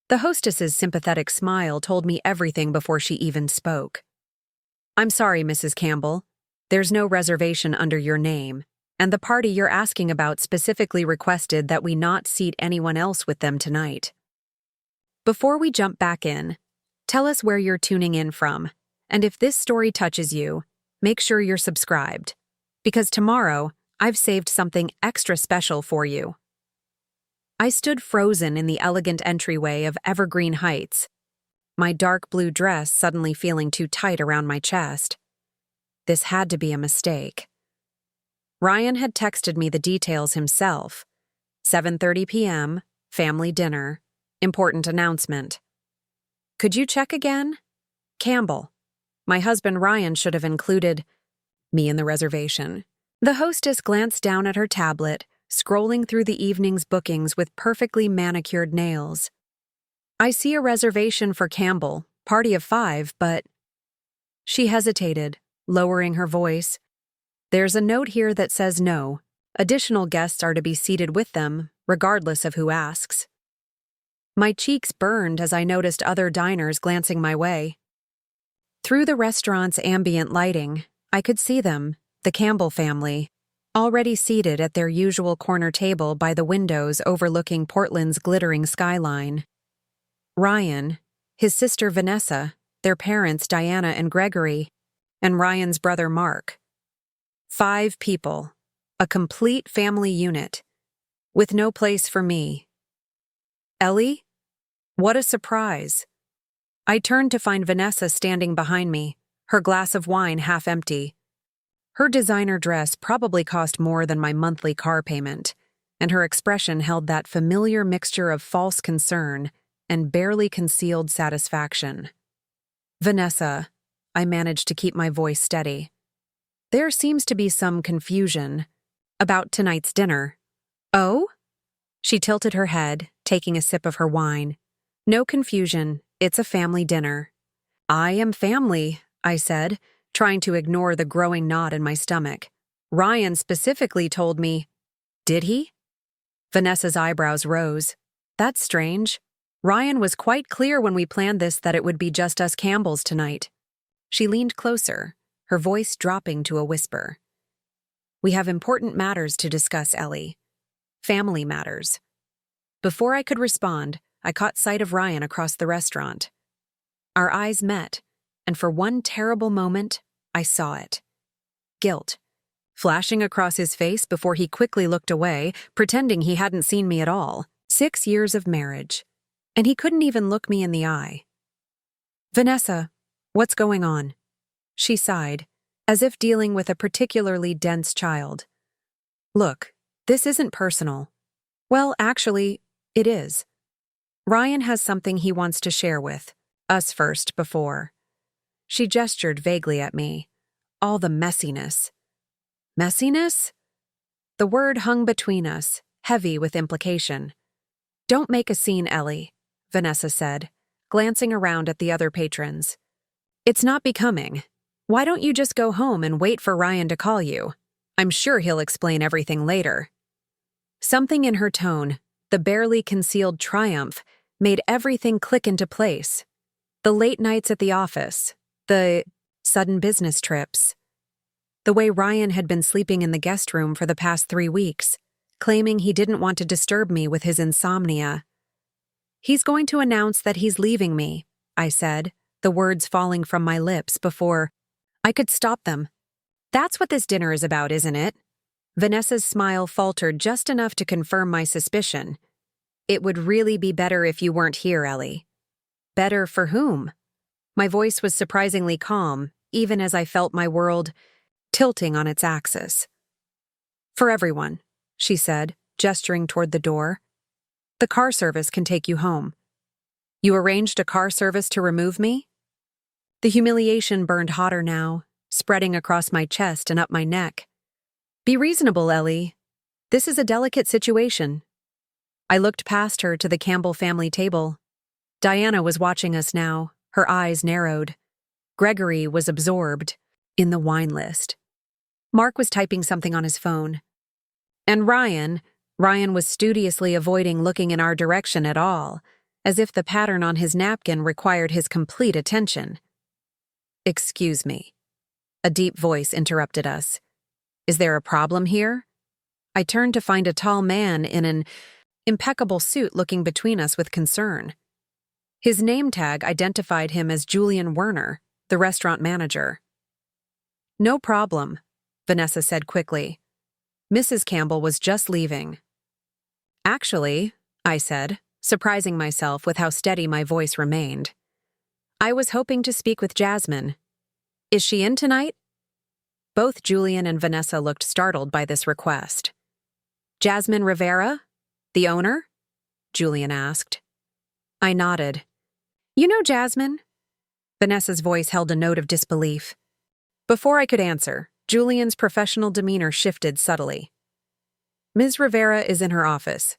The hostess's sympathetic smile told me everything before she even spoke. "I'm sorry, Mrs. Campbell. There's no reservation under your name, and the party you're asking about specifically requested that we not seat anyone else with them tonight." Before we jump back in, tell us where you're tuning in from, and if this story touches you, make sure you're subscribed, because tomorrow I've saved something extra special for you. I stood frozen in the elegant entryway of Evergreen Heights, my dark blue dress suddenly feeling too tight around my chest. This had to be a mistake. Ryan had texted me the details himself. 7:30 p.m., family dinner, important announcement. Could you check again? Campbell. My husband Ryan should have included me in the reservation. The hostess glanced down at her tablet, scrolling through the evening's bookings with perfectly manicured nails. "I see a reservation for Campbell, party of 5, but..." She hesitated, lowering her voice. "There's a note here that says no. Additional guests are to be seated with them, regardless of who asks." My cheeks burned as I noticed other diners glancing my way. Through the restaurant's ambient lighting, I could see them, the Campbell family, already seated at their usual corner table by the windows overlooking Portland's glittering skyline. Ryan, his sister Vanessa, their parents Diana and Gregory, and Ryan's brother Mark. 5 people, a complete family unit, with no place for me. Ellie? What a surprise. I turned to find Vanessa standing behind me, her glass of wine half empty. Her designer dress probably cost more than my monthly car payment, and her expression held that familiar mixture of false concern and barely concealed satisfaction. "Vanessa," I managed to keep my voice steady. "There seems to be some confusion about tonight's dinner." "Oh?" She tilted her head, taking a sip of her wine. "No confusion, it's a family dinner." "I am family," I said, trying to ignore the growing knot in my stomach. "Ryan specifically told me..." "Did he?" Vanessa's eyebrows rose. "That's strange. Ryan was quite clear when we planned this that it would be just us Campbells tonight." She leaned closer, her voice dropping to a whisper. "We have important matters to discuss, Ellie. Family matters." Before I could respond, I caught sight of Ryan across the restaurant. Our eyes met, and for one terrible moment, I saw it. Guilt, flashing across his face before he quickly looked away, pretending he hadn't seen me at all. 6 years of marriage, and he couldn't even look me in the eye. "Vanessa, what's going on?" She sighed, as if dealing with a particularly dense child. "Look, this isn't personal. Well, actually, it is. Ryan has something he wants to share with us first before." She gestured vaguely at me. All the messiness. Messiness? The word hung between us, heavy with implication. "Don't make a scene, Ellie," Vanessa said, glancing around at the other patrons. "It's not becoming. Why don't you just go home and wait for Ryan to call you? I'm sure he'll explain everything later." Something in her tone, the barely concealed triumph, made everything click into place. The late nights at the office, the sudden business trips, the way Ryan had been sleeping in the guest room for the past 3 weeks, claiming he didn't want to disturb me with his insomnia. "He's going to announce that he's leaving me," I said, the words falling from my lips before I could stop them. "That's what this dinner is about, isn't it?" Vanessa's smile faltered just enough to confirm my suspicion. "It would really be better if you weren't here, Ellie." "Better for whom?" My voice was surprisingly calm, even as I felt my world tilting on its axis. "For everyone," she said, gesturing toward the door. "The car service can take you home." "You arranged a car service to remove me?" The humiliation burned hotter now, spreading across my chest and up my neck. "Be reasonable, Ellie. This is a delicate situation." I looked past her to the Campbell family table. Diana was watching us now, her eyes narrowed. Gregory was absorbed in the wine list. Mark was typing something on his phone. And Ryan was studiously avoiding looking in our direction at all, as if the pattern on his napkin required his complete attention. "Excuse me." A deep voice interrupted us. "Is there a problem here?" I turned to find a tall man in an impeccable suit looking between us with concern. His name tag identified him as Julian Werner, the restaurant manager. "No problem," Vanessa said quickly. "Mrs. Campbell was just leaving." "Actually," I said, surprising myself with how steady my voice remained, "I was hoping to speak with Jasmine. Is she in tonight?" Both Julian and Vanessa looked startled by this request. "Jasmine Rivera? The owner?" Julian asked. I nodded. "You know Jasmine?" Vanessa's voice held a note of disbelief. Before I could answer, Julian's professional demeanor shifted subtly. "Ms. Rivera is in her office.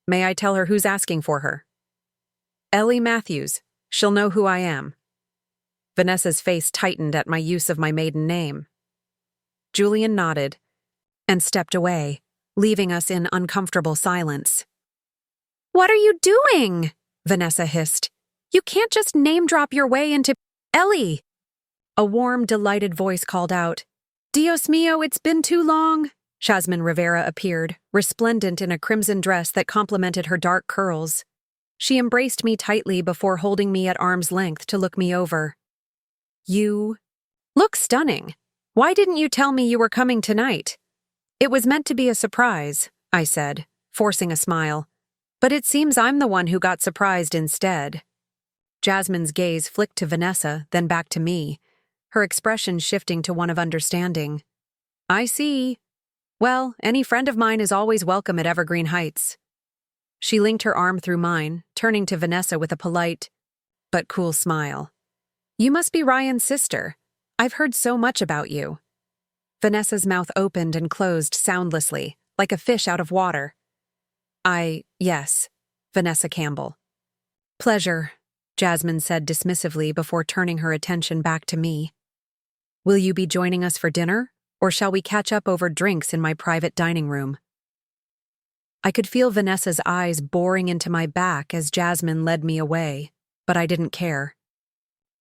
May I tell her who's asking for her?" "Ellie Matthews. She'll know who I am." Vanessa's face tightened at my use of my maiden name. Julian nodded and stepped away, leaving us in uncomfortable silence. "What are you doing?" Vanessa hissed. "You can't just name-drop your way into Ellie." A warm, delighted voice called out. "Dios mío, it's been too long." Jasmine Rivera appeared, resplendent in a crimson dress that complemented her dark curls. She embraced me tightly before holding me at arm's length to look me over. "You look stunning. Why didn't you tell me you were coming tonight?" "It was meant to be a surprise," I said, forcing a smile. "But it seems I'm the one who got surprised instead." Jasmine's gaze flicked to Vanessa, then back to me, her expression shifting to one of understanding. "I see. Well, any friend of mine is always welcome at Evergreen Heights." She linked her arm through mine, turning to Vanessa with a polite, but cool smile. "You must be Ryan's sister. I've heard so much about you." Vanessa's mouth opened and closed soundlessly, like a fish out of water. Yes, Vanessa Campbell." "Pleasure," Jasmine said dismissively before turning her attention back to me. "Will you be joining us for dinner, or shall we catch up over drinks in my private dining room?" I could feel Vanessa's eyes boring into my back as Jasmine led me away, but I didn't care.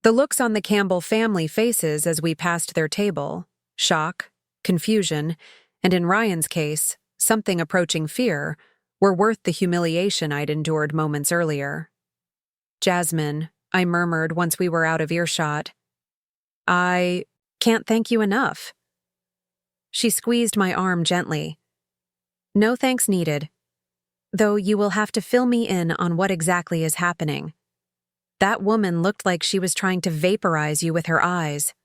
The looks on the Campbell family faces as we passed their table, shock, confusion, and in Ryan's case, something approaching fear, were worth the humiliation I'd endured moments earlier. "Jasmine," I murmured once we were out of earshot, "I can't thank you enough." She squeezed my arm gently. "No thanks needed. Though you will have to fill me in on what exactly is happening. That woman looked like she was trying to vaporize you with her eyes."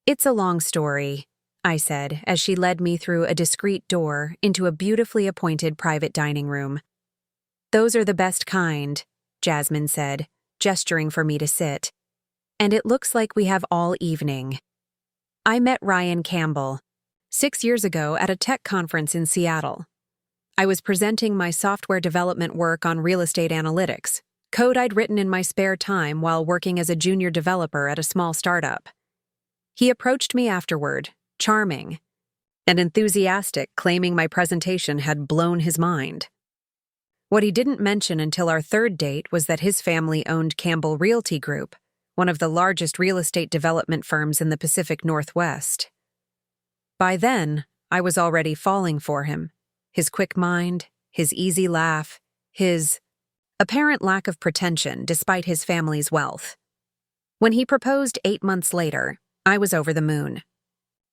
"It's a long story," I said as she led me through a discreet door into a beautifully appointed private dining room. "Those are the best kind," Jasmine said, gesturing for me to sit. "And it looks like we have all evening." I met Ryan Campbell 6 years ago at a tech conference in Seattle. I was presenting my software development work on real estate analytics, code I'd written in my spare time while working as a junior developer at a small startup. He approached me afterward, charming and enthusiastic, claiming my presentation had blown his mind. What he didn't mention until our third date was that his family owned Campbell Realty Group, one of the largest real estate development firms in the Pacific Northwest. By then, I was already falling for him. His quick mind, his easy laugh, his apparent lack of pretension despite his family's wealth. When he proposed 8 months later, I was over the moon.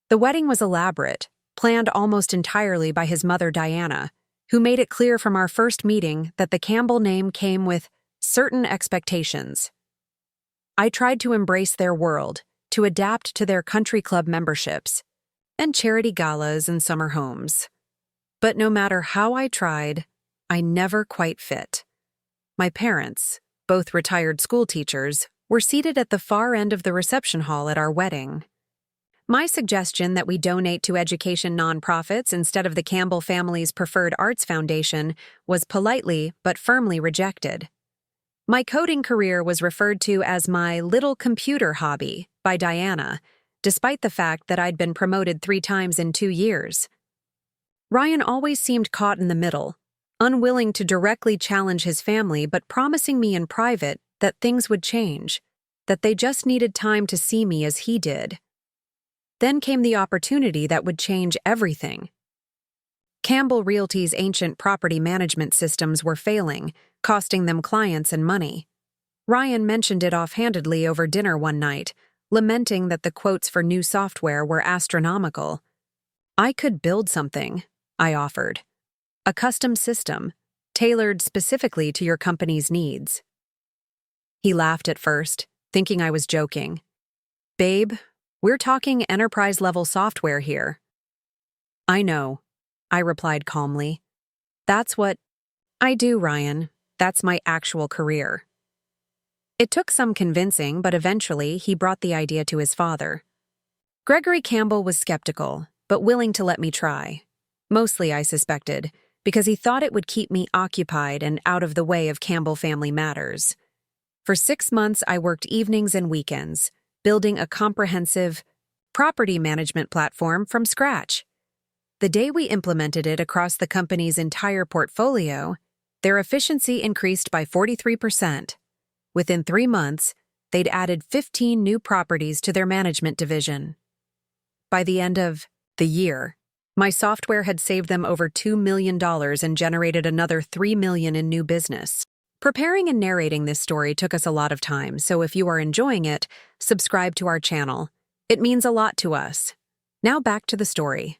The wedding was elaborate, planned almost entirely by his mother Diana, who made it clear from our first meeting that the Campbell name came with certain expectations. I tried to embrace their world, to adapt to their country club memberships, and charity galas and summer homes. But no matter how I tried, I never quite fit. My parents, both retired school teachers, were seated at the far end of the reception hall at our wedding. My suggestion that we donate to education nonprofits instead of the Campbell family's preferred arts foundation was politely but firmly rejected. My coding career was referred to as my little computer hobby by Diana, despite the fact that I'd been promoted 3 times in 2 years. Ryan always seemed caught in the middle, unwilling to directly challenge his family but promising me in private that things would change, that they just needed time to see me as he did. Then came the opportunity that would change everything. Campbell Realty's ancient property management systems were failing, costing them clients and money. Ryan mentioned it offhandedly over dinner one night, lamenting that the quotes for new software were astronomical. I could build something, I offered. A custom system, tailored specifically to your company's needs. He laughed at first, thinking I was joking. Babe, we're talking enterprise-level software here. I know, I replied calmly. That's what I do, Ryan. That's my actual career. It took some convincing, but eventually he brought the idea to his father. Gregory Campbell was skeptical, but willing to let me try. Mostly, I suspected, because he thought it would keep me occupied and out of the way of Campbell family matters. For 6 months, I worked evenings and weekends, building a comprehensive property management platform from scratch. The day we implemented it across the company's entire portfolio, their efficiency increased by 43%. Within 3 months, they'd added 15 new properties to their management division. By the end of the year, my software had saved them over $2 million and generated another $3 million in new business. Preparing and narrating this story took us a lot of time, so if you are enjoying it, subscribe to our channel. It means a lot to us. Now back to the story.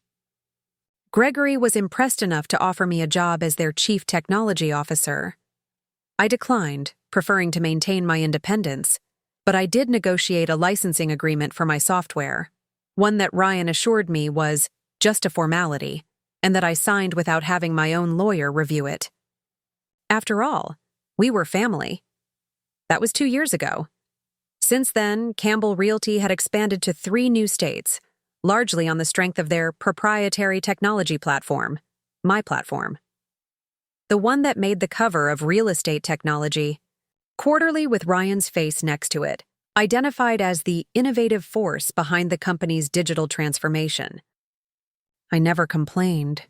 Gregory was impressed enough to offer me a job as their chief technology officer. I declined, preferring to maintain my independence, but I did negotiate a licensing agreement for my software, one that Ryan assured me was just a formality, and that I signed without having my own lawyer review it. After all, we were family. That was 2 years ago. Since then, Campbell Realty had expanded to 3 new states, largely on the strength of their proprietary technology platform, my platform. The one that made the cover of Real Estate Technology, Quarterly with Ryan's face next to it, identified as the innovative force behind the company's digital transformation. I never complained.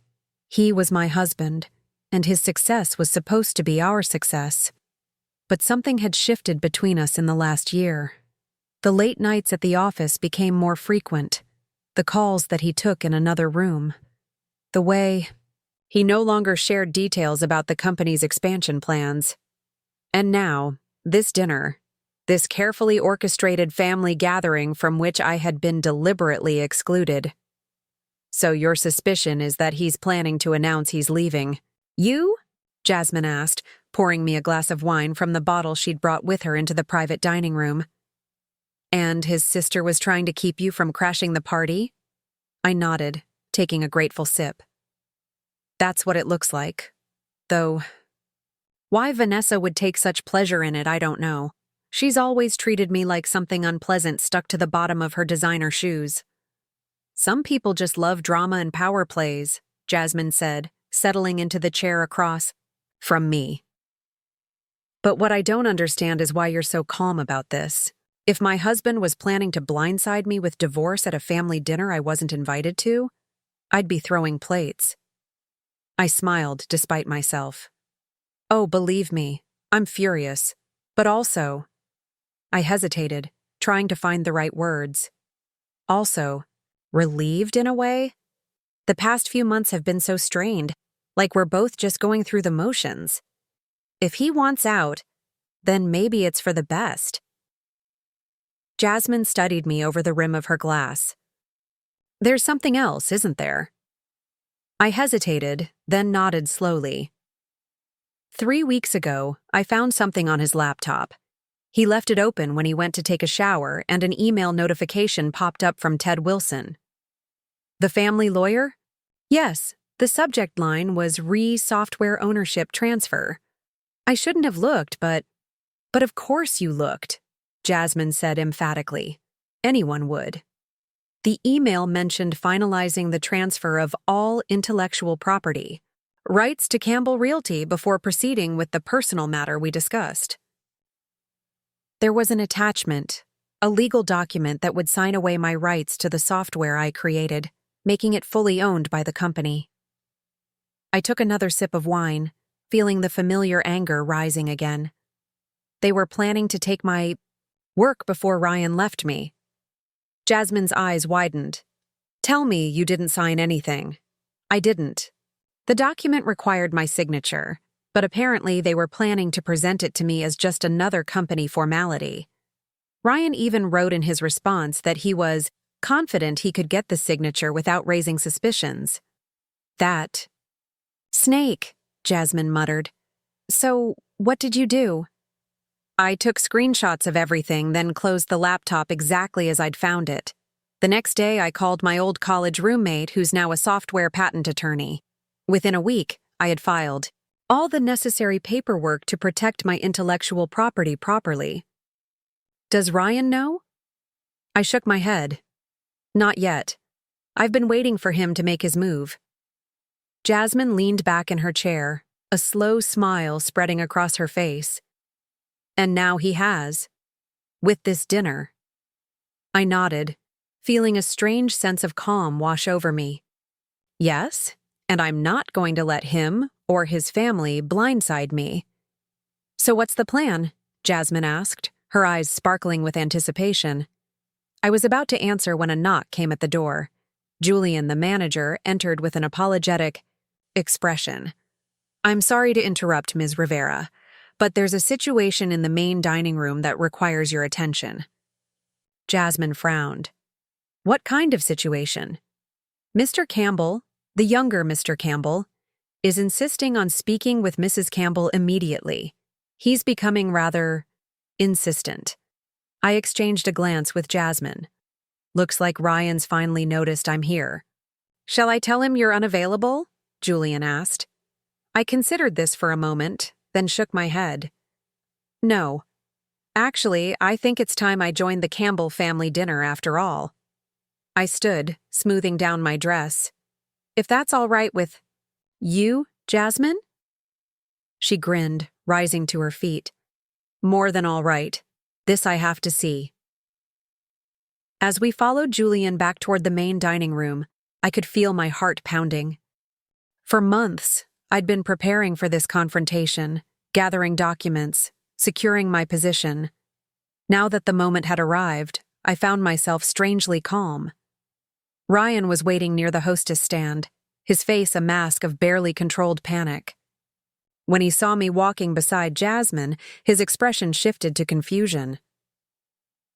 He was my husband, and his success was supposed to be our success. But something had shifted between us in the last year. The late nights at the office became more frequent, the calls that he took in another room. The way he no longer shared details about the company's expansion plans. And now, this dinner, this carefully orchestrated family gathering from which I had been deliberately excluded. So your suspicion is that he's planning to announce he's leaving. You? Jasmine asked, pouring me a glass of wine from the bottle she'd brought with her into the private dining room. And his sister was trying to keep you from crashing the party? I nodded, taking a grateful sip. That's what it looks like. Though, why Vanessa would take such pleasure in it, I don't know. She's always treated me like something unpleasant stuck to the bottom of her designer shoes. Some people just love drama and power plays, Jasmine said, settling into the chair across from me. But what I don't understand is why you're so calm about this. If my husband was planning to blindside me with divorce at a family dinner I wasn't invited to, I'd be throwing plates. I smiled despite myself. Oh, believe me, I'm furious. But also, I hesitated, trying to find the right words. Also, relieved in a way? The past few months have been so strained, like we're both just going through the motions. If he wants out, then maybe it's for the best. Jasmine studied me over the rim of her glass. There's something else, isn't there? I hesitated, then nodded slowly. 3 weeks ago, I found something on his laptop. He left it open when he went to take a shower, and an email notification popped up from Ted Wilson. The family lawyer? Yes, the subject line was Software Ownership Transfer. I shouldn't have looked, but of course you looked, Jasmine said emphatically. Anyone would. The email mentioned finalizing the transfer of all intellectual property, rights to Campbell Realty before proceeding with the personal matter we discussed. There was an attachment, a legal document that would sign away my rights to the software I created, making it fully owned by the company. I took another sip of wine, feeling the familiar anger rising again. They were planning to take my work before Ryan left me. Jasmine's eyes widened. Tell me you didn't sign anything. I didn't. The document required my signature, but apparently they were planning to present it to me as just another company formality. Ryan even wrote in his response that he was confident he could get the signature without raising suspicions. That snake, Jasmine muttered. So, what did you do? I took screenshots of everything, then closed the laptop exactly as I'd found it. The next day, I called my old college roommate, who's now a software patent attorney. Within a week, I had filed all the necessary paperwork to protect my intellectual property properly. Does Ryan know? I shook my head. Not yet. I've been waiting for him to make his move. Jasmine leaned back in her chair, a slow smile spreading across her face. And now he has. With this dinner. I nodded, feeling a strange sense of calm wash over me. Yes, and I'm not going to let him or his family blindside me. So what's the plan? Jasmine asked, her eyes sparkling with anticipation. I was about to answer when a knock came at the door. Julian, the manager, entered with an apologetic expression. I'm sorry to interrupt, Ms. Rivera, but there's a situation in the main dining room that requires your attention. Jasmine frowned. What kind of situation? Mr. Campbell, the younger Mr. Campbell, is insisting on speaking with Mrs. Campbell immediately. He's becoming rather insistent. I exchanged a glance with Jasmine. Looks like Ryan's finally noticed I'm here. Shall I tell him you're unavailable? Julian asked. I considered this for a moment, then shook my head. No. Actually, I think it's time I joined the Campbell family dinner after all. I stood, smoothing down my dress. If that's all right with you, Jasmine? She grinned, rising to her feet. More than all right. This I have to see. As we followed Julian back toward the main dining room, I could feel my heart pounding. For months, I'd been preparing for this confrontation, gathering documents, securing my position. Now that the moment had arrived, I found myself strangely calm. Ryan was waiting near the hostess stand, his face a mask of barely controlled panic. When he saw me walking beside Jasmine, his expression shifted to confusion.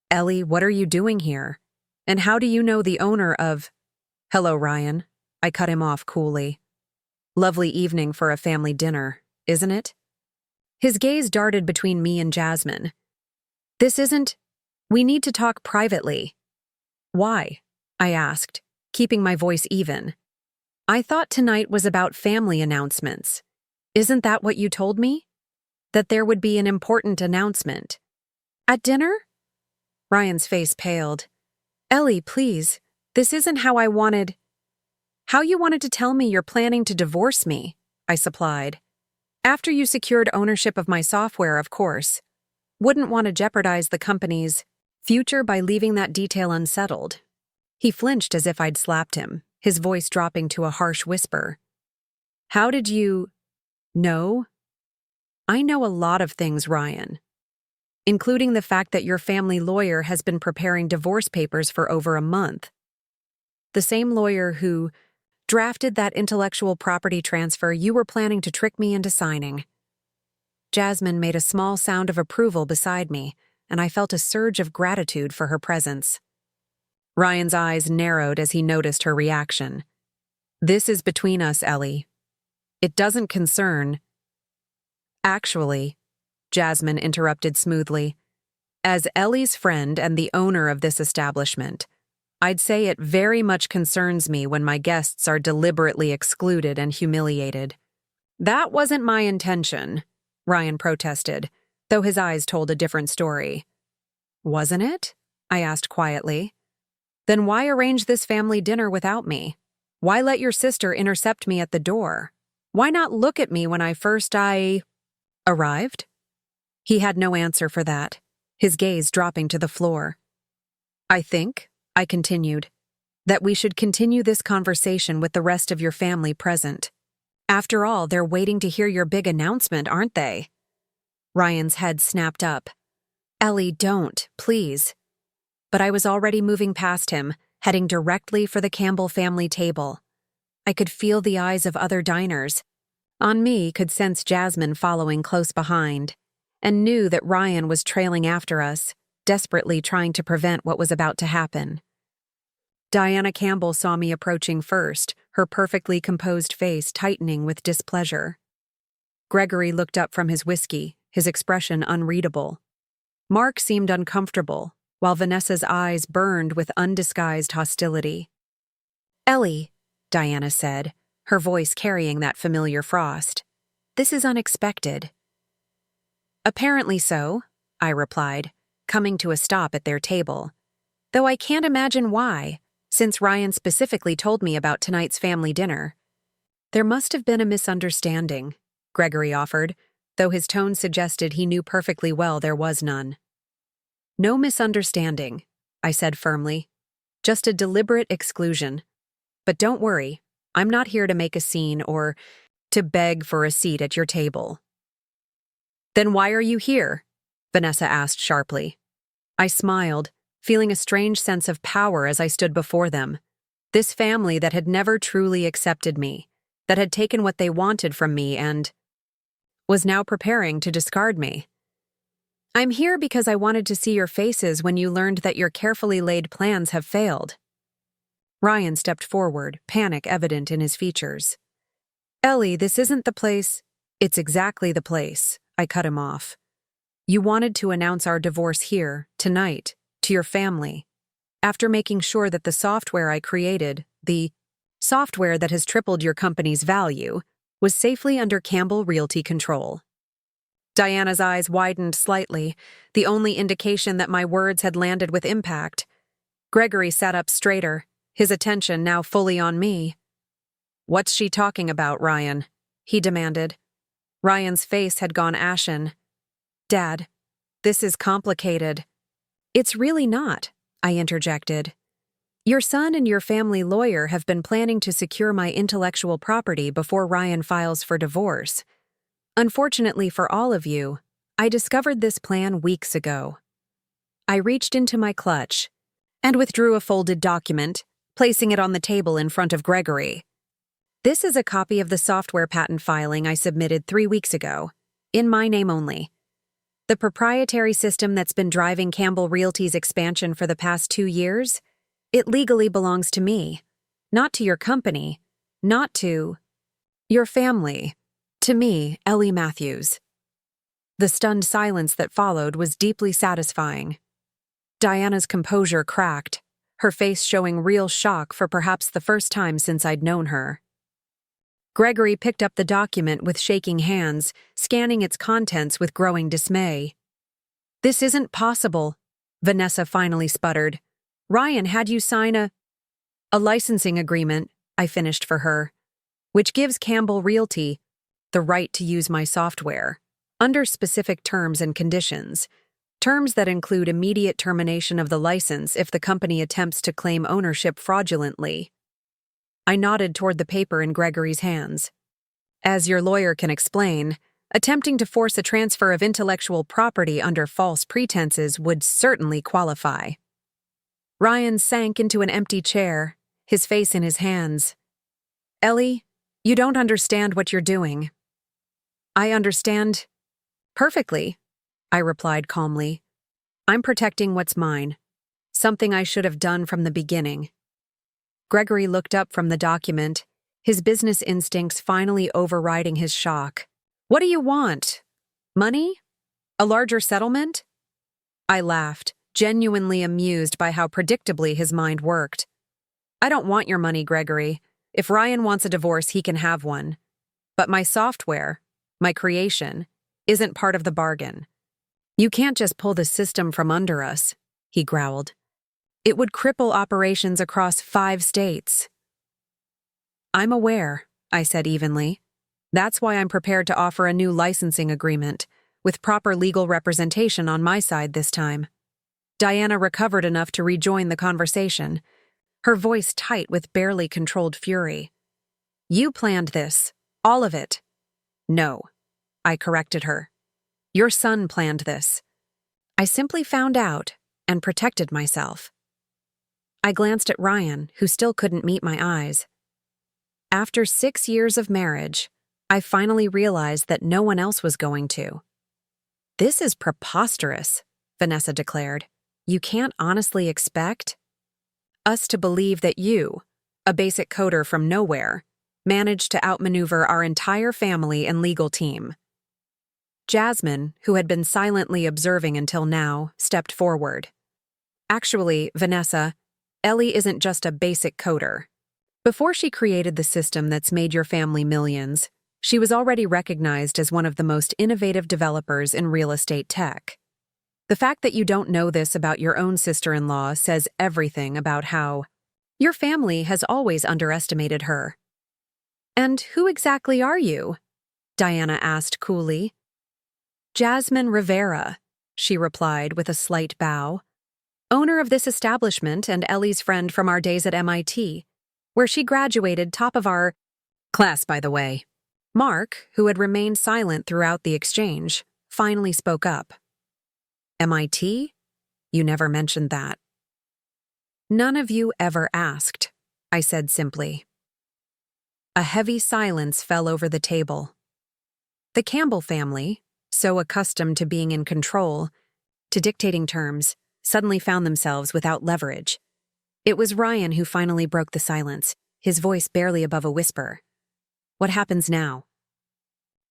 Ellie, what are you doing here? And how do you know the owner of— Hello, Ryan. I cut him off coolly. Lovely evening for a family dinner, isn't it? His gaze darted between me and Jasmine. This isn't— We need to talk privately. Why? I asked, keeping my voice even. I thought tonight was about family announcements. Isn't that what you told me? That there would be an important announcement. At dinner? Ryan's face paled. Ellie, please, this isn't how I wanted— How you wanted to tell me you're planning to divorce me, I supplied. After you secured ownership of my software, of course. Wouldn't want to jeopardize the company's future by leaving that detail unsettled. He flinched as if I'd slapped him, his voice dropping to a harsh whisper. How did you— know? I know a lot of things, Ryan. Including the fact that your family lawyer has been preparing divorce papers for over a month. The same lawyer who drafted that intellectual property transfer you were planning to trick me into signing. Jasmine made a small sound of approval beside me, and I felt a surge of gratitude for her presence. Ryan's eyes narrowed as he noticed her reaction. This is between us, Ellie. It doesn't concern— Actually, Jasmine interrupted smoothly, as Ellie's friend and the owner of this establishment, I'd say it very much concerns me when my guests are deliberately excluded and humiliated. That wasn't my intention, Ryan protested, though his eyes told a different story. Wasn't it? I asked quietly. Then why arrange this family dinner without me? Why let your sister intercept me at the door? Why not look at me when I arrived? He had no answer for that, his gaze dropping to the floor. I think, I continued, that we should continue this conversation with the rest of your family present. After all, they're waiting to hear your big announcement, aren't they? Ryan's head snapped up. Ellie, don't, please. But I was already moving past him, heading directly for the Campbell family table. I could feel the eyes of other diners. On me, could sense Jasmine following close behind, and knew that Ryan was trailing after us, desperately trying to prevent what was about to happen. Diana Campbell saw me approaching first, her perfectly composed face tightening with displeasure. Gregory looked up from his whiskey, his expression unreadable. Mark seemed uncomfortable, while Vanessa's eyes burned with undisguised hostility. Ellie, Diana said, her voice carrying that familiar frost. This is unexpected. Apparently so, I replied, coming to a stop at their table. Though I can't imagine why, since Ryan specifically told me about tonight's family dinner. There must have been a misunderstanding, Gregory offered, though his tone suggested he knew perfectly well there was none. No misunderstanding, I said firmly. Just a deliberate exclusion. But don't worry, I'm not here to make a scene or to beg for a seat at your table. Then why are you here? Vanessa asked sharply. I smiled, feeling a strange sense of power as I stood before them. This family that had never truly accepted me, that had taken what they wanted from me and was now preparing to discard me. I'm here because I wanted to see your faces when you learned that your carefully laid plans have failed. Ryan stepped forward, panic evident in his features. Ellie, this isn't the place. It's exactly the place, I cut him off. You wanted to announce our divorce here, tonight, to your family, after making sure that the software I created, the software that has tripled your company's value, was safely under Campbell Realty control. Diana's eyes widened slightly, the only indication that my words had landed with impact. Gregory sat up straighter, his attention now fully on me. What's she talking about, Ryan? He demanded. Ryan's face had gone ashen. Dad, this is complicated. It's really not, I interjected. Your son and your family lawyer have been planning to secure my intellectual property before Ryan files for divorce. Unfortunately for all of you, I discovered this plan weeks ago. I reached into my clutch and withdrew a folded document, placing it on the table in front of Gregory. This is a copy of the software patent filing I submitted 3 weeks ago, in my name only. The proprietary system that's been driving Campbell Realty's expansion for the past 2 years, it legally belongs to me, not to your company, not to your family, to me, Ellie Matthews. The stunned silence that followed was deeply satisfying. Diana's composure cracked, her face showing real shock for perhaps the first time since I'd known her. Gregory picked up the document with shaking hands, scanning its contents with growing dismay. This isn't possible, Vanessa finally sputtered. Ryan had you sign a licensing agreement, I finished for her, which gives Campbell Realty the right to use my software, under specific terms and conditions, terms that include immediate termination of the license if the company attempts to claim ownership fraudulently. I nodded toward the paper in Gregory's hands. As your lawyer can explain, attempting to force a transfer of intellectual property under false pretenses would certainly qualify. Ryan sank into an empty chair, his face in his hands. Ellie, you don't understand what you're doing. I understand perfectly, I replied calmly. I'm protecting what's mine, something I should have done from the beginning. Gregory looked up from the document, his business instincts finally overriding his shock. What do you want? Money? A larger settlement? I laughed, genuinely amused by how predictably his mind worked. I don't want your money, Gregory. If Ryan wants a divorce, he can have one. But my software, my creation, isn't part of the bargain. You can't just pull the system from under us, he growled. It would cripple operations across 5 states. I'm aware, I said evenly. That's why I'm prepared to offer a new licensing agreement, with proper legal representation on my side this time. Diana recovered enough to rejoin the conversation, her voice tight with barely controlled fury. You planned this, All of it. No, I corrected her. Your son planned this. I simply found out and protected myself. I glanced at Ryan, who still couldn't meet my eyes. After 6 years of marriage, I finally realized that no one else was going to. This is preposterous, Vanessa declared. You can't honestly expect us to believe that you, a basic coder from nowhere, managed to outmaneuver our entire family and legal team. Jasmine, who had been silently observing until now, stepped forward. Actually, Vanessa, Ellie isn't just a basic coder. Before she created the system that's made your family millions, she was already recognized as one of the most innovative developers in real estate tech. The fact that you don't know this about your own sister-in-law says everything about how your family has always underestimated her. And who exactly are you? Diana asked coolly. Jasmine Rivera, she replied with a slight bow. Owner of this establishment and Ellie's friend from our days at MIT, where she graduated top of our class, by the way. Mark, who had remained silent throughout the exchange, finally spoke up. MIT? You never mentioned that. None of you ever asked, I said simply. A heavy silence fell over the table. The Campbell family, so accustomed to being in control, to dictating terms, suddenly found themselves without leverage. It was Ryan who finally broke the silence, his voice barely above a whisper. What happens now?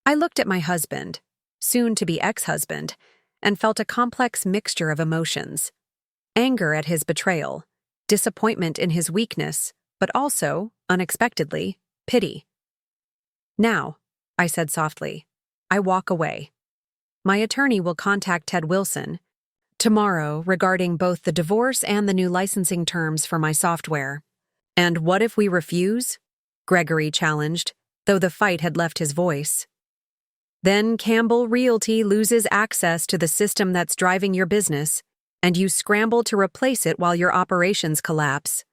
I looked at my husband, soon-to-be ex-husband, and felt a complex mixture of emotions. Anger at his betrayal, disappointment in his weakness, but also, unexpectedly, pity. Now, I said softly, I walk away. My attorney will contact Ted Wilson tomorrow regarding both the divorce and the new licensing terms for my software. And what if we refuse? Gregory challenged, though the fight had left his voice. Then Campbell Realty loses access to the system that's driving your business, and you scramble to replace it while your operations collapse.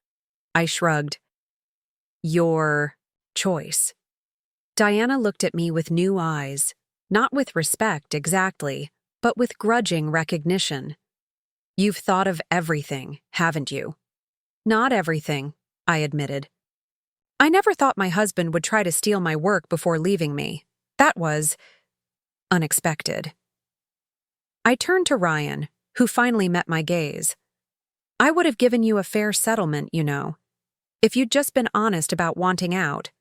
I shrugged. Your choice. Diana looked at me with new eyes, not with respect exactly, but with grudging recognition. You've thought of everything, haven't you? Not everything, I admitted. I never thought my husband would try to steal my work before leaving me. That was unexpected. I turned to Ryan, who finally met my gaze. I would have given you a fair settlement, you know, if you'd just been honest about wanting out.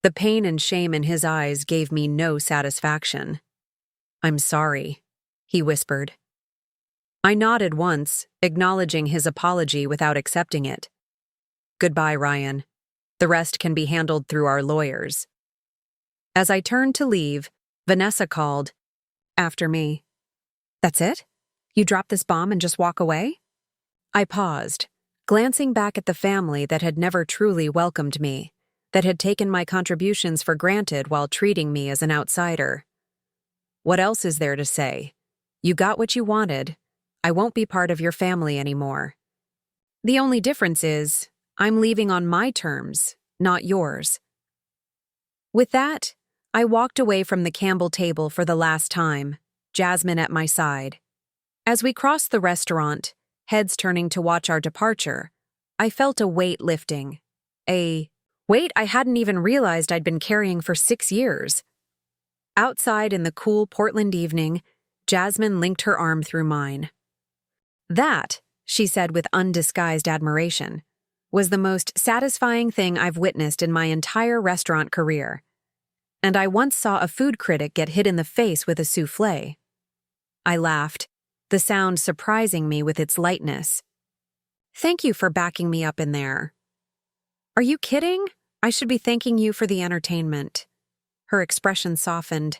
The pain and shame in his eyes gave me no satisfaction. I'm sorry, he whispered. I nodded once, acknowledging his apology without accepting it. Goodbye, Ryan. The rest can be handled through our lawyers. As I turned to leave, Vanessa called, after me. That's it? You drop this bomb and just walk away? I paused, glancing back at the family that had never truly welcomed me, that had taken my contributions for granted while treating me as an outsider. What else is there to say? You got what you wanted. I won't be part of your family anymore. The only difference is, I'm leaving on my terms, not yours. With that, I walked away from the Campbell table for the last time, Jasmine at my side. As we crossed the restaurant, heads turning to watch our departure, I felt a weight lifting. A weight I hadn't even realized I'd been carrying for 6 years. Outside in the cool Portland evening, Jasmine linked her arm through mine. That, she said with undisguised admiration, was the most satisfying thing I've witnessed in my entire restaurant career. And I once saw a food critic get hit in the face with a soufflé. I laughed, the sound surprising me with its lightness. Thank you for backing me up in there. Are you kidding? I should be thanking you for the entertainment. Her expression softened.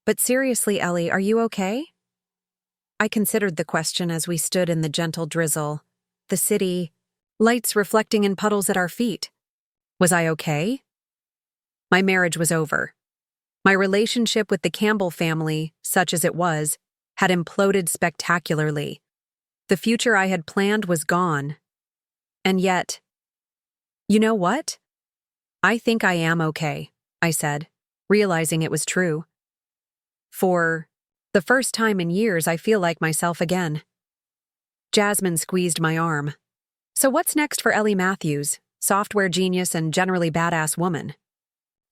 But seriously, Ellie, are you okay? I considered the question as we stood in the gentle drizzle, the city, lights reflecting in puddles at our feet. Was I okay? My marriage was over. My relationship with the Campbell family, such as it was, had imploded spectacularly. The future I had planned was gone. And yet, you know what? I think I am okay, I said. realizing it was true. For the first time in years, I feel like myself again. Jasmine squeezed my arm. So what's next for Ellie Matthews, software genius and generally badass woman?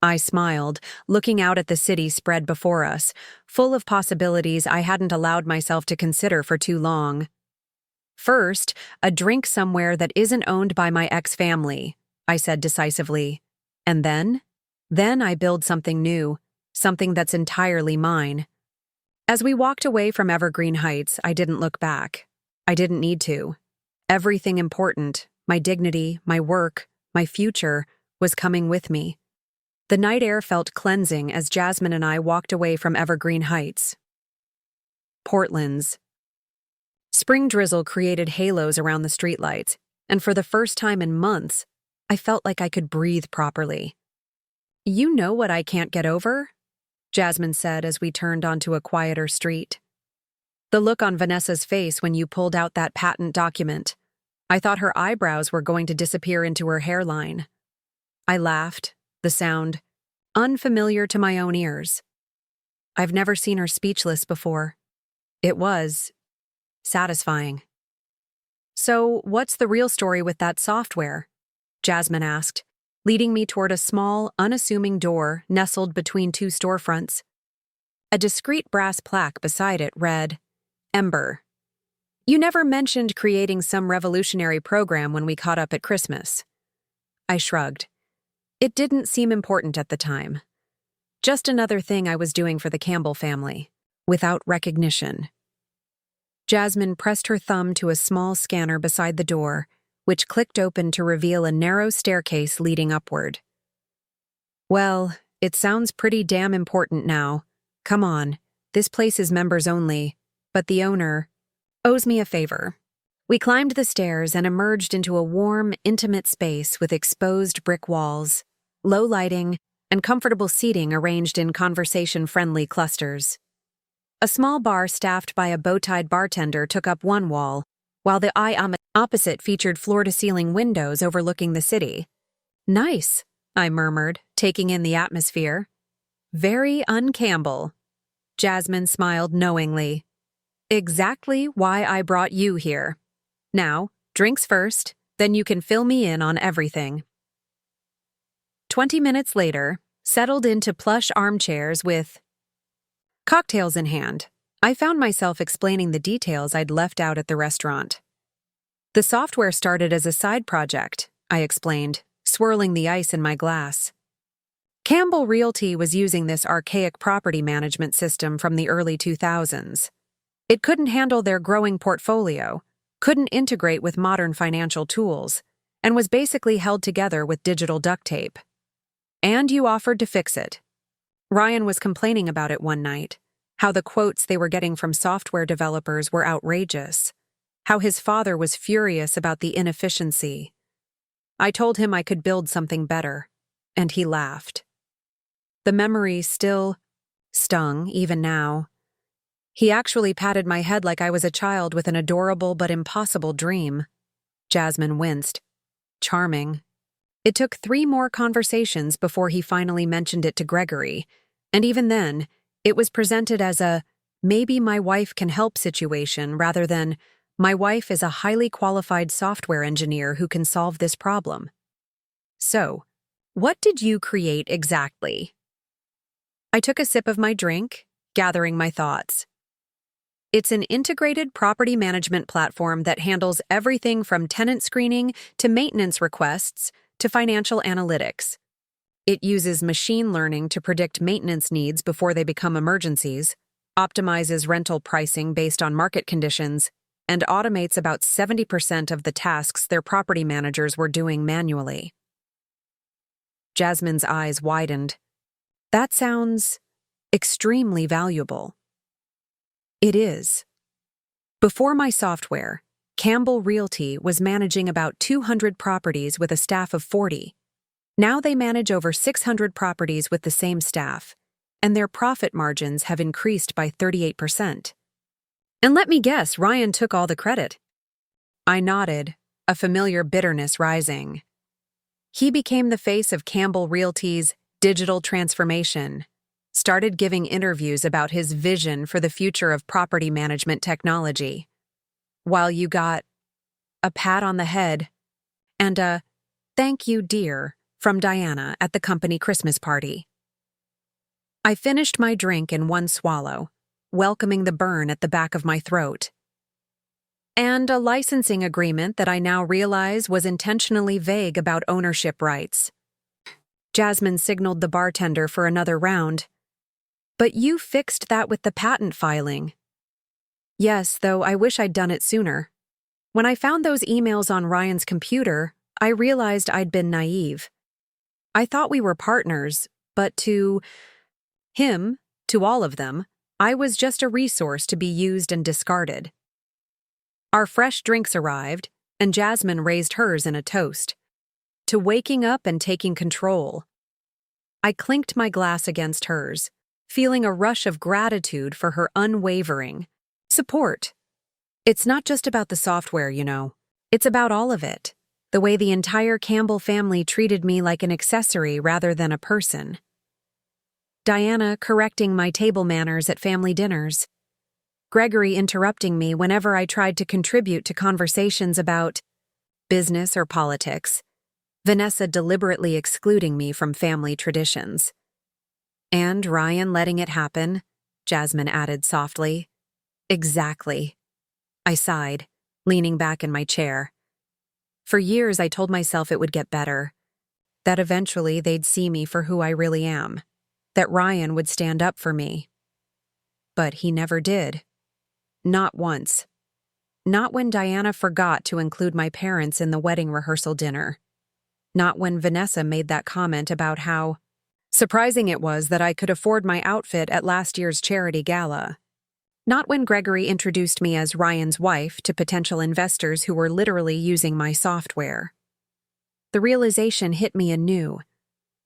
I smiled, looking out at the city spread before us, full of possibilities I hadn't allowed myself to consider for too long. First, a drink somewhere that isn't owned by my ex-family, I said decisively. And then I build something new, something that's entirely mine. As we walked away from Evergreen Heights, I didn't look back. I didn't need to. Everything important, my dignity, my work, my future, was coming with me. The night air felt cleansing as Jasmine and I walked away from Evergreen Heights. Portland's. Spring drizzle created halos around the streetlights, and for the first time in months, I felt like I could breathe properly. "You know what I can't get over?" Jasmine said as we turned onto a quieter street. "The look on Vanessa's face when you pulled out that patent document. I thought her eyebrows were going to disappear into her hairline." I laughed, the sound unfamiliar to my own ears. I've never seen her speechless before. It was satisfying. "So, what's the real story with that software?" Jasmine asked, leading me toward a small, unassuming door nestled between two storefronts. A discreet brass plaque beside it read, "Ember. You never mentioned creating some revolutionary program when we caught up at Christmas." I shrugged. It didn't seem important at the time. Just another thing I was doing for the Campbell family, without recognition. Jasmine pressed her thumb to a small scanner beside the door, which clicked open to reveal a narrow staircase leading upward. "Well, it sounds pretty damn important now. Come on, this place is members only, but the owner owes me a favor." We climbed the stairs and emerged into a warm, intimate space with exposed brick walls, low lighting, and comfortable seating arranged in conversation-friendly clusters. A small bar staffed by a bow-tied bartender took up one wall, while the opposite featured floor-to-ceiling windows overlooking the city. "Nice," I murmured, taking in the atmosphere. "Very un-Campbell." Jasmine smiled knowingly. "Exactly why I brought you here. Now, drinks first, then you can fill me in on everything." 20 minutes later, settled into plush armchairs with cocktails in hand, I found myself explaining the details I'd left out at the restaurant. "The software started as a side project," I explained, swirling the ice in my glass. "Campbell Realty was using this archaic property management system from the early 2000s. It couldn't handle their growing portfolio, couldn't integrate with modern financial tools, and was basically held together with digital duct tape. And you offered to fix it. Ryan was complaining about it one night, how the quotes they were getting from software developers were outrageous, how his father was furious about the inefficiency. I told him I could build something better, and he laughed. The memory still stung, even now. He actually patted my head like I was a child with an adorable but impossible dream." Jasmine winced. "Charming." It took 3 more conversations before he finally mentioned it to Gregory, and even then, it was presented as a maybe my wife can help situation rather than my wife is a highly qualified software engineer who can solve this problem. "So, what did you create exactly?" I took a sip of my drink, gathering my thoughts. "It's an integrated property management platform that handles everything from tenant screening to maintenance requests to financial analytics. It uses machine learning to predict maintenance needs before they become emergencies, optimizes rental pricing based on market conditions, and automates about 70% of the tasks their property managers were doing manually." Jasmine's eyes widened. "That sounds extremely valuable." "It is. Before my software, Campbell Realty was managing about 200 properties with a staff of 40. Now they manage over 600 properties with the same staff, and their profit margins have increased by 38%. And let me guess, Ryan took all the credit." I nodded, a familiar bitterness rising. "He became the face of Campbell Realty's digital transformation, started giving interviews about his vision for the future of property management technology, while you got a pat on the head and a "thank you, dear" from Diana at the company Christmas party. I finished my drink in one swallow, welcoming the burn at the back of my throat. And a licensing agreement that I now realize was intentionally vague about ownership rights. Jasmine signaled the bartender for another round. "But you fixed that with the patent filing." "Yes, though I wish I'd done it sooner. When I found those emails on Ryan's computer, I realized I'd been naive. I thought we were partners, but to him, to all of them, I was just a resource to be used and discarded." Our fresh drinks arrived, and Jasmine raised hers in a toast. To waking up and taking control. I clinked my glass against hers, feeling a rush of gratitude for her unwavering support. It's not just about the software, you know. It's about all of it. The way the entire Campbell family treated me like an accessory rather than a person. Diana correcting my table manners at family dinners. Gregory interrupting me whenever I tried to contribute to conversations about business or politics. Vanessa deliberately excluding me from family traditions. "And Ryan letting it happen," Jasmine added softly. "Exactly." I sighed, leaning back in my chair. For years I told myself it would get better. That eventually they'd see me for who I really am. That Ryan would stand up for me. But he never did. Not once. Not when Diana forgot to include my parents in the wedding rehearsal dinner. Not when Vanessa made that comment about how surprising it was that I could afford my outfit at last year's charity gala. Not when Gregory introduced me as Ryan's wife to potential investors who were literally using my software. The realization hit me anew.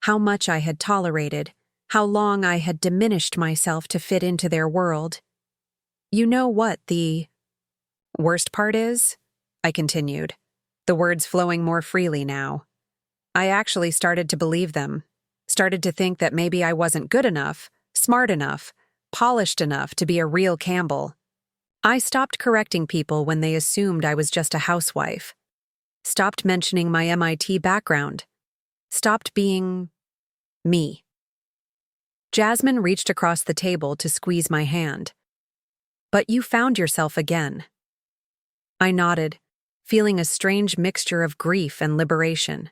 How much I had tolerated, how long I had diminished myself to fit into their world. "You know what the worst part is?" I continued, the words flowing more freely now. I actually started to believe them, started to think that maybe I wasn't good enough, smart enough, polished enough to be a real Campbell. I stopped correcting people when they assumed I was just a housewife. Stopped mentioning my MIT background. Stopped being me. Jasmine reached across the table to squeeze my hand. "But you found yourself again." I nodded, feeling a strange mixture of grief and liberation.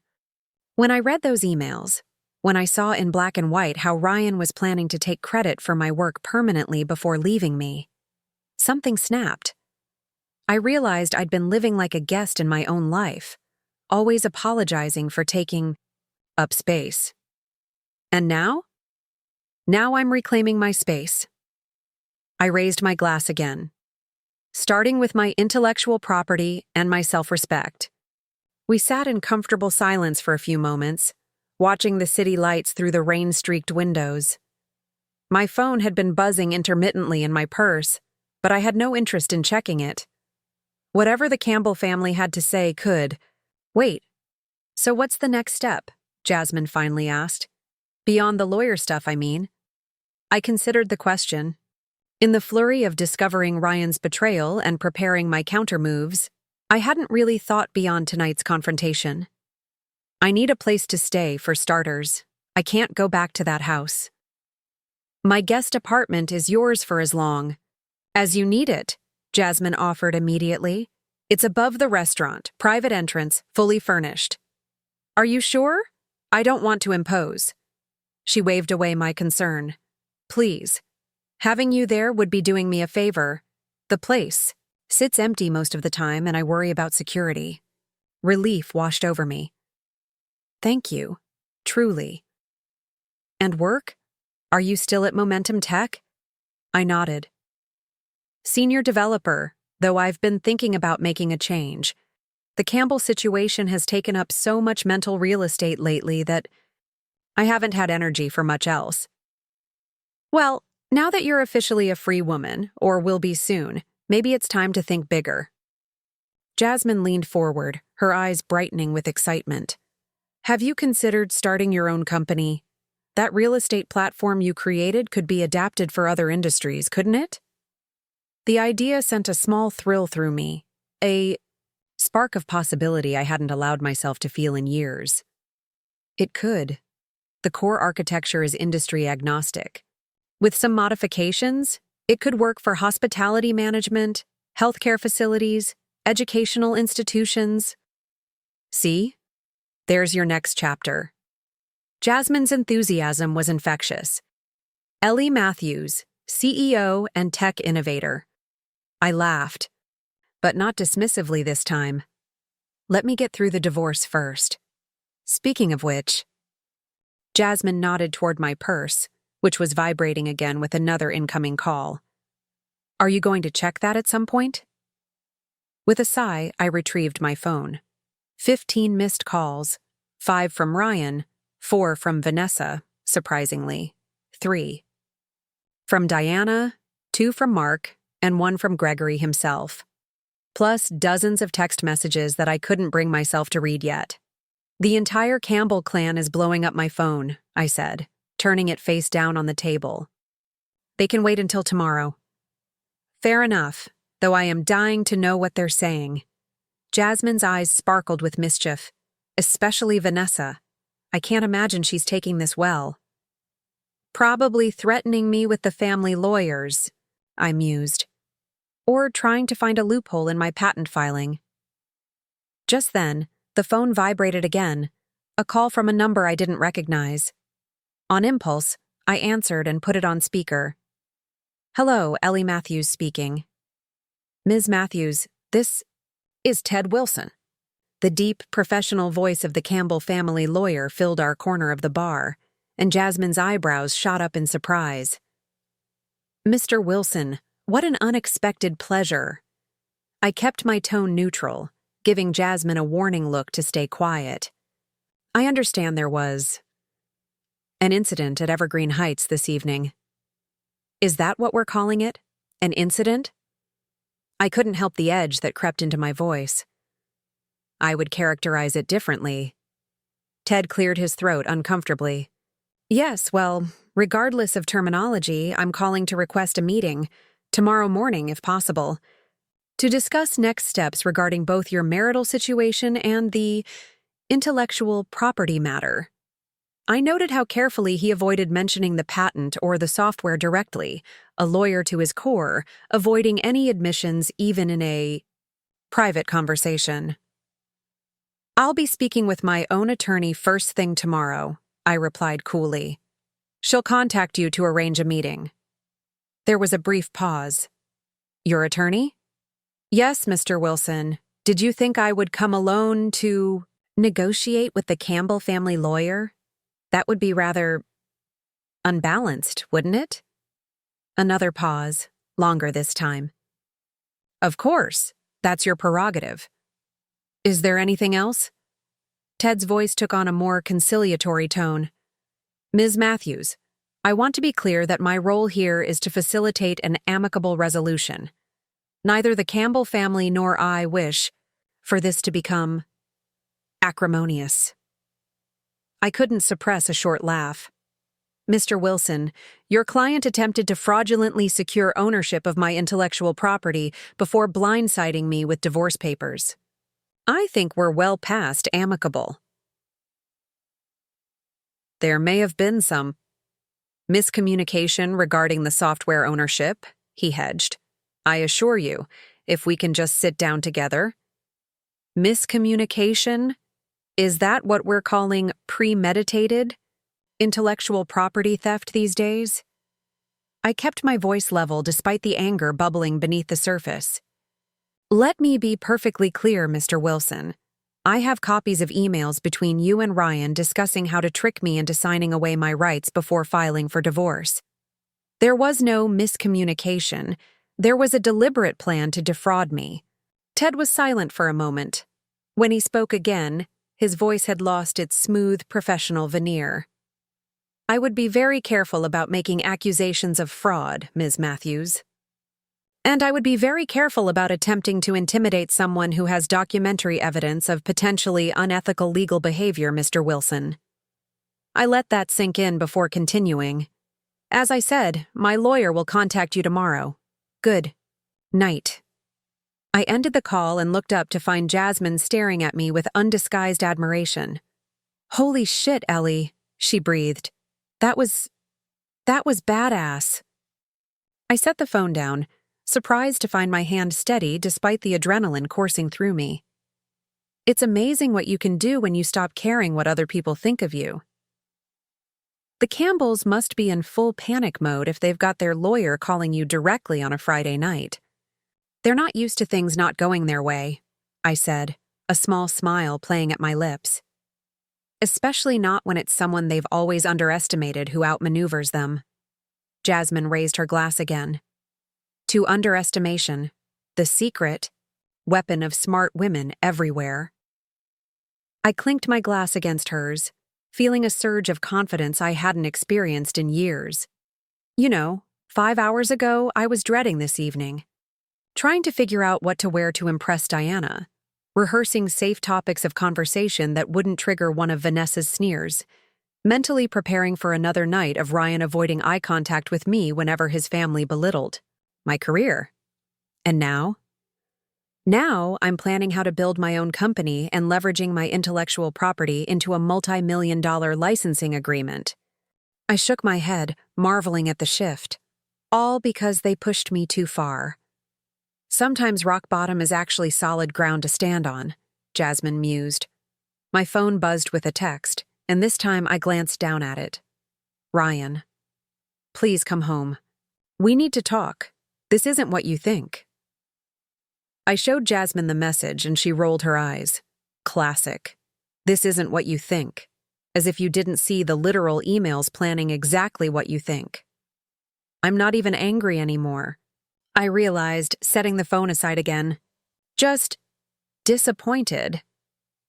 When I read those emails, when I saw in black and white how Ryan was planning to take credit for my work permanently before leaving me, something snapped. I realized I'd been living like a guest in my own life, always apologizing for taking up space. And now? Now I'm reclaiming my space. I raised my glass again, starting with my intellectual property and my self-respect. We sat in comfortable silence for a few moments, watching the city lights through the rain-streaked windows. My phone had been buzzing intermittently in my purse, but I had no interest in checking it. Whatever the Campbell family had to say could wait. "So what's the next step?" Jasmine finally asked. "Beyond the lawyer stuff, I mean." I considered the question. In the flurry of discovering Ryan's betrayal and preparing my countermoves, I hadn't really thought beyond tonight's confrontation. I need a place to stay, for starters. I can't go back to that house. "My guest apartment is yours for as long as you need it," Jasmine offered immediately. "It's above the restaurant, private entrance, fully furnished." "Are you sure? I don't want to impose." She waved away my concern. "Please. Having you there would be doing me a favor. The place sits empty most of the time and I worry about security." Relief washed over me. "Thank you. Truly." "And work? Are you still at Momentum Tech?" I nodded. "Senior developer, though I've been thinking about making a change. The Campbell situation has taken up so much mental real estate lately that I haven't had energy for much else." "Well, now that you're officially a free woman, or will be soon, maybe it's time to think bigger." Jasmine leaned forward, her eyes brightening with excitement. "Have you considered starting your own company? That real estate platform you created could be adapted for other industries, couldn't it? The idea sent a small thrill through me, a spark of possibility I hadn't allowed myself to feel in years. It could. The core architecture is industry agnostic. With some modifications, it could work for hospitality management, healthcare facilities, educational institutions. See? There's your next chapter. Jasmine's enthusiasm was infectious. Ellie Matthews, CEO and tech innovator. I laughed, but not dismissively this time. Let me get through the divorce first. Speaking of which, Jasmine nodded toward my purse, which was vibrating again with another incoming call. Are you going to check that at some point? With a sigh, I retrieved my phone. 15 missed calls, 5 from Ryan, 4 from Vanessa, surprisingly, 3 from Diana, 2 from Mark, and 1 from Gregory himself, plus dozens of text messages that I couldn't bring myself to read yet. The entire Campbell clan is blowing up my phone, I said, turning it face down on the table. They can wait until tomorrow. Fair enough, though I am dying to know what they're saying. Jasmine's eyes sparkled with mischief, especially Vanessa. I can't imagine she's taking this well. Probably threatening me with the family lawyers, I mused, or trying to find a loophole in my patent filing. Just then, the phone vibrated again, a call from a number I didn't recognize. On impulse, I answered and put it on speaker. Hello, Ellie Matthews speaking. Ms. Matthews, this is Ted Wilson. The deep, professional voice of the Campbell family lawyer filled our corner of the bar, and Jasmine's eyebrows shot up in surprise. Mr. Wilson, what an unexpected pleasure. I kept my tone neutral, giving Jasmine a warning look to stay quiet. I understand there was an incident at Evergreen Heights this evening. Is that what we're calling it? An incident? I couldn't help the edge that crept into my voice. I would characterize it differently. Ted cleared his throat uncomfortably. Yes, well, regardless of terminology, I'm calling to request a meeting, tomorrow morning if possible, to discuss next steps regarding both your marital situation and the intellectual property matter. I noted how carefully he avoided mentioning the patent or the software directly, a lawyer to his core, avoiding any admissions even in a private conversation. I'll be speaking with my own attorney first thing tomorrow, I replied coolly. She'll contact you to arrange a meeting. There was a brief pause. Your attorney? Yes, Mr. Wilson. Did you think I would come alone to negotiate with the Campbell family lawyer? That would be rather unbalanced, wouldn't it? Another pause, longer this time. Of course, that's your prerogative. Is there anything else? Ted's voice took on a more conciliatory tone. Ms. Matthews, I want to be clear that my role here is to facilitate an amicable resolution. Neither the Campbell family nor I wish for this to become acrimonious. I couldn't suppress a short laugh. Mr. Wilson, your client attempted to fraudulently secure ownership of my intellectual property before blindsiding me with divorce papers. I think we're well past amicable. There may have been some miscommunication regarding the software ownership, he hedged. I assure you, if we can just sit down together. Miscommunication? Is that what we're calling premeditated intellectual property theft these days? I kept my voice level despite the anger bubbling beneath the surface. Let me be perfectly clear, Mr. Wilson. I have copies of emails between you and Ryan discussing how to trick me into signing away my rights before filing for divorce. There was no miscommunication. There was a deliberate plan to defraud me. Ted was silent for a moment. When he spoke again, his voice had lost its smooth, professional veneer. I would be very careful about making accusations of fraud, Ms. Matthews. And I would be very careful about attempting to intimidate someone who has documentary evidence of potentially unethical legal behavior, Mr. Wilson. I let that sink in before continuing. As I said, my lawyer will contact you tomorrow. Good night. I ended the call and looked up to find Jasmine staring at me with undisguised admiration. Holy shit, Ellie, she breathed. That was badass. I set the phone down, surprised to find my hand steady despite the adrenaline coursing through me. It's amazing what you can do when you stop caring what other people think of you. The Campbells must be in full panic mode if they've got their lawyer calling you directly on a Friday night. They're not used to things not going their way, I said, a small smile playing at my lips. Especially not when it's someone they've always underestimated who outmaneuvers them. Jasmine raised her glass again. To underestimation, the secret weapon of smart women everywhere. I clinked my glass against hers, feeling a surge of confidence I hadn't experienced in years. 5 hours ago, I was dreading this evening. Trying to figure out what to wear to impress Diana, rehearsing safe topics of conversation that wouldn't trigger one of Vanessa's sneers, mentally preparing for another night of Ryan avoiding eye contact with me whenever his family belittled my career. And now? Now I'm planning how to build my own company and leveraging my intellectual property into a multi-million-dollar licensing agreement. I shook my head, marveling at the shift. All because they pushed me too far. Sometimes rock bottom is actually solid ground to stand on, Jasmine mused. My phone buzzed with a text, and this time I glanced down at it. Ryan. Please come home. We need to talk. This isn't what you think. I showed Jasmine the message and she rolled her eyes. Classic. This isn't what you think. As if you didn't see the literal emails planning exactly what you think. I'm not even angry anymore. I realized, setting the phone aside again. Just disappointed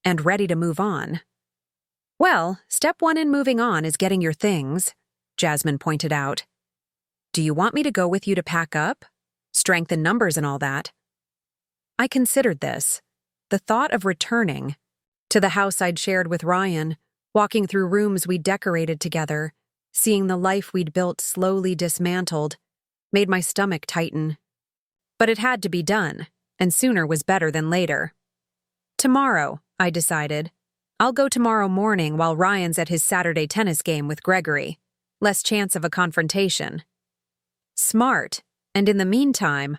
and ready to move on. Well, step 1 in moving on is getting your things, Jasmine pointed out. Do you want me to go with you to pack up? Strength in numbers and all that. I considered this. The thought of returning to the house I'd shared with Ryan, walking through rooms we'd decorated together, seeing the life we'd built slowly dismantled, made my stomach tighten. But it had to be done, and sooner was better than later. Tomorrow, I decided. I'll go tomorrow morning while Ryan's at his Saturday tennis game with Gregory. Less chance of a confrontation. Smart, and in the meantime,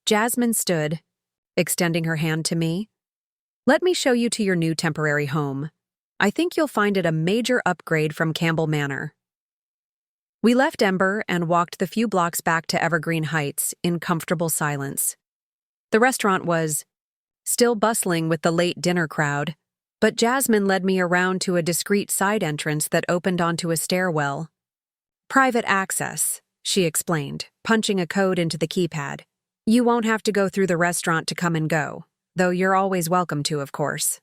Jasmine stood, extending her hand to me. Let me show you to your new temporary home. I think you'll find it a major upgrade from Campbell Manor. We left Ember and walked the few blocks back to Evergreen Heights in comfortable silence. The restaurant was still bustling with the late dinner crowd, but Jasmine led me around to a discreet side entrance that opened onto a stairwell. Private access, she explained, punching a code into the keypad. You won't have to go through the restaurant to come and go, though you're always welcome to, of course.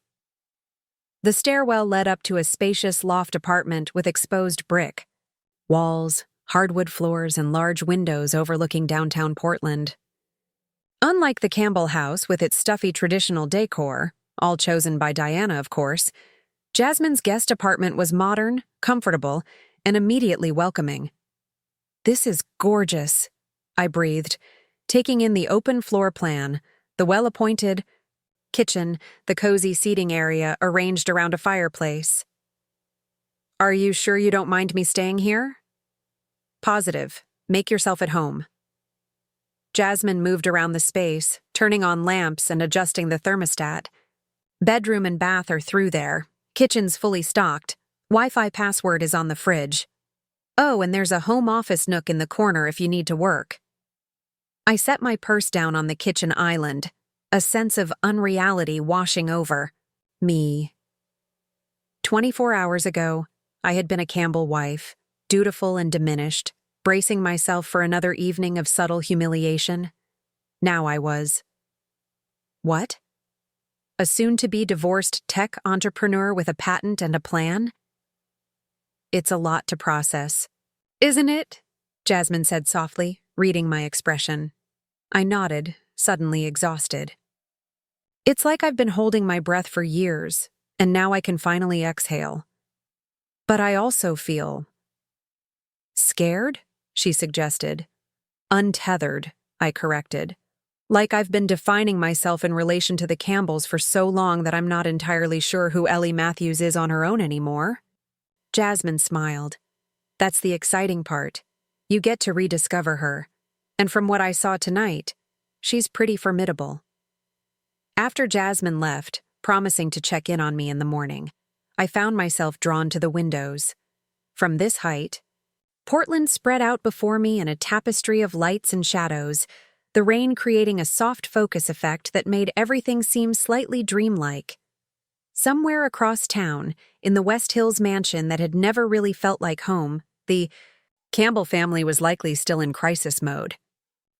The stairwell led up to a spacious loft apartment with exposed brick. Walls, hardwood floors, and large windows overlooking downtown Portland. Unlike the Campbell house with its stuffy traditional decor, all chosen by Diana, of course, Jasmine's guest apartment was modern, comfortable, and immediately welcoming. This is gorgeous, I breathed, taking in the open floor plan, the well-appointed kitchen, the cozy seating area arranged around a fireplace. Are you sure you don't mind me staying here? Positive. Make yourself at home. Jasmine moved around the space, turning on lamps and adjusting the thermostat. Bedroom and bath are through there. Kitchen's fully stocked. Wi-Fi password is on the fridge. Oh, and there's a home office nook in the corner if you need to work. I set my purse down on the kitchen island, a sense of unreality washing over me. 24 hours ago, I had been a Campbell wife, dutiful and diminished, bracing myself for another evening of subtle humiliation. Now I was. What? A soon-to-be divorced tech entrepreneur with a patent and a plan? It's a lot to process. Isn't it? Jasmine said softly, reading my expression. I nodded, suddenly exhausted. It's like I've been holding my breath for years, and now I can finally exhale. But I also feel scared, she suggested. Untethered, I corrected. Like I've been defining myself in relation to the Campbells for so long that I'm not entirely sure who Ellie Matthews is on her own anymore. Jasmine smiled. That's the exciting part. You get to rediscover her. And from what I saw tonight, she's pretty formidable. After Jasmine left, promising to check in on me in the morning, I found myself drawn to the windows. From this height, Portland spread out before me in a tapestry of lights and shadows, the rain creating a soft focus effect that made everything seem slightly dreamlike. Somewhere across town, in the West Hills mansion that had never really felt like home, the Campbell family was likely still in crisis mode.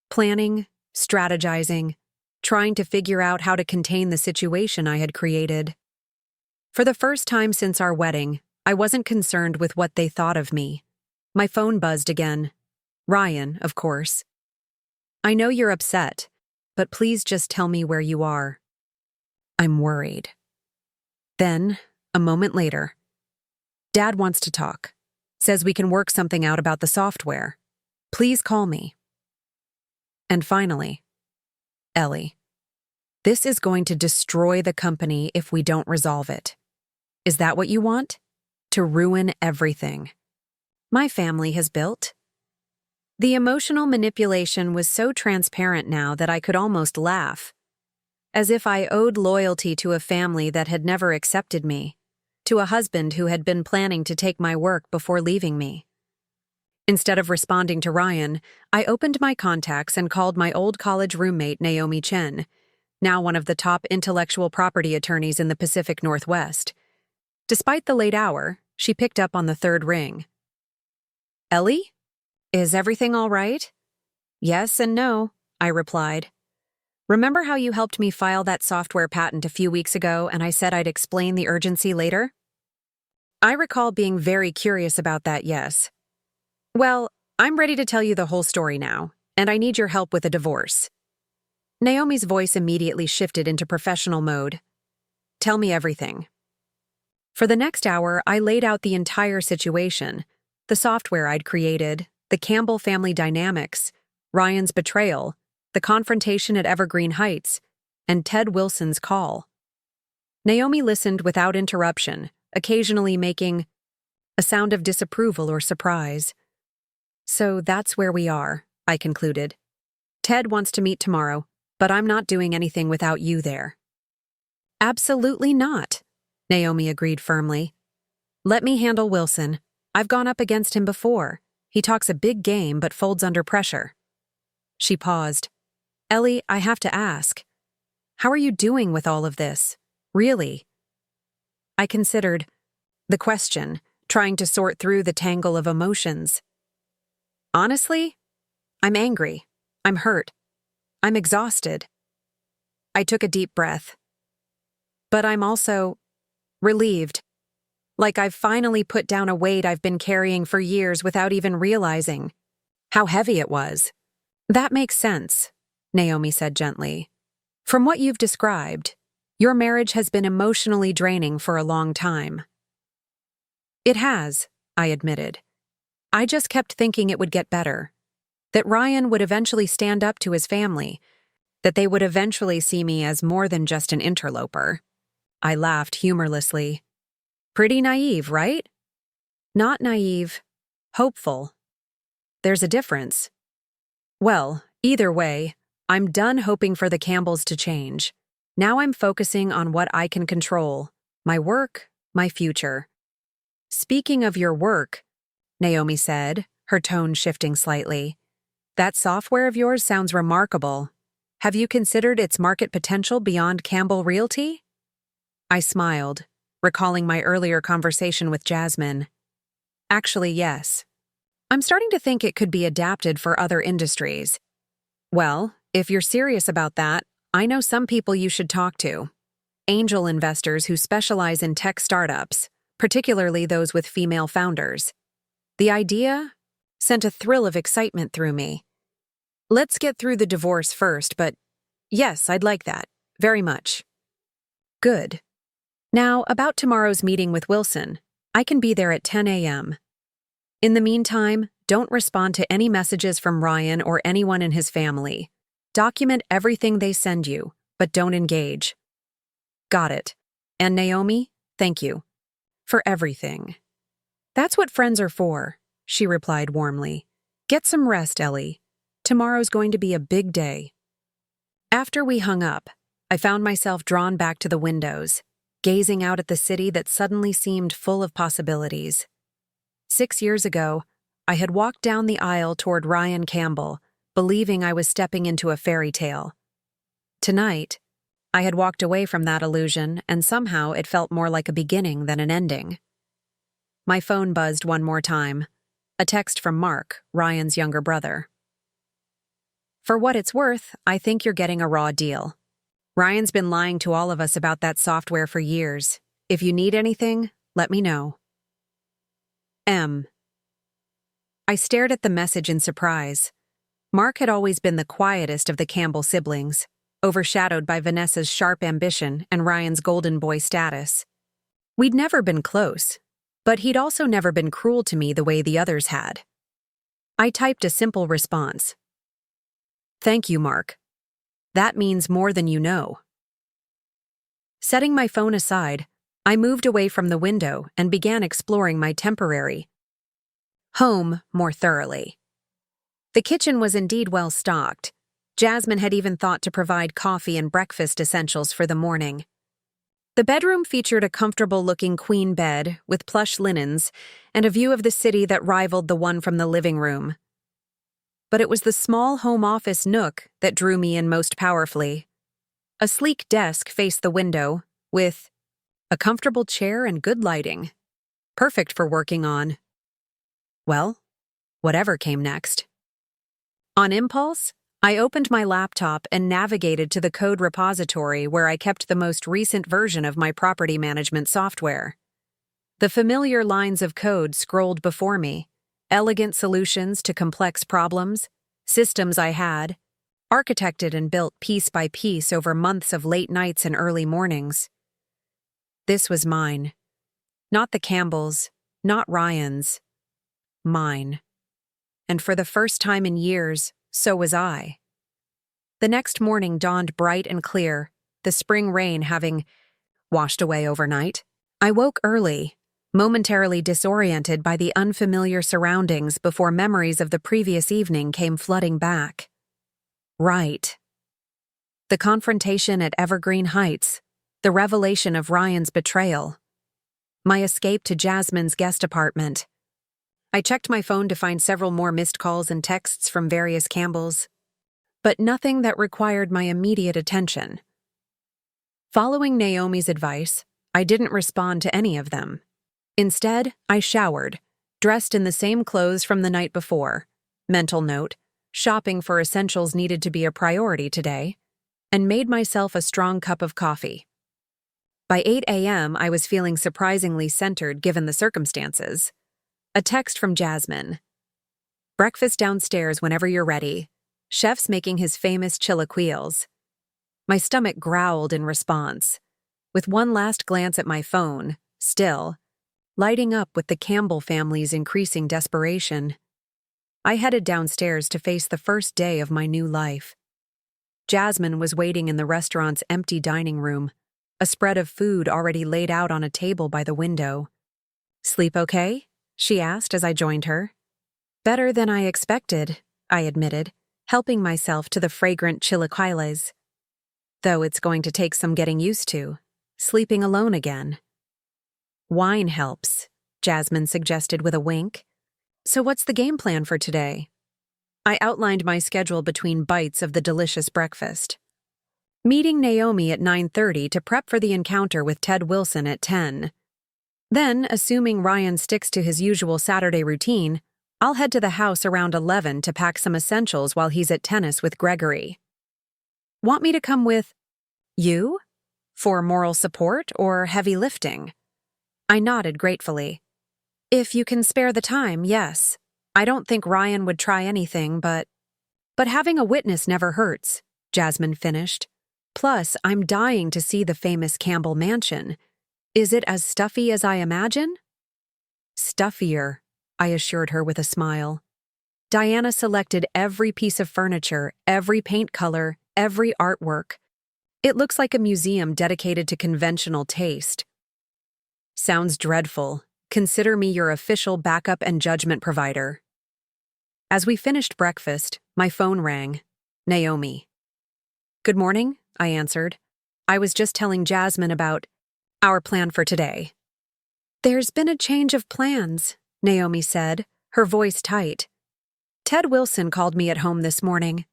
Planning, strategizing, trying to figure out how to contain the situation I had created. For the first time since our wedding, I wasn't concerned with what they thought of me. My phone buzzed again. Ryan, of course. I know you're upset, but please just tell me where you are. I'm worried. Then, a moment later, Dad wants to talk. Says we can work something out about the software. Please call me. And finally, Ellie. This is going to destroy the company if we don't resolve it. Is that what you want? To ruin everything my family has built? The emotional manipulation was so transparent now that I could almost laugh. As if I owed loyalty to a family that had never accepted me, to a husband who had been planning to take my work before leaving me. Instead of responding to Ryan, I opened my contacts and called my old college roommate Naomi Chen, now one of the top intellectual property attorneys in the Pacific Northwest. Despite the late hour, she picked up on the third ring. Ellie? Is everything all right? Yes and no, I replied. Remember how you helped me file that software patent a few weeks ago and I said I'd explain the urgency later? I recall being very curious about that, yes. Well, I'm ready to tell you the whole story now, and I need your help with a divorce. Naomi's voice immediately shifted into professional mode. Tell me everything. For the next hour, I laid out the entire situation, the software I'd created, the Campbell family dynamics, Ryan's betrayal, the confrontation at Evergreen Heights, and Ted Wilson's call. Naomi listened without interruption, occasionally making a sound of disapproval or surprise. So that's where we are, I concluded. Ted wants to meet tomorrow, but I'm not doing anything without you there. Absolutely not, Naomi agreed firmly. Let me handle Wilson. I've gone up against him before. He talks a big game but folds under pressure. She paused. Ellie, I have to ask. How are you doing with all of this? Really? I considered the question, trying to sort through the tangle of emotions. Honestly, I'm angry. I'm hurt. I'm exhausted. I took a deep breath. But I'm also relieved. Like I've finally put down a weight I've been carrying for years without even realizing how heavy it was. That makes sense, Naomi said gently. From what you've described, your marriage has been emotionally draining for a long time. It has, I admitted. I just kept thinking it would get better. That Ryan would eventually stand up to his family. That they would eventually see me as more than just an interloper. I laughed humorlessly. Pretty naive, right? Not naive. Hopeful. There's a difference. Well, either way, I'm done hoping for the Campbells to change. Now I'm focusing on what I can control. My work, my future. Speaking of your work, Naomi said, her tone shifting slightly. That software of yours sounds remarkable. Have you considered its market potential beyond Campbell Realty? I smiled, recalling my earlier conversation with Jasmine. Actually, yes. I'm starting to think it could be adapted for other industries. Well, if you're serious about that, I know some people you should talk to. Angel investors who specialize in tech startups, particularly those with female founders. The idea sent a thrill of excitement through me. Let's get through the divorce first, but yes, I'd like that. Very much. Good. Now, about tomorrow's meeting with Wilson. I can be there at 10 a.m. In the meantime, don't respond to any messages from Ryan or anyone in his family. Document everything they send you, but don't engage. Got it. And Naomi, thank you. For everything. That's what friends are for, she replied warmly. Get some rest, Ellie. Tomorrow's going to be a big day. After we hung up, I found myself drawn back to the windows, gazing out at the city that suddenly seemed full of possibilities. 6 years ago, I had walked down the aisle toward Ryan Campbell, believing I was stepping into a fairy tale. Tonight, I had walked away from that illusion, and somehow it felt more like a beginning than an ending. My phone buzzed one more time. A text from Mark, Ryan's younger brother. For what it's worth, I think you're getting a raw deal. Ryan's been lying to all of us about that software for years. If you need anything, let me know. M. I stared at the message in surprise. Mark had always been the quietest of the Campbell siblings, overshadowed by Vanessa's sharp ambition and Ryan's golden boy status. We'd never been close, but he'd also never been cruel to me the way the others had. I typed a simple response. Thank you, Mark. That means more than you know. Setting my phone aside, I moved away from the window and began exploring my temporary home more thoroughly. The kitchen was indeed well stocked. Jasmine had even thought to provide coffee and breakfast essentials for the morning. The bedroom featured a comfortable-looking queen bed with plush linens and a view of the city that rivaled the one from the living room. But it was the small home office nook that drew me in most powerfully. A sleek desk faced the window, with a comfortable chair and good lighting. Perfect for working on, well, whatever came next. On impulse, I opened my laptop and navigated to the code repository where I kept the most recent version of my property management software. The familiar lines of code scrolled before me, elegant solutions to complex problems, systems I had, architected and built piece by piece over months of late nights and early mornings. This was mine. Not the Campbells, not Ryan's. Mine. And for the first time in years, so was I. The next morning dawned bright and clear, the spring rain having washed away overnight. I woke early, momentarily disoriented by the unfamiliar surroundings before memories of the previous evening came flooding back. Right. The confrontation at Evergreen Heights, the revelation of Ryan's betrayal, my escape to Jasmine's guest apartment. I checked my phone to find several more missed calls and texts from various Campbells, but nothing that required my immediate attention. Following Naomi's advice, I didn't respond to any of them. Instead, I showered, dressed in the same clothes from the night before. Mental note, shopping for essentials needed to be a priority today, and made myself a strong cup of coffee. By 8 a.m., I was feeling surprisingly centered given the circumstances. A text from Jasmine. Breakfast downstairs whenever you're ready. Chef's making his famous chilaquiles. My stomach growled in response. With one last glance at my phone, still, lighting up with the Campbell family's increasing desperation, I headed downstairs to face the first day of my new life. Jasmine was waiting in the restaurant's empty dining room, a spread of food already laid out on a table by the window. Sleep okay? She asked as I joined her. Better than I expected, I admitted, helping myself to the fragrant chilaquiles. Though it's going to take some getting used to, sleeping alone again. Wine helps, Jasmine suggested with a wink. So what's the game plan for today? I outlined my schedule between bites of the delicious breakfast. Meeting Naomi at 9:30 to prep for the encounter with Ted Wilson at 10. Then, assuming Ryan sticks to his usual Saturday routine, I'll head to the house around 11 to pack some essentials while he's at tennis with Gregory. Want me to come with you? For moral support or heavy lifting? I nodded gratefully. If you can spare the time, yes. I don't think Ryan would try anything, but having a witness never hurts, Jasmine finished. Plus, I'm dying to see the famous Campbell mansion. Is it as stuffy as I imagine? Stuffier, I assured her with a smile. Diana selected every piece of furniture, every paint color, every artwork. It looks like a museum dedicated to conventional taste. Sounds dreadful. Consider me your official backup and judgment provider. As we finished breakfast, my phone rang. Naomi. Good morning, I answered. I was just telling Jasmine about our plan for today. There's been a change of plans, Naomi said, her voice tight. Ted Wilson called me at home this morning.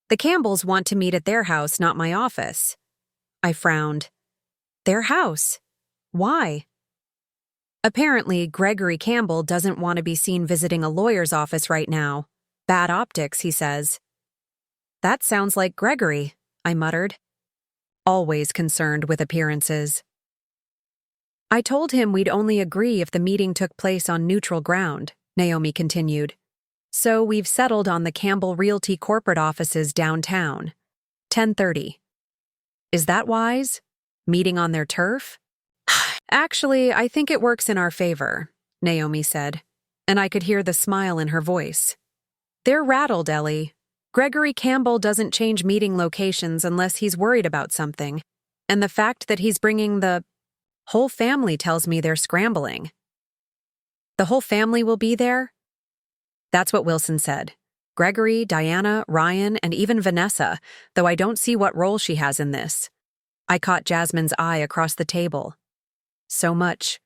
The Campbells want to meet at their house, not my office. I frowned. Their house? Why? Apparently, Gregory Campbell doesn't want to be seen visiting a lawyer's office right now. Bad optics, he says. That sounds like Gregory, I muttered. Always concerned with appearances. I told him we'd only agree if the meeting took place on neutral ground, Naomi continued. So we've settled on the Campbell Realty corporate offices downtown. 10:30. Is that wise? Meeting on their turf? Actually, I think it works in our favor, Naomi said, and I could hear the smile in her voice. They're rattled, Ellie. Gregory Campbell doesn't change meeting locations unless he's worried about something, and the fact that he's bringing the whole family tells me they're scrambling. The whole family will be there? That's what Wilson said. Gregory, Diana, Ryan, and even Vanessa, though I don't see what role she has in this. I caught Jasmine's eye across the table. So much.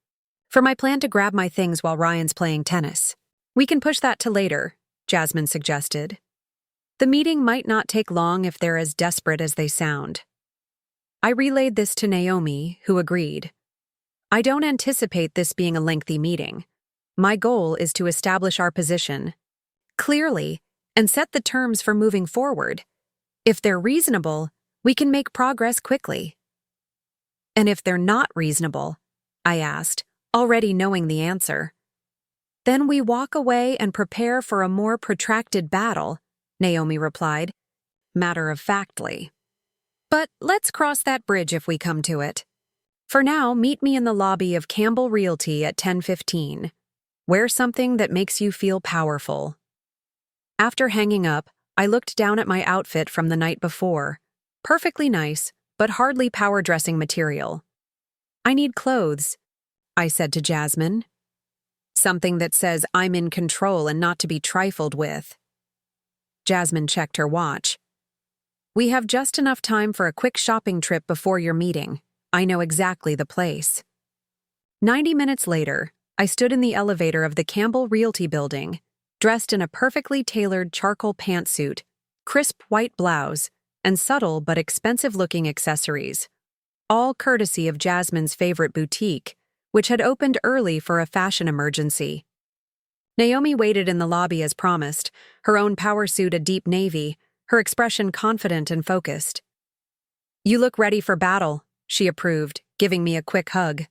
For my plan to grab my things while Ryan's playing tennis. We can push that to later, Jasmine suggested. The meeting might not take long if they're as desperate as they sound. I relayed this to Naomi, who agreed. I don't anticipate this being a lengthy meeting. My goal is to establish our position clearly and set the terms for moving forward. If they're reasonable, we can make progress quickly. And if they're not reasonable, I asked, already knowing the answer. Then we walk away and prepare for a more protracted battle, Naomi replied, matter-of-factly. But let's cross that bridge if we come to it. For now, meet me in the lobby of Campbell Realty at 10:15. Wear something that makes you feel powerful. After hanging up, I looked down at my outfit from the night before. Perfectly nice, but hardly power-dressing material. I need clothes, I said to Jasmine. Something that says I'm in control and not to be trifled with. Jasmine checked her watch. We have just enough time for a quick shopping trip before your meeting. I know exactly the place. 90 minutes later, I stood in the elevator of the Campbell Realty building, dressed in a perfectly tailored charcoal pantsuit, crisp white blouse, and subtle but expensive-looking accessories, all courtesy of Jasmine's favorite boutique, which had opened early for a fashion emergency. Naomi waited in the lobby as promised, her own power suit a deep navy, her expression confident and focused. You look ready for battle, she approved, giving me a quick hug.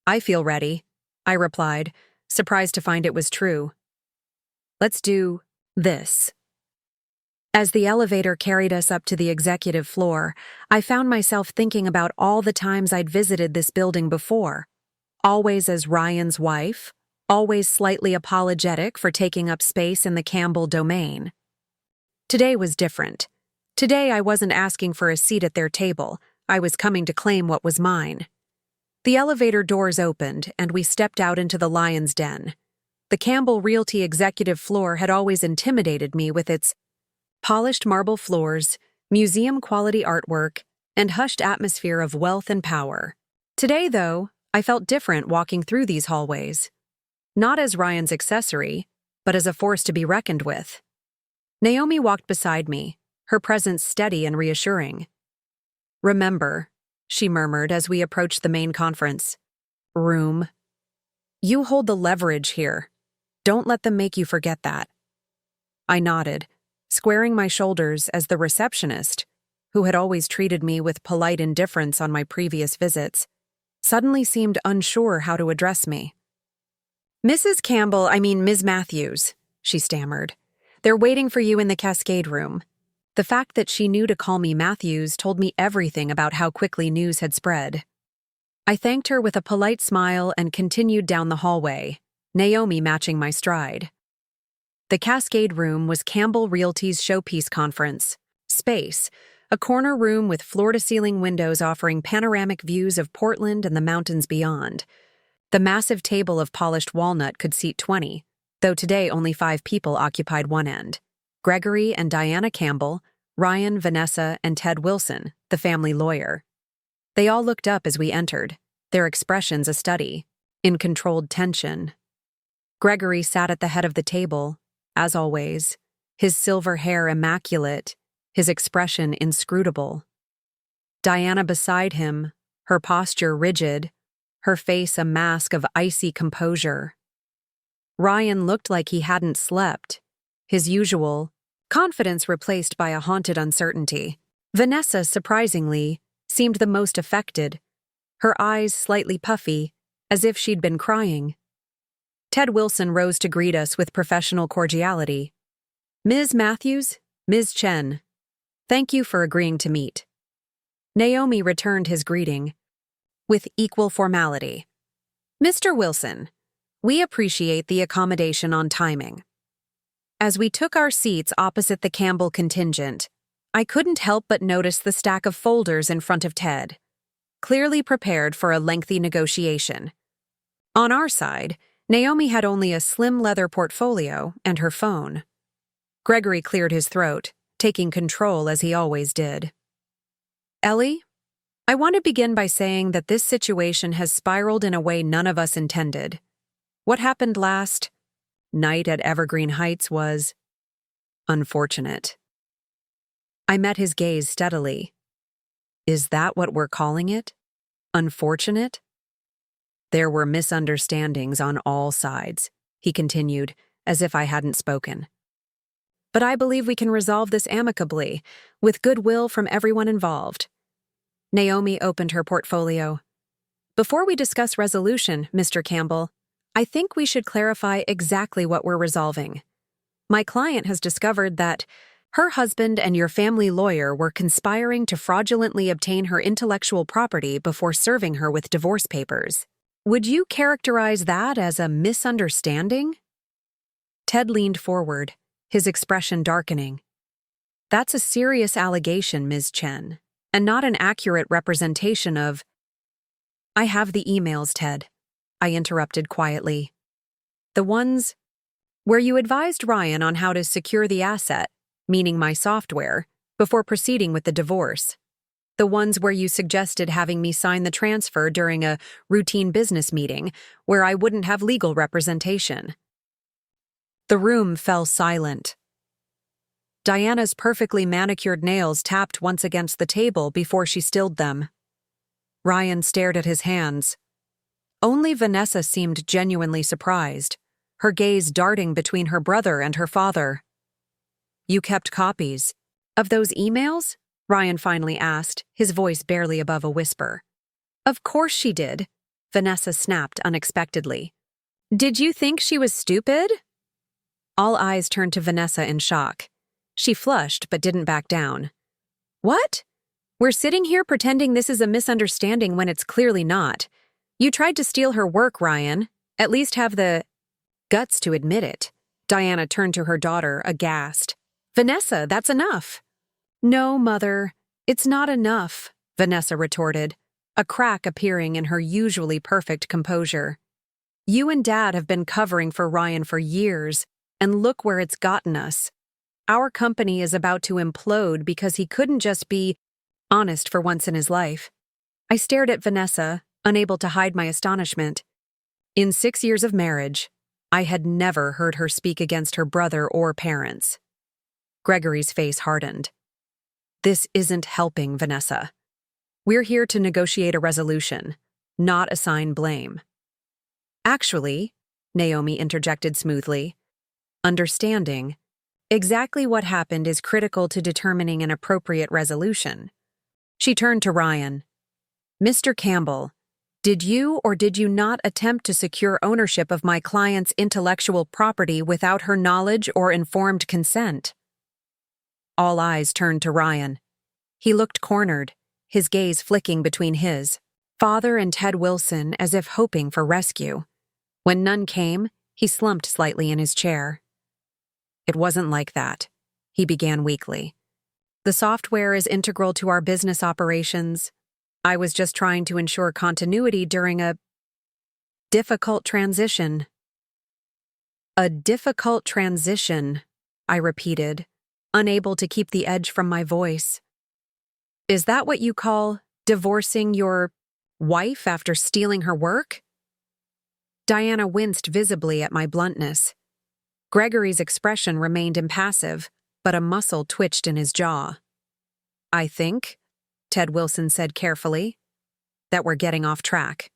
I feel ready, I replied, surprised to find it was true. Let's do this. As the elevator carried us up to the executive floor, I found myself thinking about all the times I'd visited this building before. Always as Ryan's wife, always slightly apologetic for taking up space in the Campbell domain. Today was different. Today I wasn't asking for a seat at their table, I was coming to claim what was mine. The elevator doors opened, and we stepped out into the lion's den. The Campbell Realty executive floor had always intimidated me with its polished marble floors, museum-quality artwork, and hushed atmosphere of wealth and power. Today, though, I felt different walking through these hallways. Not as Ryan's accessory, but as a force to be reckoned with. Naomi walked beside me, her presence steady and reassuring. Remember, she murmured as we approached the main conference room. You hold the leverage here. Don't let them make you forget that. I nodded, squaring my shoulders as the receptionist, who had always treated me with polite indifference on my previous visits, suddenly seemed unsure how to address me. Ms. Matthews, she stammered. They're waiting for you in the Cascade room. The fact that she knew to call me Matthews told me everything about how quickly news had spread. I thanked her with a polite smile and continued down the hallway, Naomi matching my stride. The Cascade Room was Campbell Realty's showpiece conference space, a corner room with floor-to-ceiling windows offering panoramic views of Portland and the mountains beyond. The massive table of polished walnut could seat 20, though today only 5 people occupied one end. Gregory and Diana Campbell, Ryan, Vanessa, and Ted Wilson, the family lawyer. They all looked up as we entered, their expressions a study, in controlled tension. Gregory sat at the head of the table, as always, his silver hair immaculate, his expression inscrutable. Diana beside him, her posture rigid, her face a mask of icy composure. Ryan looked like he hadn't slept, his usual confidence replaced by a haunted uncertainty. Vanessa, surprisingly, seemed the most affected, her eyes slightly puffy, as if she'd been crying. Ted Wilson rose to greet us with professional cordiality. "Ms. Matthews, Ms. Chen, thank you for agreeing to meet." Naomi returned his greeting with equal formality. "Mr. Wilson, we appreciate the accommodation on timing." As we took our seats opposite the Campbell contingent, I couldn't help but notice the stack of folders in front of Ted, clearly prepared for a lengthy negotiation. On our side, Naomi had only a slim leather portfolio and her phone. Gregory cleared his throat, taking control as he always did. "Ellie, I want to begin by saying that this situation has spiraled in a way none of us intended. What happened last night at Evergreen Heights was unfortunate." I met his gaze steadily. "Is that what we're calling it? Unfortunate?" "There were misunderstandings on all sides," he continued, as if I hadn't spoken. "But I believe we can resolve this amicably, with goodwill from everyone involved." Naomi opened her portfolio. "Before we discuss resolution, Mr. Campbell, I think we should clarify exactly what we're resolving. My client has discovered that her husband and your family lawyer were conspiring to fraudulently obtain her intellectual property before serving her with divorce papers. Would you characterize that as a misunderstanding?" Ted leaned forward, his expression darkening. "That's a serious allegation, Ms. Chen, and not an accurate representation of—" "I have the emails, Ted," I interrupted quietly. "The ones where you advised Ryan on how to secure the asset, meaning my software, before proceeding with the divorce. The ones where you suggested having me sign the transfer during a routine business meeting where I wouldn't have legal representation." The room fell silent. Diana's perfectly manicured nails tapped once against the table before she stilled them. Ryan stared at his hands. Only Vanessa seemed genuinely surprised, her gaze darting between her brother and her father. "You kept copies of those emails?" Ryan finally asked, his voice barely above a whisper. "Of course she did," Vanessa snapped unexpectedly. "Did you think she was stupid?" All eyes turned to Vanessa in shock. She flushed but didn't back down. "What? We're sitting here pretending this is a misunderstanding when it's clearly not. You tried to steal her work, Ryan. At least have the guts to admit it." Diana turned to her daughter, aghast. "Vanessa, that's enough." "No, Mother, it's not enough," Vanessa retorted, a crack appearing in her usually perfect composure. "You and Dad have been covering for Ryan for years, and look where it's gotten us. Our company is about to implode because he couldn't just be honest for once in his life." I stared at Vanessa, unable to hide my astonishment. In 6 years of marriage, I had never heard her speak against her brother or parents. Gregory's face hardened. "This isn't helping, Vanessa. We're here to negotiate a resolution, not assign blame." "Actually," Naomi interjected smoothly, "understanding exactly what happened is critical to determining an appropriate resolution." She turned to Ryan. "Mr. Campbell, did you or did you not attempt to secure ownership of my client's intellectual property without her knowledge or informed consent?" All eyes turned to Ryan. He looked cornered, his gaze flicking between his father and Ted Wilson as if hoping for rescue. When none came, he slumped slightly in his chair. "It wasn't like that," he began weakly. "The software is integral to our business operations. I was just trying to ensure continuity during a difficult transition." "A difficult transition," I repeated, unable to keep the edge from my voice. "Is that what you call divorcing your wife after stealing her work?" Diana winced visibly at my bluntness. Gregory's expression remained impassive, but a muscle twitched in his jaw. "I think," Ted Wilson said carefully, "that we're getting off track.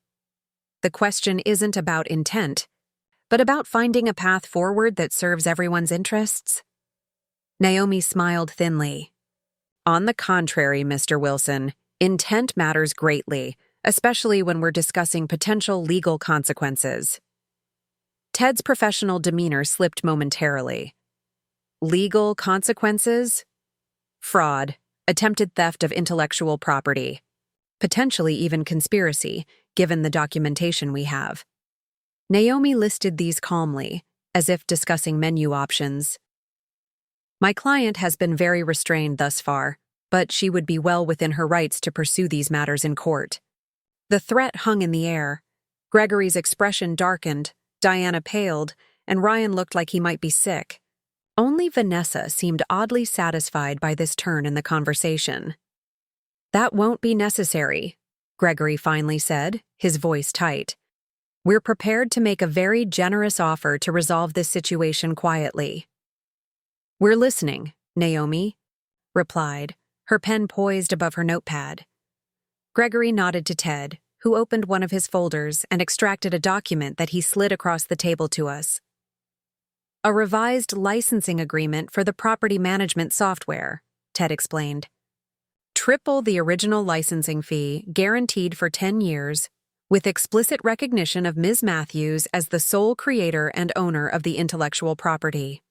The question isn't about intent, but about finding a path forward that serves everyone's interests." Naomi smiled thinly. "On the contrary, Mr. Wilson, intent matters greatly, especially when we're discussing potential legal consequences." Ted's professional demeanor slipped momentarily. "Legal consequences? Fraud, attempted theft of intellectual property, potentially even conspiracy, given the documentation we have." Naomi listed these calmly, as if discussing menu options. "My client has been very restrained thus far, but she would be well within her rights to pursue these matters in court." The threat hung in the air. Gregory's expression darkened, Diana paled, and Ryan looked like he might be sick. Only Vanessa seemed oddly satisfied by this turn in the conversation. "That won't be necessary," Gregory finally said, his voice tight. "We're prepared to make a very generous offer to resolve this situation quietly." "We're listening," Naomi replied, her pen poised above her notepad. Gregory nodded to Ted, who opened one of his folders and extracted a document that he slid across the table to us. "A revised licensing agreement for the property management software," Ted explained. "Triple the original licensing fee, guaranteed for 10 years, with explicit recognition of Ms. Matthews as the sole creator and owner of the intellectual property."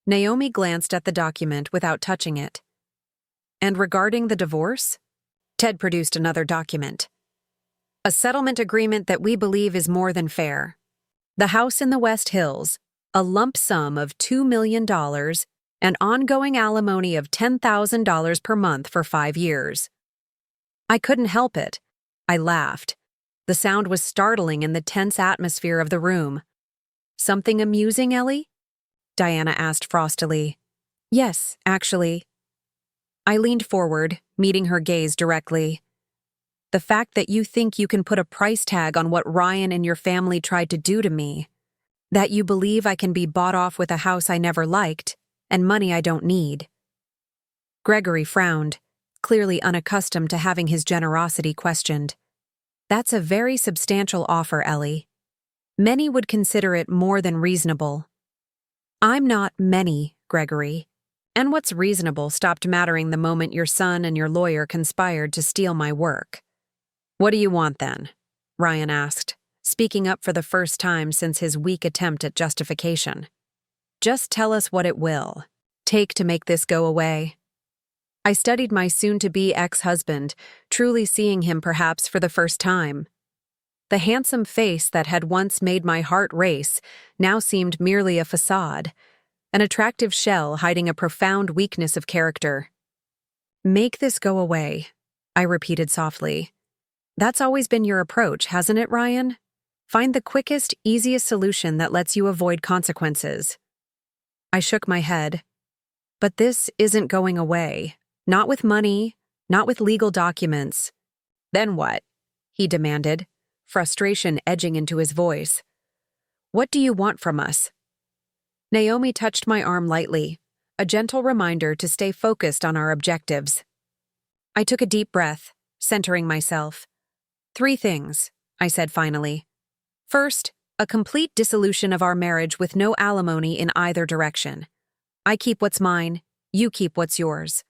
Naomi glanced at the document without touching it. "And regarding the divorce?" Ted produced another document. "A settlement agreement that we believe is more than fair. The house in the West Hills, a lump sum of $2 million, and ongoing alimony of $10,000 per month for 5 years." I couldn't help it. I laughed. The sound was startling in the tense atmosphere of the room. "Something amusing, Ellie?" Diana asked frostily. "Yes, actually." I leaned forward, meeting her gaze directly. "The fact that you think you can put a price tag on what Ryan and your family tried to do to me. That you believe I can be bought off with a house I never liked, and money I don't need." Gregory frowned, clearly unaccustomed to having his generosity questioned. "That's a very substantial offer, Ellie. Many would consider it more than reasonable." "I'm not many, Gregory. And what's reasonable stopped mattering the moment your son and your lawyer conspired to steal my work." "What do you want, then?" Ryan asked, speaking up for the first time since his weak attempt at justification. "Just tell us what it will take to make this go away." I studied my soon-to-be ex-husband, truly seeing him perhaps for the first time. The handsome face that had once made my heart race now seemed merely a facade, an attractive shell hiding a profound weakness of character. "Make this go away," I repeated softly. "That's always been your approach, hasn't it, Ryan? Find the quickest, easiest solution that lets you avoid consequences." I shook my head. "But this isn't going away. Not with money, not with legal documents." "Then what?" he demanded, frustration edging into his voice. "What do you want from us?" Naomi touched my arm lightly, a gentle reminder to stay focused on our objectives. I took a deep breath, centering myself. "3 things," I said finally. "First, a complete dissolution of our marriage with no alimony in either direction. I keep what's mine, you keep what's yours."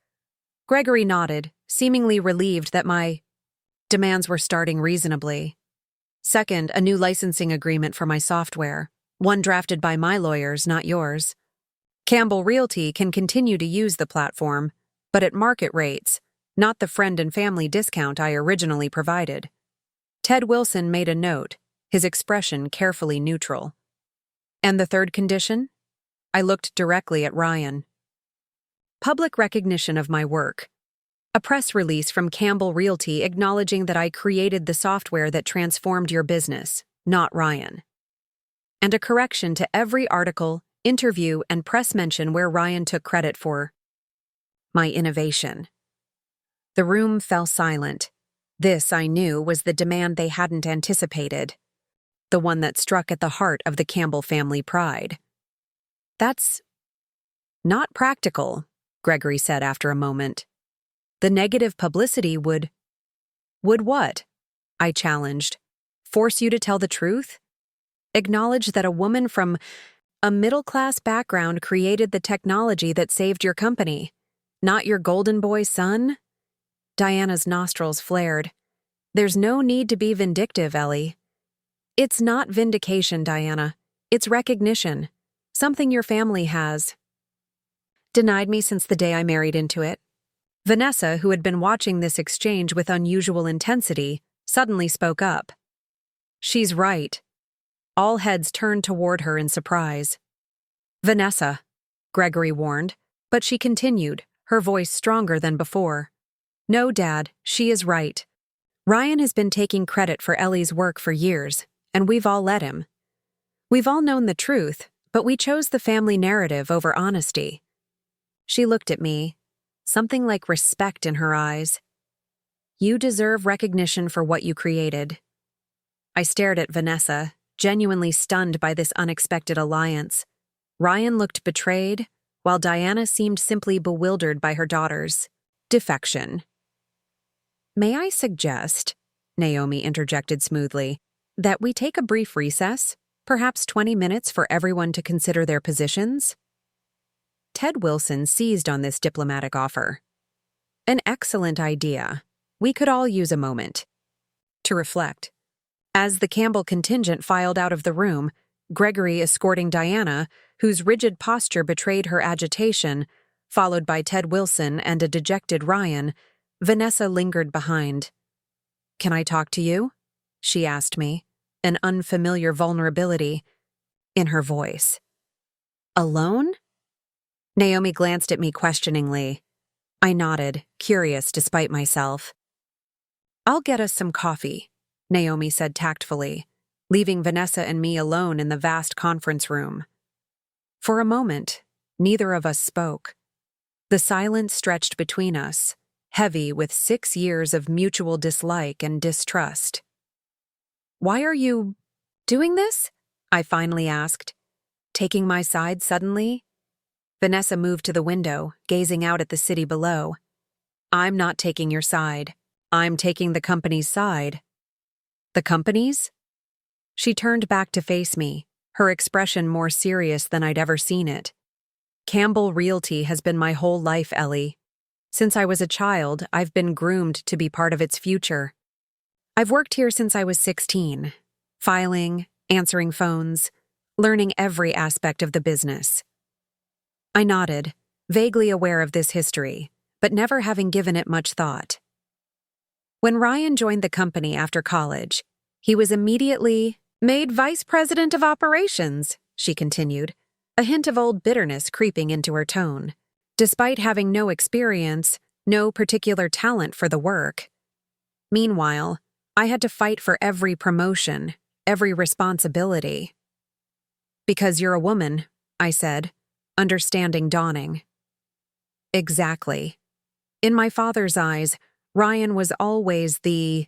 Gregory nodded, seemingly relieved that my demands were starting reasonably. "Second, a new licensing agreement for my software, one drafted by my lawyers, not yours. Campbell Realty can continue to use the platform, but at market rates, not the friend and family discount I originally provided. Ted Wilson made a note, his expression carefully neutral. And the third condition? I looked directly at Ryan. Public recognition of my work. A press release from Campbell Realty acknowledging that I created the software that transformed your business, not Ryan. And a correction to every article, interview, and press mention where Ryan took credit for my innovation. The room fell silent. This, I knew, was the demand they hadn't anticipated, the one that struck at the heart of the Campbell family pride. That's not practical, Gregory said after a moment. The negative publicity would what? I challenged. Force you to tell the truth? Acknowledge that a woman from a middle-class background created the technology that saved your company, not your golden boy son? Diana's nostrils flared. There's no need to be vindictive, Ellie. It's not vindication, Diana. It's recognition. Something your family has denied me since the day I married into it. Vanessa, who had been watching this exchange with unusual intensity, suddenly spoke up. She's right. All heads turned toward her in surprise. Vanessa, Gregory warned, but she continued, her voice stronger than before. No, Dad, she is right. Ryan has been taking credit for Ellie's work for years, and we've all let him. We've all known the truth, but we chose the family narrative over honesty. She looked at me, something like respect in her eyes. You deserve recognition for what you created. I stared at Vanessa, genuinely stunned by this unexpected alliance. Ryan looked betrayed, while Diana seemed simply bewildered by her daughter's defection. May I suggest, Naomi interjected smoothly, that we take a brief recess, perhaps 20 minutes for everyone to consider their positions? Ted Wilson seized on this diplomatic offer. An excellent idea. We could all use a moment to reflect. As the Campbell contingent filed out of the room, Gregory escorting Diana, whose rigid posture betrayed her agitation, followed by Ted Wilson and a dejected Ryan, Vanessa lingered behind. Can I talk to you? She asked me, an unfamiliar vulnerability in her voice. Alone? Naomi glanced at me questioningly. I nodded, curious despite myself. I'll get us some coffee, Naomi said tactfully, leaving Vanessa and me alone in the vast conference room. For a moment, neither of us spoke. The silence stretched between us, heavy with 6 years of mutual dislike and distrust. Why are you doing this? I finally asked, taking my side suddenly. Vanessa moved to the window, gazing out at the city below. I'm not taking your side. I'm taking the company's side. The company's? She turned back to face me, her expression more serious than I'd ever seen it. Campbell Realty has been my whole life, Ellie. Since I was a child, I've been groomed to be part of its future. I've worked here since I was 16, filing, answering phones, learning every aspect of the business. I nodded, vaguely aware of this history, but never having given it much thought. When Ryan joined the company after college, he was immediately made vice president of operations, she continued, a hint of old bitterness creeping into her tone. Despite having no experience, no particular talent for the work. Meanwhile, I had to fight for every promotion, every responsibility. Because you're a woman, I said, understanding dawning. Exactly. In my father's eyes, Ryan was always the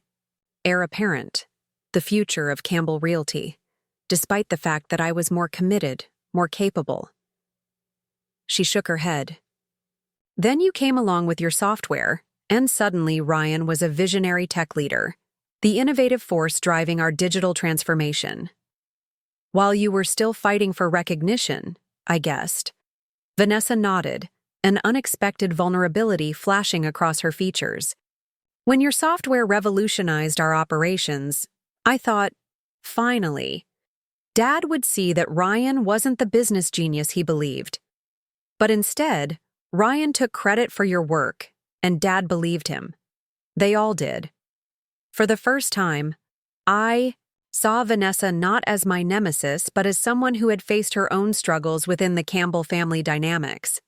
heir apparent, the future of Campbell Realty, despite the fact that I was more committed, more capable. She shook her head. Then you came along with your software, and suddenly Ryan was a visionary tech leader, the innovative force driving our digital transformation. While you were still fighting for recognition, I guessed. Vanessa nodded, an unexpected vulnerability flashing across her features. When your software revolutionized our operations, I thought, finally, Dad would see that Ryan wasn't the business genius he believed. But instead, Ryan took credit for your work, and Dad believed him. They all did. For the first time, I saw Vanessa not as my nemesis, but as someone who had faced her own struggles within the Campbell family dynamics.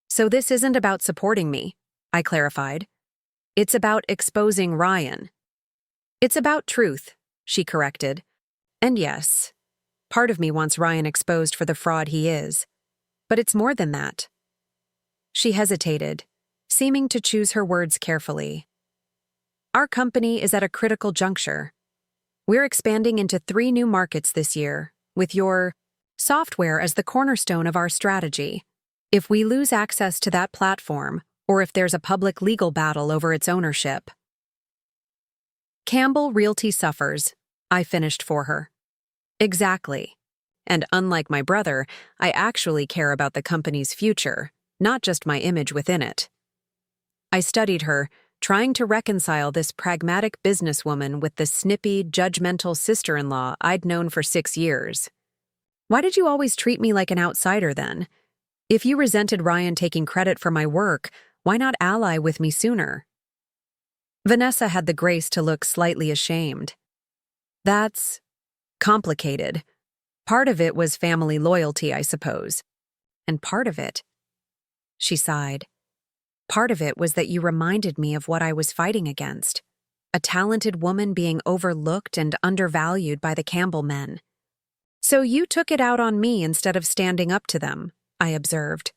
So this isn't about supporting me, I clarified. It's about exposing Ryan. It's about truth, she corrected. And yes, part of me wants Ryan exposed for the fraud he is. But it's more than that. She hesitated, seeming to choose her words carefully. Our company is at a critical juncture. We're expanding into 3 new markets this year, with your software as the cornerstone of our strategy. If we lose access to that platform, or if there's a public legal battle over its ownership. Campbell Realty suffers, I finished for her. Exactly. And unlike my brother, I actually care about the company's future, not just my image within it. I studied her, trying to reconcile this pragmatic businesswoman with the snippy, judgmental sister-in-law I'd known for 6 years. Why did you always treat me like an outsider then? If you resented Ryan taking credit for my work, why not ally with me sooner? Vanessa had the grace to look slightly ashamed. That's complicated. Part of it was family loyalty, I suppose. And part of it, she sighed. Part of it was that you reminded me of what I was fighting against. A talented woman being overlooked and undervalued by the Campbell men. So you took it out on me instead of standing up to them, I observed.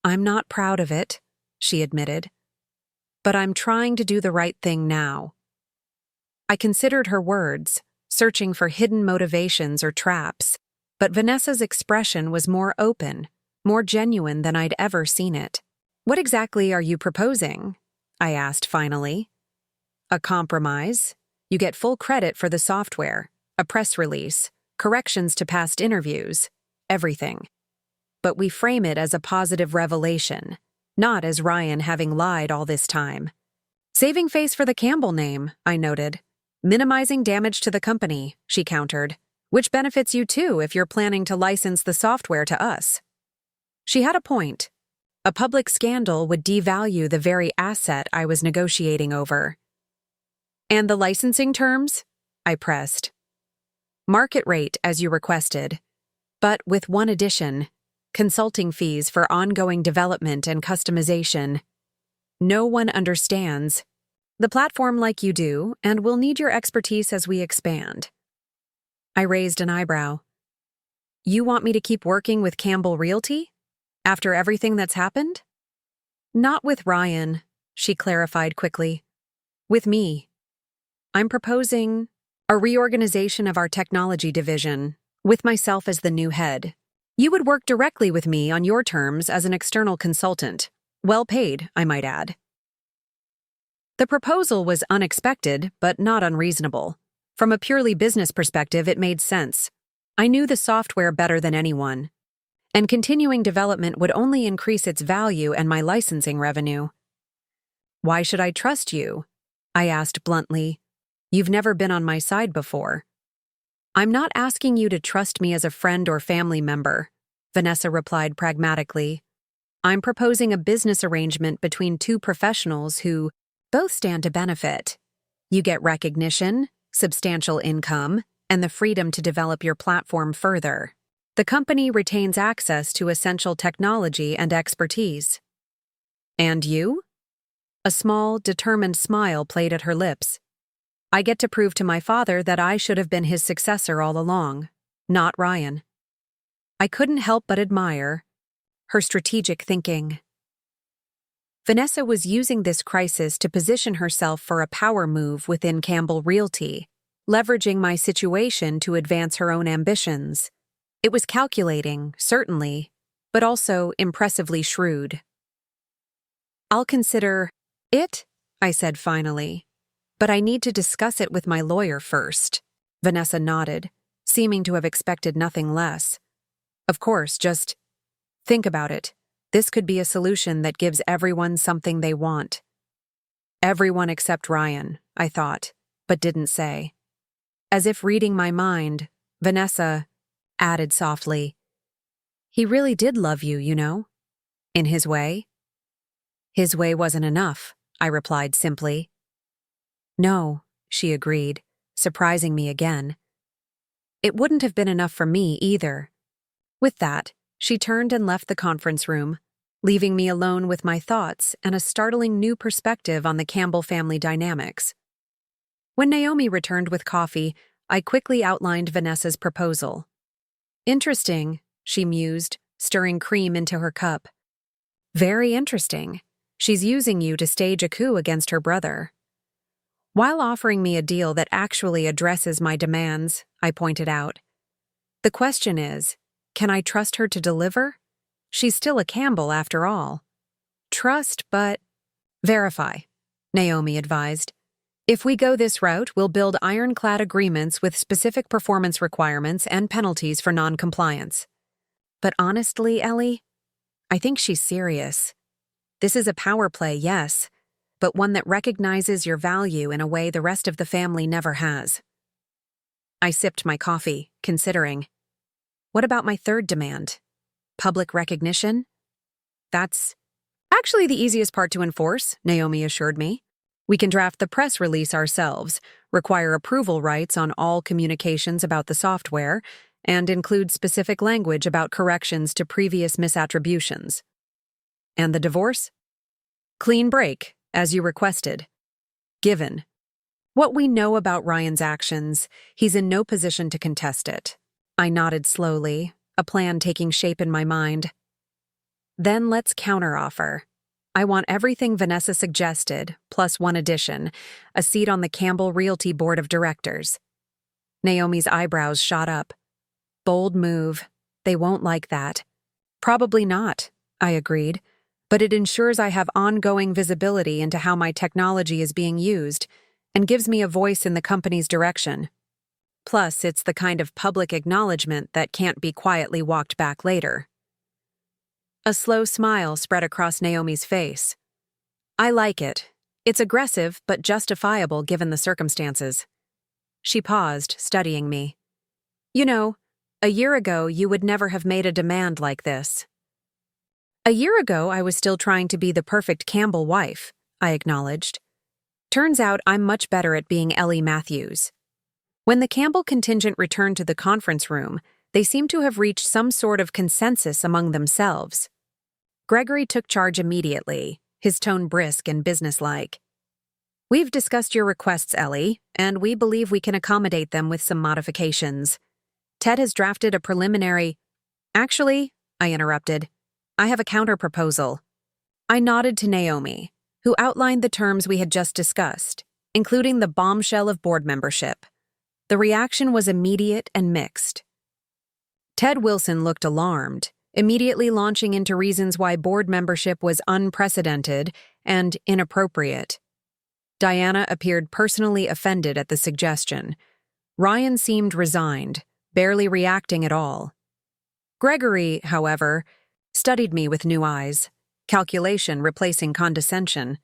I'm not proud of it, she admitted. But I'm trying to do the right thing now. I considered her words, searching for hidden motivations or traps, but Vanessa's expression was more open, more genuine than I'd ever seen it. What exactly are you proposing? I asked finally. A compromise. You get full credit for the software, a press release, corrections to past interviews, everything. But we frame it as a positive revelation, not as Ryan having lied all this time. Saving face for the Campbell name, I noted. Minimizing damage to the company, she countered, which benefits you too if you're planning to license the software to us. She had a point. A public scandal would devalue the very asset I was negotiating over. And the licensing terms? I pressed. Market rate, as you requested, but with one addition, consulting fees for ongoing development and customization. No one understands the platform like you do, and we'll need your expertise as we expand. I raised an eyebrow. You want me to keep working with Campbell Realty? After everything that's happened? Not with Ryan, she clarified quickly. With me. I'm proposing a reorganization of our technology division, with myself as the new head. You would work directly with me on your terms as an external consultant. Well paid, I might add. The proposal was unexpected, but not unreasonable. From a purely business perspective, it made sense. I knew the software better than anyone, and continuing development would only increase its value and my licensing revenue. Why should I trust you? I asked bluntly. You've never been on my side before. I'm not asking you to trust me as a friend or family member, Vanessa replied pragmatically. I'm proposing a business arrangement between 2 professionals who both stand to benefit. You get recognition, substantial income, and the freedom to develop your platform further. The company retains access to essential technology and expertise. And you? A small, determined smile played at her lips. I get to prove to my father that I should have been his successor all along, not Ryan. I couldn't help but admire her strategic thinking. Vanessa was using this crisis to position herself for a power move within Campbell Realty, leveraging my situation to advance her own ambitions. It was calculating, certainly, but also impressively shrewd. I'll consider it, I said finally. But I need to discuss it with my lawyer first. Vanessa nodded, seeming to have expected nothing less. Of course, just think about it. This could be a solution that gives everyone something they want. Everyone except Ryan, I thought, but didn't say. As if reading my mind, Vanessa added softly, He really did love you, you know. In his way. His way wasn't enough, I replied simply. No, she agreed. surprising me again. It wouldn't have been enough for me either. With that, she turned and left the conference room, leaving me alone with my thoughts and a startling new perspective on the Campbell family dynamics. When Naomi returned with coffee, I quickly outlined Vanessa's proposal. Interesting, she mused, stirring cream into her cup. Very interesting. She's using you to stage a coup against her brother. While offering me a deal that actually addresses my demands, I pointed out. The question is, can I trust her to deliver? She's still a Campbell after all. Trust, but verify, Naomi advised. If we go this route, we'll build ironclad agreements with specific performance requirements and penalties for non-compliance. But honestly, Ellie, I think she's serious. This is a power play, yes, but one that recognizes your value in a way the rest of the family never has. I sipped my coffee, considering. What about my third demand? Public recognition? That's actually the easiest part to enforce, Naomi assured me. We can draft the press release ourselves, require approval rights on all communications about the software, and include specific language about corrections to previous misattributions. And the divorce? Clean break, as you requested. Given what we know about Ryan's actions, he's in no position to contest it. I nodded slowly, a plan taking shape in my mind. Then let's counteroffer. I want everything Vanessa suggested, plus one addition, a seat on the Campbell Realty Board of Directors. Naomi's eyebrows shot up. Bold move. They won't like that. Probably not, I agreed, but it ensures I have ongoing visibility into how my technology is being used and gives me a voice in the company's direction. Plus, it's the kind of public acknowledgement that can't be quietly walked back later. A slow smile spread across Naomi's face. I like it. It's aggressive but justifiable given the circumstances. She paused, studying me. You know, a year ago you would never have made a demand like this. A year ago I was still trying to be the perfect Campbell wife, I acknowledged. Turns out I'm much better at being Ellie Matthews. When the Campbell contingent returned to the conference room, they seemed to have reached some sort of consensus among themselves. Gregory took charge immediately, his tone brisk and businesslike. We've discussed your requests, Ellie, and we believe we can accommodate them with some modifications. Ted has drafted a preliminary— Actually, I interrupted, I have a counter-proposal. I nodded to Naomi, who outlined the terms we had just discussed, including the bombshell of board membership. The reaction was immediate and mixed. Ted Wilson looked alarmed, immediately launching into reasons why board membership was unprecedented and inappropriate. Diana appeared personally offended at the suggestion. Ryan seemed resigned, barely reacting at all. Gregory, however, studied me with new eyes, calculation replacing condescension.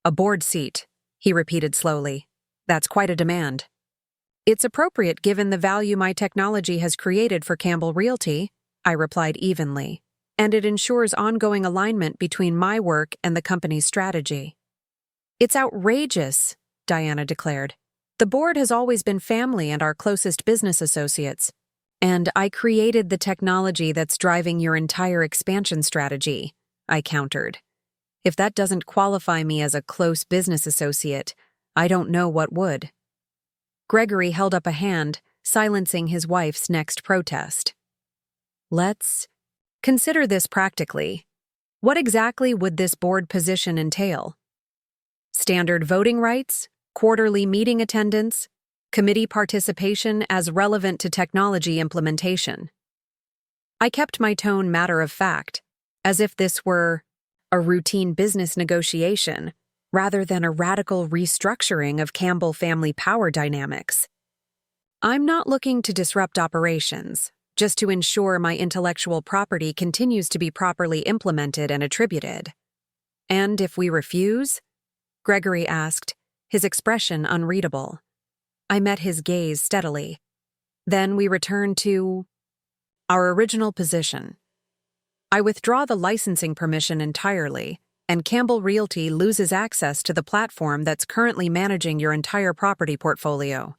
A board seat, he repeated slowly. That's quite a demand. It's appropriate given the value my technology has created for Campbell Realty, I replied evenly, and it ensures ongoing alignment between my work and the company's strategy. It's outrageous, Diana declared. The board has always been family and our closest business associates. And I created the technology that's driving your entire expansion strategy, I countered. If that doesn't qualify me as a close business associate, I don't know what would. Gregory held up a hand, silencing his wife's next protest. Let's consider this practically. What exactly would this board position entail? Standard voting rights, quarterly meeting attendance, committee participation as relevant to technology implementation. I kept my tone matter-of-fact, as if this were a routine business negotiation, rather than a radical restructuring of Campbell family power dynamics. I'm not looking to disrupt operations, just to ensure my intellectual property continues to be properly implemented and attributed. And if we refuse? Gregory asked, his expression unreadable. I met his gaze steadily. Then we returned to our original position. I withdraw the licensing permission entirely, and Campbell Realty loses access to the platform that's currently managing your entire property portfolio.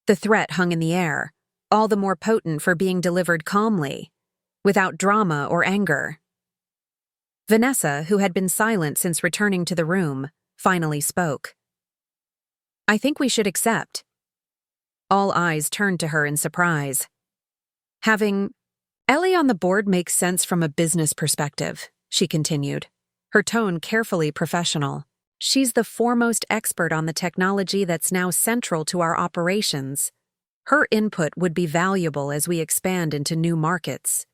The threat hung in the air, all the more potent for being delivered calmly, without drama or anger. Vanessa, who had been silent since returning to the room, finally spoke. "I think we should accept." All eyes turned to her in surprise. "Having Ellie on the board makes sense from a business perspective," she continued, her tone carefully professional. "She's the foremost expert on the technology that's now central to our operations. Her input would be valuable as we expand into new markets."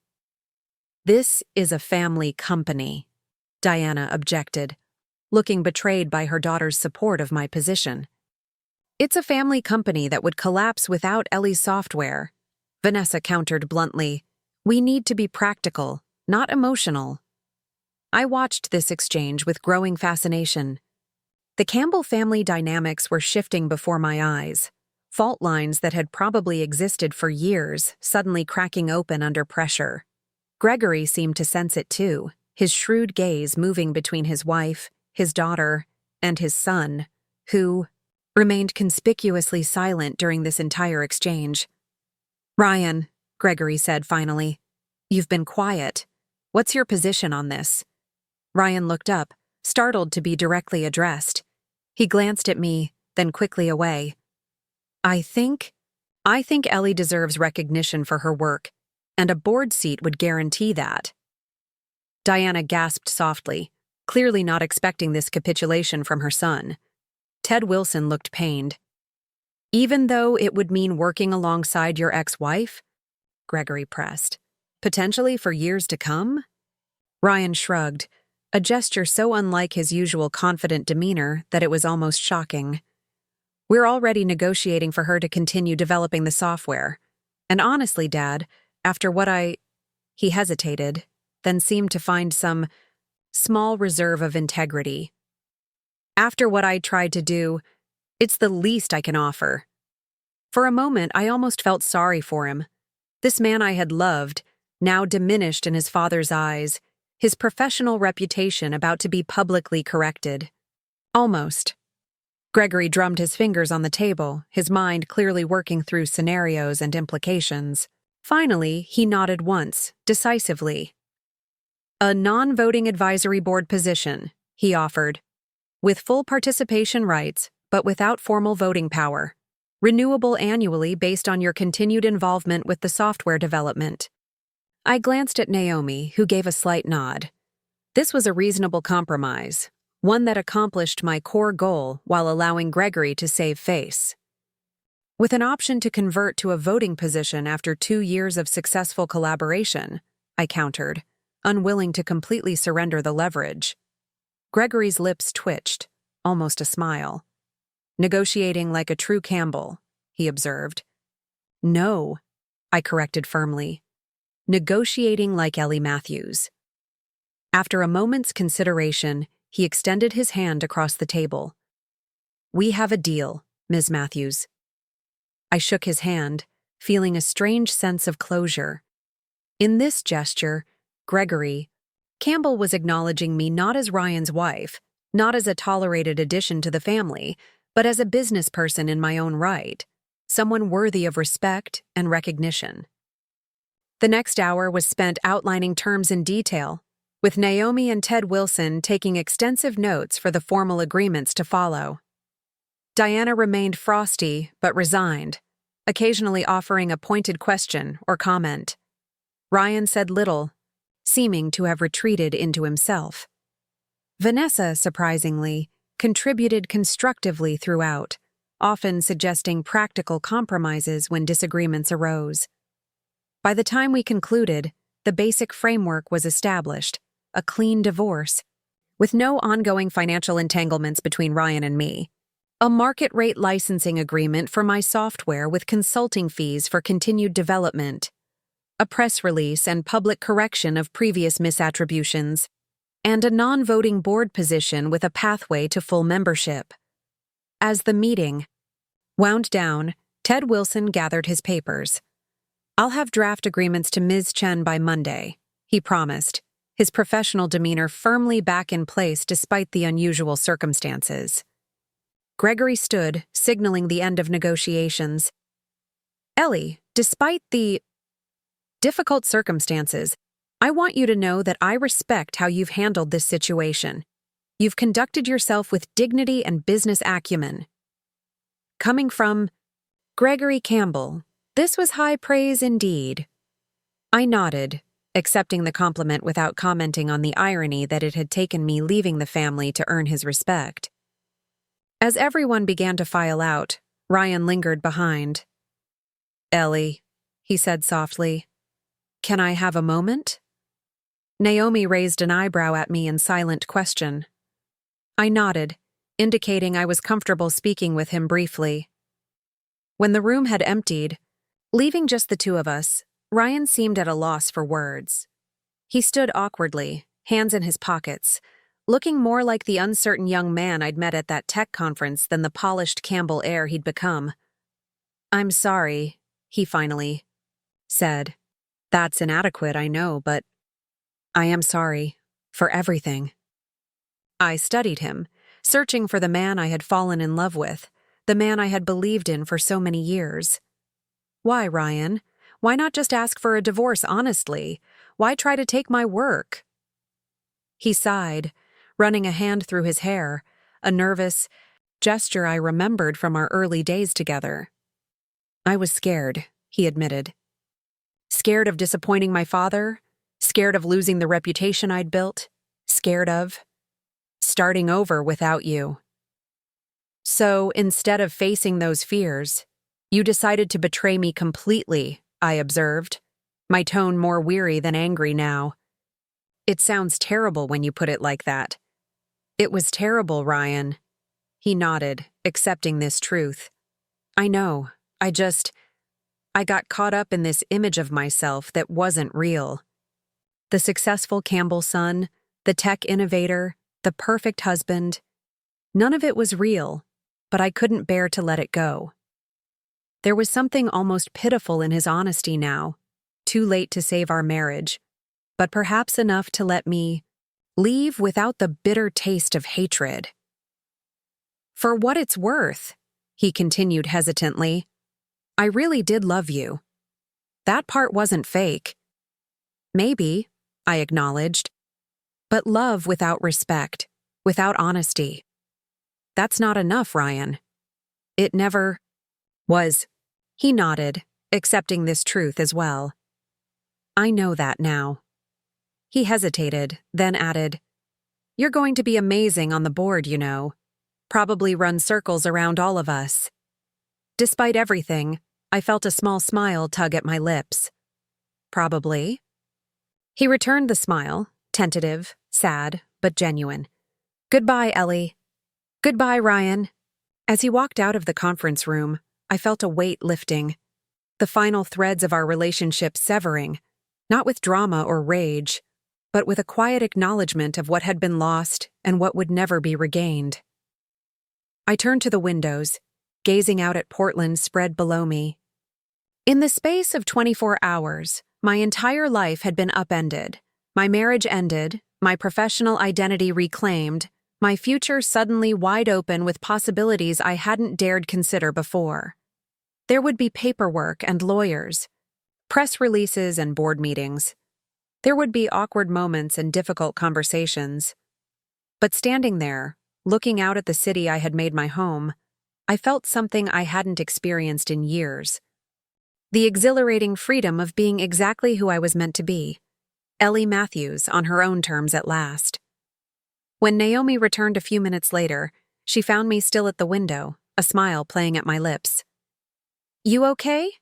"This is a family company," Diana objected, looking betrayed by her daughter's support of my position. "It's a family company that would collapse without Ellie's software," Vanessa countered bluntly. "We need to be practical, not emotional." I watched this exchange with growing fascination. The Campbell family dynamics were shifting before my eyes, fault lines that had probably existed for years suddenly cracking open under pressure. Gregory seemed to sense it too, his shrewd gaze moving between his wife, his daughter, and his son, who remained conspicuously silent during this entire exchange. "Ryan," Gregory said finally, "you've been quiet. What's your position on this?" Ryan looked up, startled to be directly addressed. He glanced at me, then quickly away. I think Ellie deserves recognition for her work, and a board seat would guarantee that." Diana gasped softly, clearly not expecting this capitulation from her son. Ted Wilson looked pained. "Even though it would mean working alongside your ex-wife?" Gregory pressed. "Potentially for years to come?" Ryan shrugged, a gesture so unlike his usual confident demeanor that it was almost shocking. "We're already negotiating for her to continue developing the software. And honestly, Dad, after what He hesitated, then seemed to find some small reserve of integrity. "After what I tried to do, it's the least I can offer." For a moment, I almost felt sorry for him. This man I had loved, now diminished in his father's eyes, his professional reputation about to be publicly corrected. Almost. Gregory drummed his fingers on the table, his mind clearly working through scenarios and implications. Finally, he nodded once, decisively. "A non-voting advisory board position," he offered, "with full participation rights, but without formal voting power. Renewable annually based on your continued involvement with the software development." I glanced at Naomi, who gave a slight nod. This was a reasonable compromise, one that accomplished my core goal while allowing Gregory to save face. With an option to convert to a voting position after 2 years of successful collaboration, I countered, unwilling to completely surrender the leverage. Gregory's lips twitched, almost a smile. "Negotiating like a true Campbell," he observed. "No," I corrected firmly. "Negotiating like Ellie Matthews." After a moment's consideration, he extended his hand across the table. "We have a deal, Ms. Matthews." I shook his hand, feeling a strange sense of closure. In this gesture, Campbell was acknowledging me not as Ryan's wife, not as a tolerated addition to the family, but as a business person in my own right, someone worthy of respect and recognition. The next hour was spent outlining terms in detail, with Naomi and Ted Wilson taking extensive notes for the formal agreements to follow. Diana remained frosty but resigned, occasionally offering a pointed question or comment. Ryan said little, seeming to have retreated into himself. Vanessa, surprisingly, contributed constructively throughout, often suggesting practical compromises when disagreements arose. By the time we concluded, the basic framework was established, a clean divorce, with no ongoing financial entanglements between Ryan and me. A market-rate licensing agreement for my software with consulting fees for continued development. A press release and public correction of previous misattributions. And a non-voting board position with a pathway to full membership. As the meeting wound down, Ted Wilson gathered his papers. "I'll have draft agreements to Ms. Chen by Monday," he promised, his professional demeanor firmly back in place despite the unusual circumstances. Gregory stood, signaling the end of negotiations. Ellie, despite the difficult circumstances, I want you to know that I respect how you've handled this situation. You've conducted yourself with dignity and business acumen. Coming from Gregory Campbell, this was high praise indeed. I nodded, accepting the compliment without commenting on the irony that it had taken me leaving the family to earn his respect. As everyone began to file out, Ryan lingered behind. "Ellie," he said softly, "can I have a moment?" Naomi raised an eyebrow at me in silent question. I nodded, indicating I was comfortable speaking with him briefly. When the room had emptied, leaving just the two of us, Ryan seemed at a loss for words. He stood awkwardly, hands in his pockets, looking more like the uncertain young man I'd met at that tech conference than the polished Campbell heir he'd become. "I'm sorry," he finally said. "That's inadequate, I know, but I am sorry for everything." I studied him, searching for the man I had fallen in love with, the man I had believed in for so many years. "Why, Ryan? Why not just ask for a divorce honestly? Why try to take my work?" He sighed, running a hand through his hair, a nervous gesture I remembered from our early days together. "I was scared," he admitted. "Scared of disappointing my father, scared of losing the reputation I'd built, scared of starting over without you. So, instead of facing those fears, you decided to betray me completely," I observed, my tone more weary than angry now. "It sounds terrible when you put it like that." "It was terrible, Ryan." He nodded, accepting this truth. "I know, I got caught up in this image of myself that wasn't real. The successful Campbell son, the tech innovator, the perfect husband. None of it was real, but I couldn't bear to let it go." There was something almost pitiful in his honesty now, too late to save our marriage, but perhaps enough to let me leave without the bitter taste of hatred. "For what it's worth," he continued hesitantly, "I really did love you. That part wasn't fake." "Maybe," I acknowledged, "but love without respect, without honesty. That's not enough, Ryan." "It never was." He nodded, accepting this truth as well. "I know that now." He hesitated, then added, "You're going to be amazing on the board, you know. Probably run circles around all of us." Despite everything, I felt a small smile tug at my lips. "Probably." He returned the smile, tentative, sad, but genuine. "Goodbye, Ellie." "Goodbye, Ryan." As he walked out of the conference room, I felt a weight lifting, the final threads of our relationship severing, not with drama or rage, but with a quiet acknowledgement of what had been lost and what would never be regained. I turned to the windows, gazing out at Portland spread below me. In the space of 24 hours, my entire life had been upended. My marriage ended, my professional identity reclaimed, my future suddenly wide open with possibilities I hadn't dared consider before. There would be paperwork and lawyers, press releases and board meetings. There would be awkward moments and difficult conversations. But standing there, looking out at the city I had made my home, I felt something I hadn't experienced in years. The exhilarating freedom of being exactly who I was meant to be, Ellie Matthews on her own terms at last. When Naomi returned a few minutes later, she found me still at the window, a smile playing at my lips. "You okay?"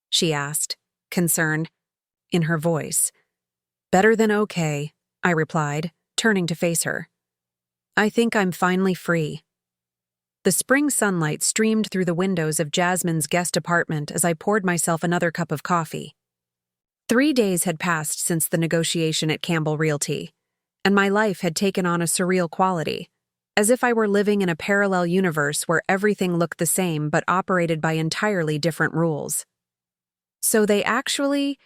she asked, concern in her voice. "Better than okay," I replied, turning to face her. "I think I'm finally free." The spring sunlight streamed through the windows of Jasmine's guest apartment as I poured myself another cup of coffee. 3 days had passed since the negotiation at Campbell Realty, and my life had taken on a surreal quality, as if I were living in a parallel universe where everything looked the same but operated by entirely different rules. "So they actually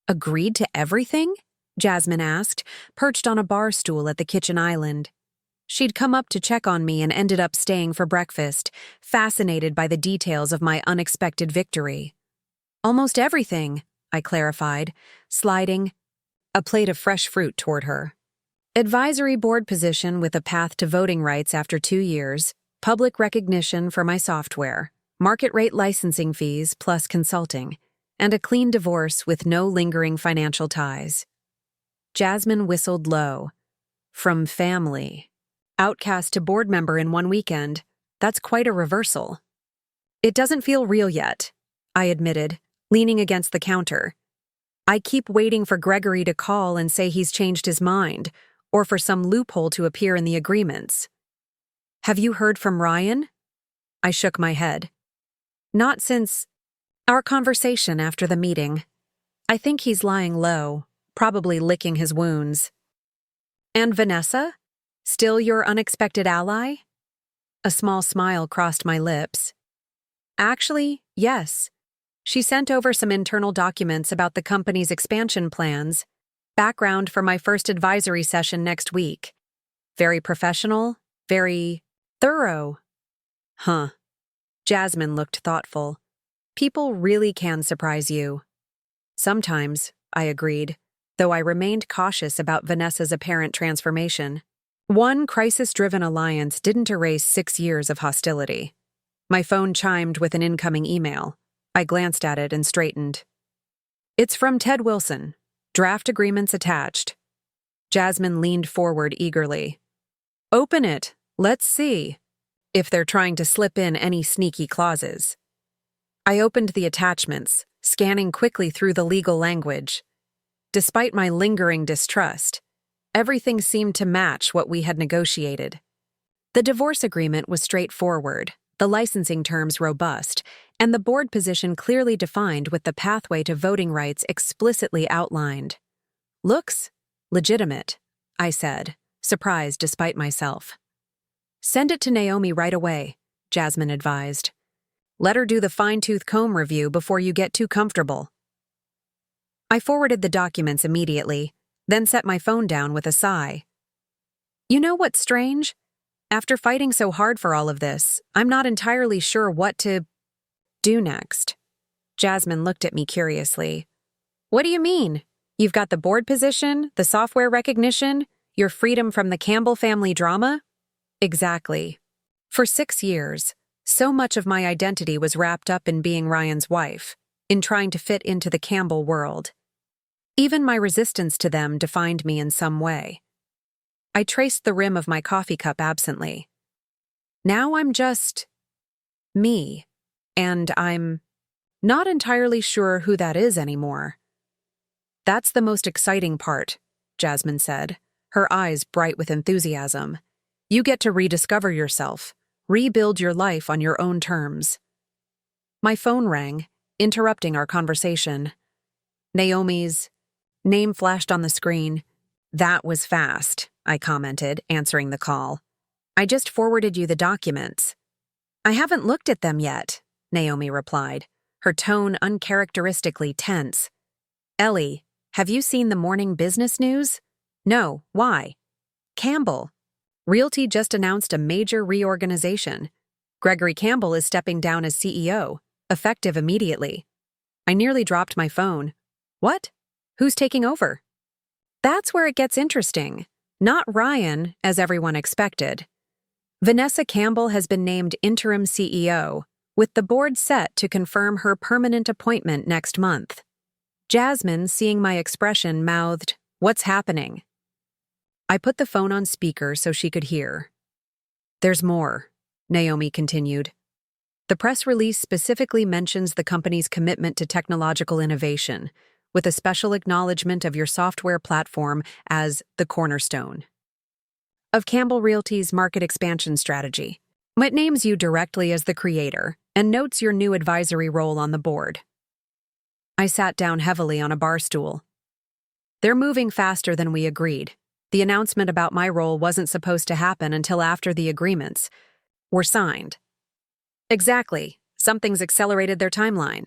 agreed to everything?" Jasmine asked, perched on a bar stool at the kitchen island. She'd come up to check on me and ended up staying for breakfast, fascinated by the details of my unexpected victory. Almost everything, I clarified, sliding a plate of fresh fruit toward her. Advisory board position with a path to voting rights after 2 years, public recognition for my software, market rate licensing fees plus consulting, and a clean divorce with no lingering financial ties. Jasmine whistled low. From family. Outcast to board member in 1 weekend. That's quite a reversal. It doesn't feel real yet, I admitted, leaning against the counter. I keep waiting for Gregory to call and say he's changed his mind, or for some loophole to appear in the agreements. Have you heard from Ryan? I shook my head. Not since our conversation after the meeting. I think he's lying low, probably licking his wounds. And Vanessa? Still your unexpected ally? A small smile crossed my lips. Actually, yes. She sent over some internal documents about the company's expansion plans, background for my first advisory session next week. Very professional, very thorough. Huh. Jasmine looked thoughtful. People really can surprise you. Sometimes, I agreed, though I remained cautious about Vanessa's apparent transformation. One crisis-driven alliance didn't erase 6 years of hostility. My phone chimed with an incoming email. I glanced at it and straightened. It's from Ted Wilson. Draft agreements attached. Jasmine leaned forward eagerly. Open it. Let's see. If they're trying to slip in any sneaky clauses. I opened the attachments, scanning quickly through the legal language. Despite my lingering distrust, everything seemed to match what we had negotiated. The divorce agreement was straightforward, the licensing terms robust, and the board position clearly defined with the pathway to voting rights explicitly outlined. Looks legitimate, I said, surprised despite myself. Send it to Naomi right away, Jasmine advised. Let her do the fine-tooth comb review before you get too comfortable. I forwarded the documents immediately, then set my phone down with a sigh. You know what's strange? After fighting so hard for all of this, I'm not entirely sure what to do next. Jasmine looked at me curiously. What do you mean? You've got the board position, the software recognition, your freedom from the Campbell family drama? Exactly. For 6 years, so much of my identity was wrapped up in being Ryan's wife, in trying to fit into the Campbell world. Even my resistance to them defined me in some way. I traced the rim of my coffee cup absently. Now I'm just me, and I'm not entirely sure who that is anymore. That's the most exciting part, Jasmine said, her eyes bright with enthusiasm. You get to rediscover yourself, rebuild your life on your own terms. My phone rang, interrupting our conversation. Naomi's name flashed on the screen. That was fast, I commented, answering the call. I just forwarded you the documents. I haven't looked at them yet, Naomi replied, her tone uncharacteristically tense. Ellie, have you seen the morning business news? No, why? Campbell. Realty just announced a major reorganization. Gregory Campbell is stepping down as CEO, effective immediately. I nearly dropped my phone. What? Who's taking over? That's where it gets interesting. Not Ryan, as everyone expected. Vanessa Campbell has been named interim CEO, with the board set to confirm her permanent appointment next month. Jasmine, seeing my expression, mouthed, "What's happening?" I put the phone on speaker so she could hear. There's more, Naomi continued. The press release specifically mentions the company's commitment to technological innovation, with a special acknowledgement of your software platform as the cornerstone of Campbell Realty's market expansion strategy. It names you directly as the creator and notes your new advisory role on the board. I sat down heavily on a bar stool. They're moving faster than we agreed. The announcement about my role wasn't supposed to happen until after the agreements were signed. Exactly. Something's accelerated their timeline.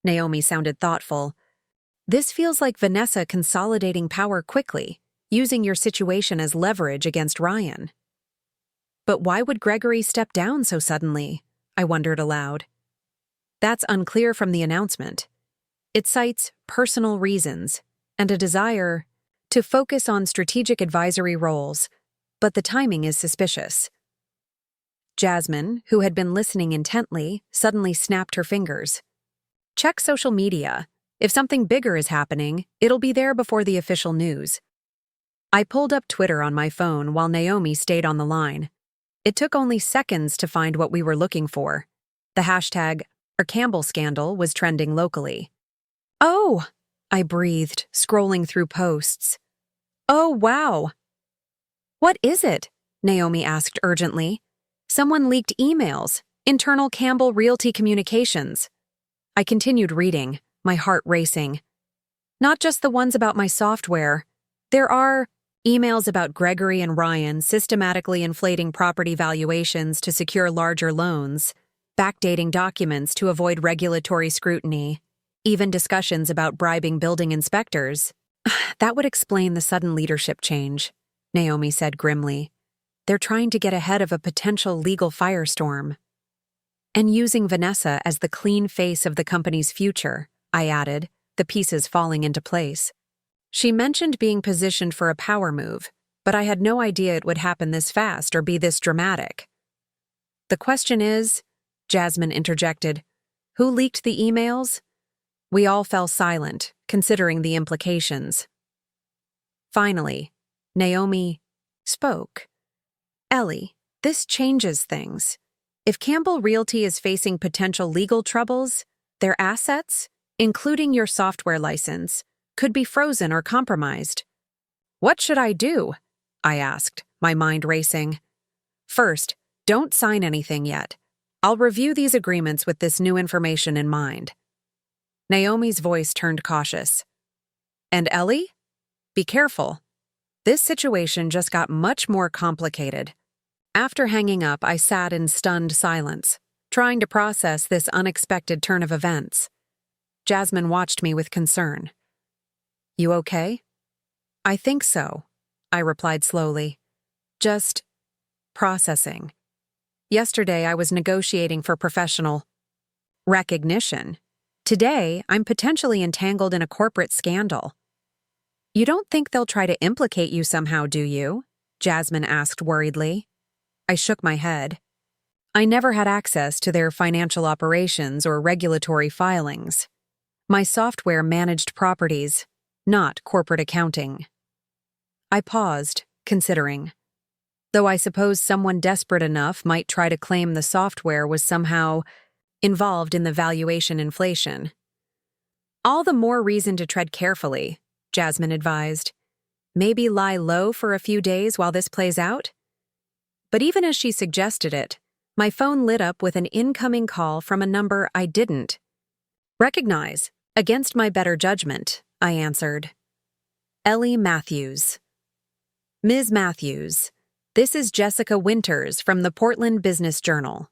Naomi sounded thoughtful. This feels like Vanessa consolidating power quickly, using your situation as leverage against Ryan. But why would Gregory step down so suddenly? I wondered aloud. That's unclear from the announcement. It cites personal reasons and a desire to focus on strategic advisory roles, but the timing is suspicious. Jasmine, who had been listening intently, suddenly snapped her fingers. Check social media. If something bigger is happening, it'll be there before the official news. I pulled up Twitter on my phone while Naomi stayed on the line. It took only seconds to find what we were looking for. The hashtag, Campbell scandal, was trending locally. "Oh!" I breathed, scrolling through posts. "Oh, wow!" "What is it?" Naomi asked urgently. "Someone leaked emails. Internal Campbell Realty Communications." I continued reading, my heart racing. Not just the ones about my software. There are emails about Gregory and Ryan systematically inflating property valuations to secure larger loans, backdating documents to avoid regulatory scrutiny, even discussions about bribing building inspectors. "That would explain the sudden leadership change," Naomi said grimly. "They're trying to get ahead of a potential legal firestorm." "And using Vanessa as the clean face of the company's future," I added, the pieces falling into place. She mentioned being positioned for a power move, but I had no idea it would happen this fast or be this dramatic. "The question is," Jasmine interjected, "who leaked the emails?" We all fell silent, considering the implications. Finally, Naomi spoke. "Ellie, this changes things. If Campbell Realty is facing potential legal troubles, their assets, including your software license, could be frozen or compromised." "What should I do?" I asked, my mind racing. "First, don't sign anything yet. I'll review these agreements with this new information in mind." Naomi's voice turned cautious. "And Ellie? Be careful. This situation just got much more complicated." After hanging up, I sat in stunned silence, trying to process this unexpected turn of events. Jasmine watched me with concern. "You okay?" "I think so," I replied slowly. "Just processing. Yesterday I was negotiating for professional recognition. Today I'm potentially entangled in a corporate scandal." "You don't think they'll try to implicate you somehow, do you?" Jasmine asked worriedly. I shook my head. I never had access to their financial operations or regulatory filings. My software managed properties, not corporate accounting. I paused, considering. Though I suppose someone desperate enough might try to claim the software was somehow involved in the valuation inflation. "All the more reason to tread carefully," Jasmine advised. "Maybe lie low for a few days while this plays out?" But even as she suggested it, my phone lit up with an incoming call from a number I didn't recognize. Against my better judgment, I answered. "Ellie Matthews." "Ms. Matthews, this is Jessica Winters from the Portland Business Journal.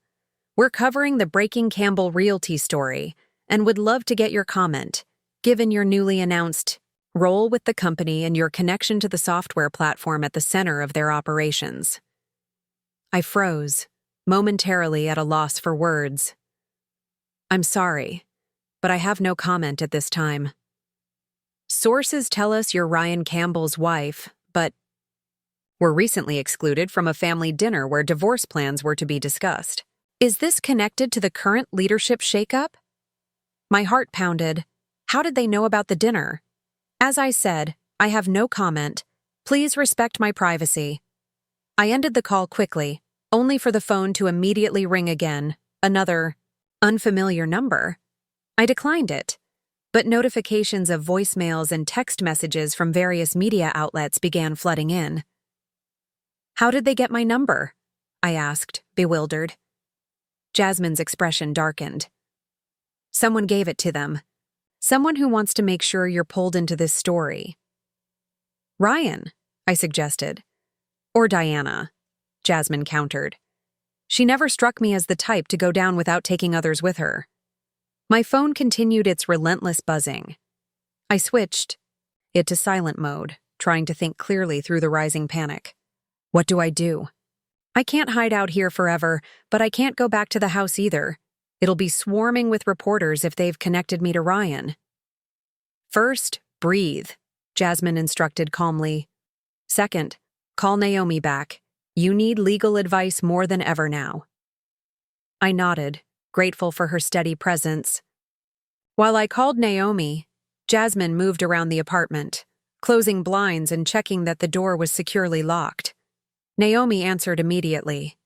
We're covering the breaking Campbell Realty story and would love to get your comment, given your newly announced role with the company and your connection to the software platform at the center of their operations." I froze, momentarily at a loss for words. "I'm sorry, but I have no comment at this time. Sources tell us you're Ryan Campbell's wife, but were recently excluded from a family dinner where divorce plans were to be discussed. Is this connected to the current leadership shakeup?" My heart pounded. How did they know about the dinner? As I said, I have no comment. Please respect my privacy. I ended the call quickly, only for the phone to immediately ring again, another unfamiliar number. I declined it, but notifications of voicemails and text messages from various media outlets began flooding in. "How did they get my number?" I asked, bewildered. Jasmine's expression darkened. "Someone gave it to them. Someone who wants to make sure you're pulled into this story." "Ryan," I suggested. "Or Diana," Jasmine countered. She never struck me as the type to go down without taking others with her. My phone continued its relentless buzzing. I switched it to silent mode, trying to think clearly through the rising panic. What do I do? I can't hide out here forever, but I can't go back to the house either. It'll be swarming with reporters if they've connected me to Ryan. First, breathe, Jasmine instructed calmly. Second, call Naomi back. You need legal advice more than ever now. I nodded, grateful for her steady presence. While I called Naomi, Jasmine moved around the apartment, closing blinds and checking that the door was securely locked. Naomi answered immediately.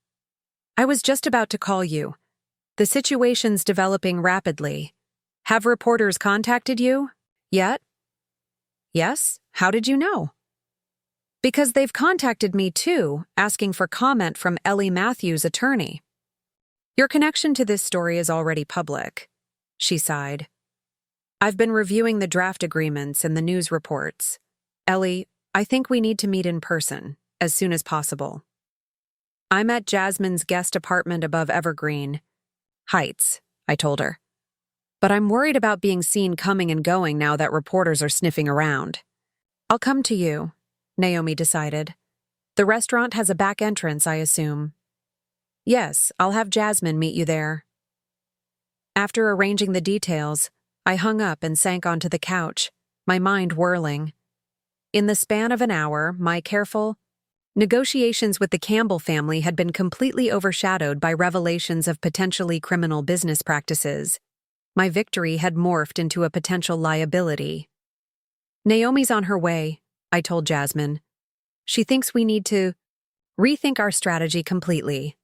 I was just about to call you. The situation's developing rapidly. Have reporters contacted you? Yet? Yes? How did you know? Because they've contacted me too, asking for comment from Ellie Matthews' attorney. Your connection to this story is already public, she sighed. I've been reviewing the draft agreements and the news reports. Ellie, I think we need to meet in person, as soon as possible. I'm at Jasmine's guest apartment above Evergreen Heights, I told her. But I'm worried about being seen coming and going now that reporters are sniffing around. I'll come to you, Naomi decided. The restaurant has a back entrance, I assume. Yes, I'll have Jasmine meet you there. After arranging the details, I hung up and sank onto the couch, my mind whirling. In the span of an hour, my careful negotiations with the Campbell family had been completely overshadowed by revelations of potentially criminal business practices. My victory had morphed into a potential liability. Naomi's on her way, I told Jasmine. She thinks we need to rethink our strategy completely.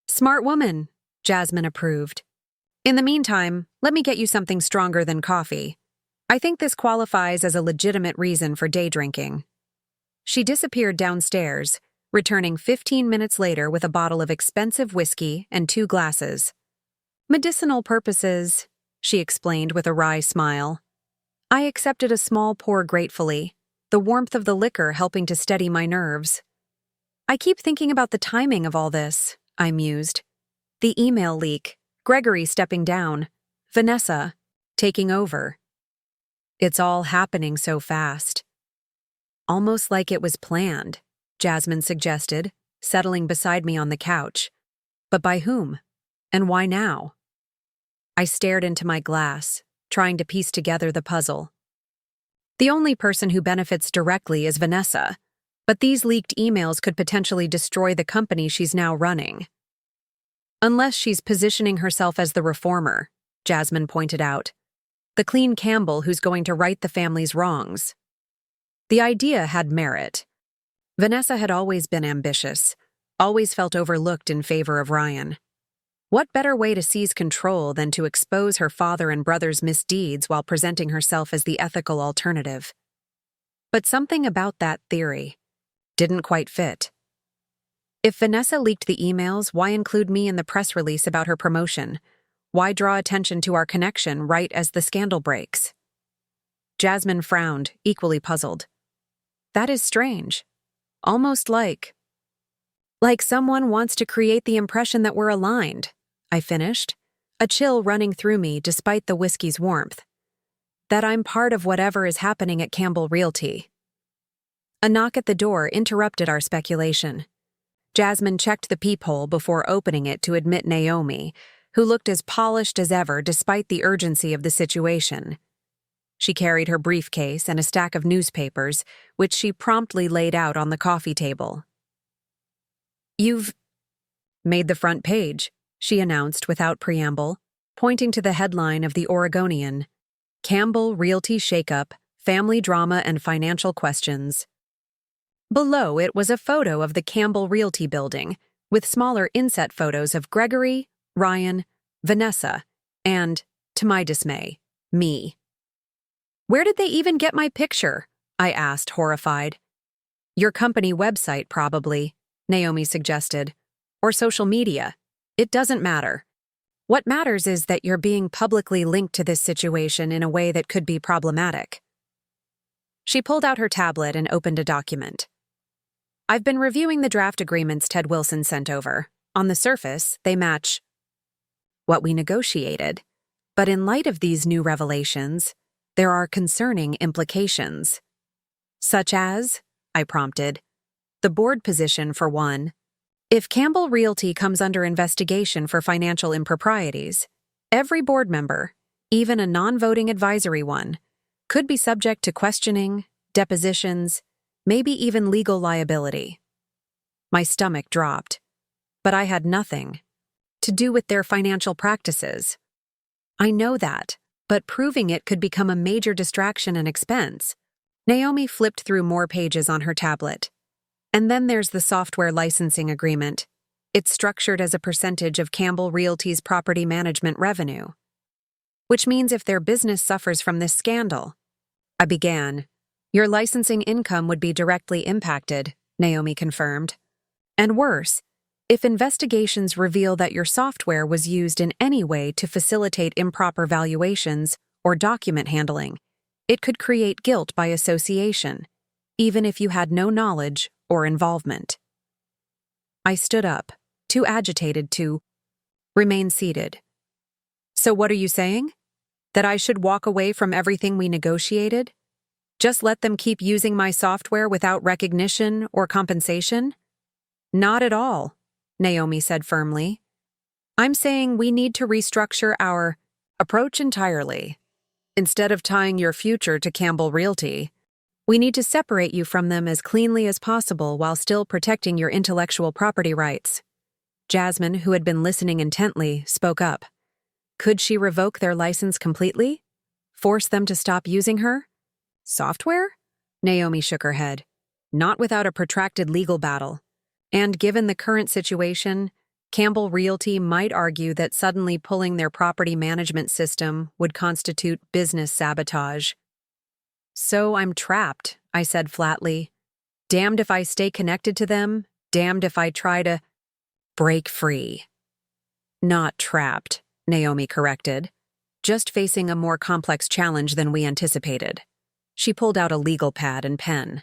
Smart woman, Jasmine approved. In the meantime, let me get you something stronger than coffee. I think this qualifies as a legitimate reason for day drinking. She disappeared downstairs, returning 15 minutes later with a bottle of expensive whiskey and 2 glasses. Medicinal purposes, she explained with a wry smile. I accepted a small pour gratefully, the warmth of the liquor helping to steady my nerves. I keep thinking about the timing of all this, I mused. The email leak, Gregory stepping down, Vanessa taking over. It's all happening so fast. Almost like it was planned, Jasmine suggested, settling beside me on the couch. But by whom? And why now? I stared into my glass, trying to piece together the puzzle. The only person who benefits directly is Vanessa, but these leaked emails could potentially destroy the company she's now running. Unless she's positioning herself as the reformer, Jasmine pointed out. The clean Campbell who's going to right the family's wrongs. The idea had merit. Vanessa had always been ambitious, always felt overlooked in favor of Ryan. What better way to seize control than to expose her father and brother's misdeeds while presenting herself as the ethical alternative? But something about that theory didn't quite fit. If Vanessa leaked the emails, why include me in the press release about her promotion? Why draw attention to our connection right as the scandal breaks? Jasmine frowned, equally puzzled. That is strange. Almost like someone wants to create the impression that we're aligned, I finished, a chill running through me despite the whiskey's warmth. That I'm part of whatever is happening at Campbell Realty. A knock at the door interrupted our speculation. Jasmine checked the peephole before opening it to admit Naomi, who looked as polished as ever despite the urgency of the situation. She carried her briefcase and a stack of newspapers, which she promptly laid out on the coffee table. You've made the front page, she announced without preamble, pointing to the headline of the Oregonian, Campbell Realty Shakeup, Family Drama and Financial Questions. Below it was a photo of the Campbell Realty building, with smaller inset photos of Gregory, Ryan, Vanessa, and, to my dismay, me. Where did they even get my picture? I asked, horrified. Your company website, probably, Naomi suggested. Or social media. It doesn't matter. What matters is that you're being publicly linked to this situation in a way that could be problematic. She pulled out her tablet and opened a document. I've been reviewing the draft agreements Ted Wilson sent over. On the surface, they match what we negotiated. But in light of these new revelations, there are concerning implications. Such as, I prompted, the board position for one. If Campbell Realty comes under investigation for financial improprieties, every board member, even a non-voting advisory one, Could be subject to questioning, depositions, maybe even legal liability. My stomach dropped, but I had nothing to do with their financial practices. I know that, but proving it could become a major distraction and expense. Naomi flipped through more pages on her tablet. And then there's the software licensing agreement. It's structured as a percentage of Campbell Realty's property management revenue. Which means if their business suffers from this scandal, I began. Your licensing income would be directly impacted, Naomi confirmed. And worse, if investigations reveal that your software was used in any way to facilitate improper valuations or document handling, it could create guilt by association, even if you had no knowledge or involvement. I stood up, too agitated to remain seated. So what are you saying? That I should walk away from everything we negotiated? Just let them keep using my software without recognition or compensation? Not at all, Naomi said firmly. I'm saying we need to restructure our approach entirely. Instead of tying your future to Campbell Realty, we need to separate you from them as cleanly as possible while still protecting your intellectual property rights. Jasmine, who had been listening intently, spoke up. Could she revoke their license completely? Force them to stop using her? Software? Naomi shook her head. Not without a protracted legal battle. And given the current situation, Campbell Realty might argue that suddenly pulling their property management system would constitute business sabotage. So I'm trapped, I said flatly. Damned if I stay connected to them, damned if I try to break free. Not trapped, Naomi corrected. Just facing a more complex challenge than we anticipated. She pulled out a legal pad and pen.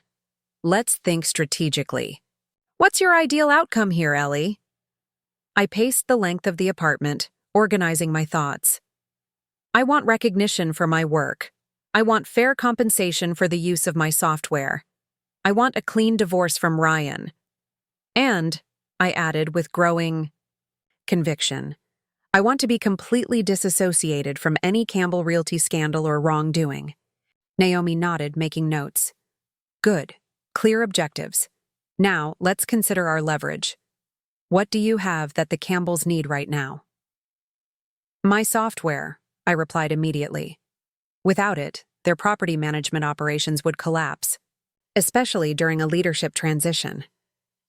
Let's think strategically. What's your ideal outcome here, Ellie? I paced the length of the apartment, organizing my thoughts. I want recognition for my work. I want fair compensation for the use of my software. I want a clean divorce from Ryan. And, I added with growing conviction, I want to be completely disassociated from any Campbell Realty scandal or wrongdoing. Naomi nodded, making notes. Good. Clear objectives. Now, let's consider our leverage. What do you have that the Campbells need right now? My software, I replied immediately. Without it, their property management operations would collapse, especially during a leadership transition.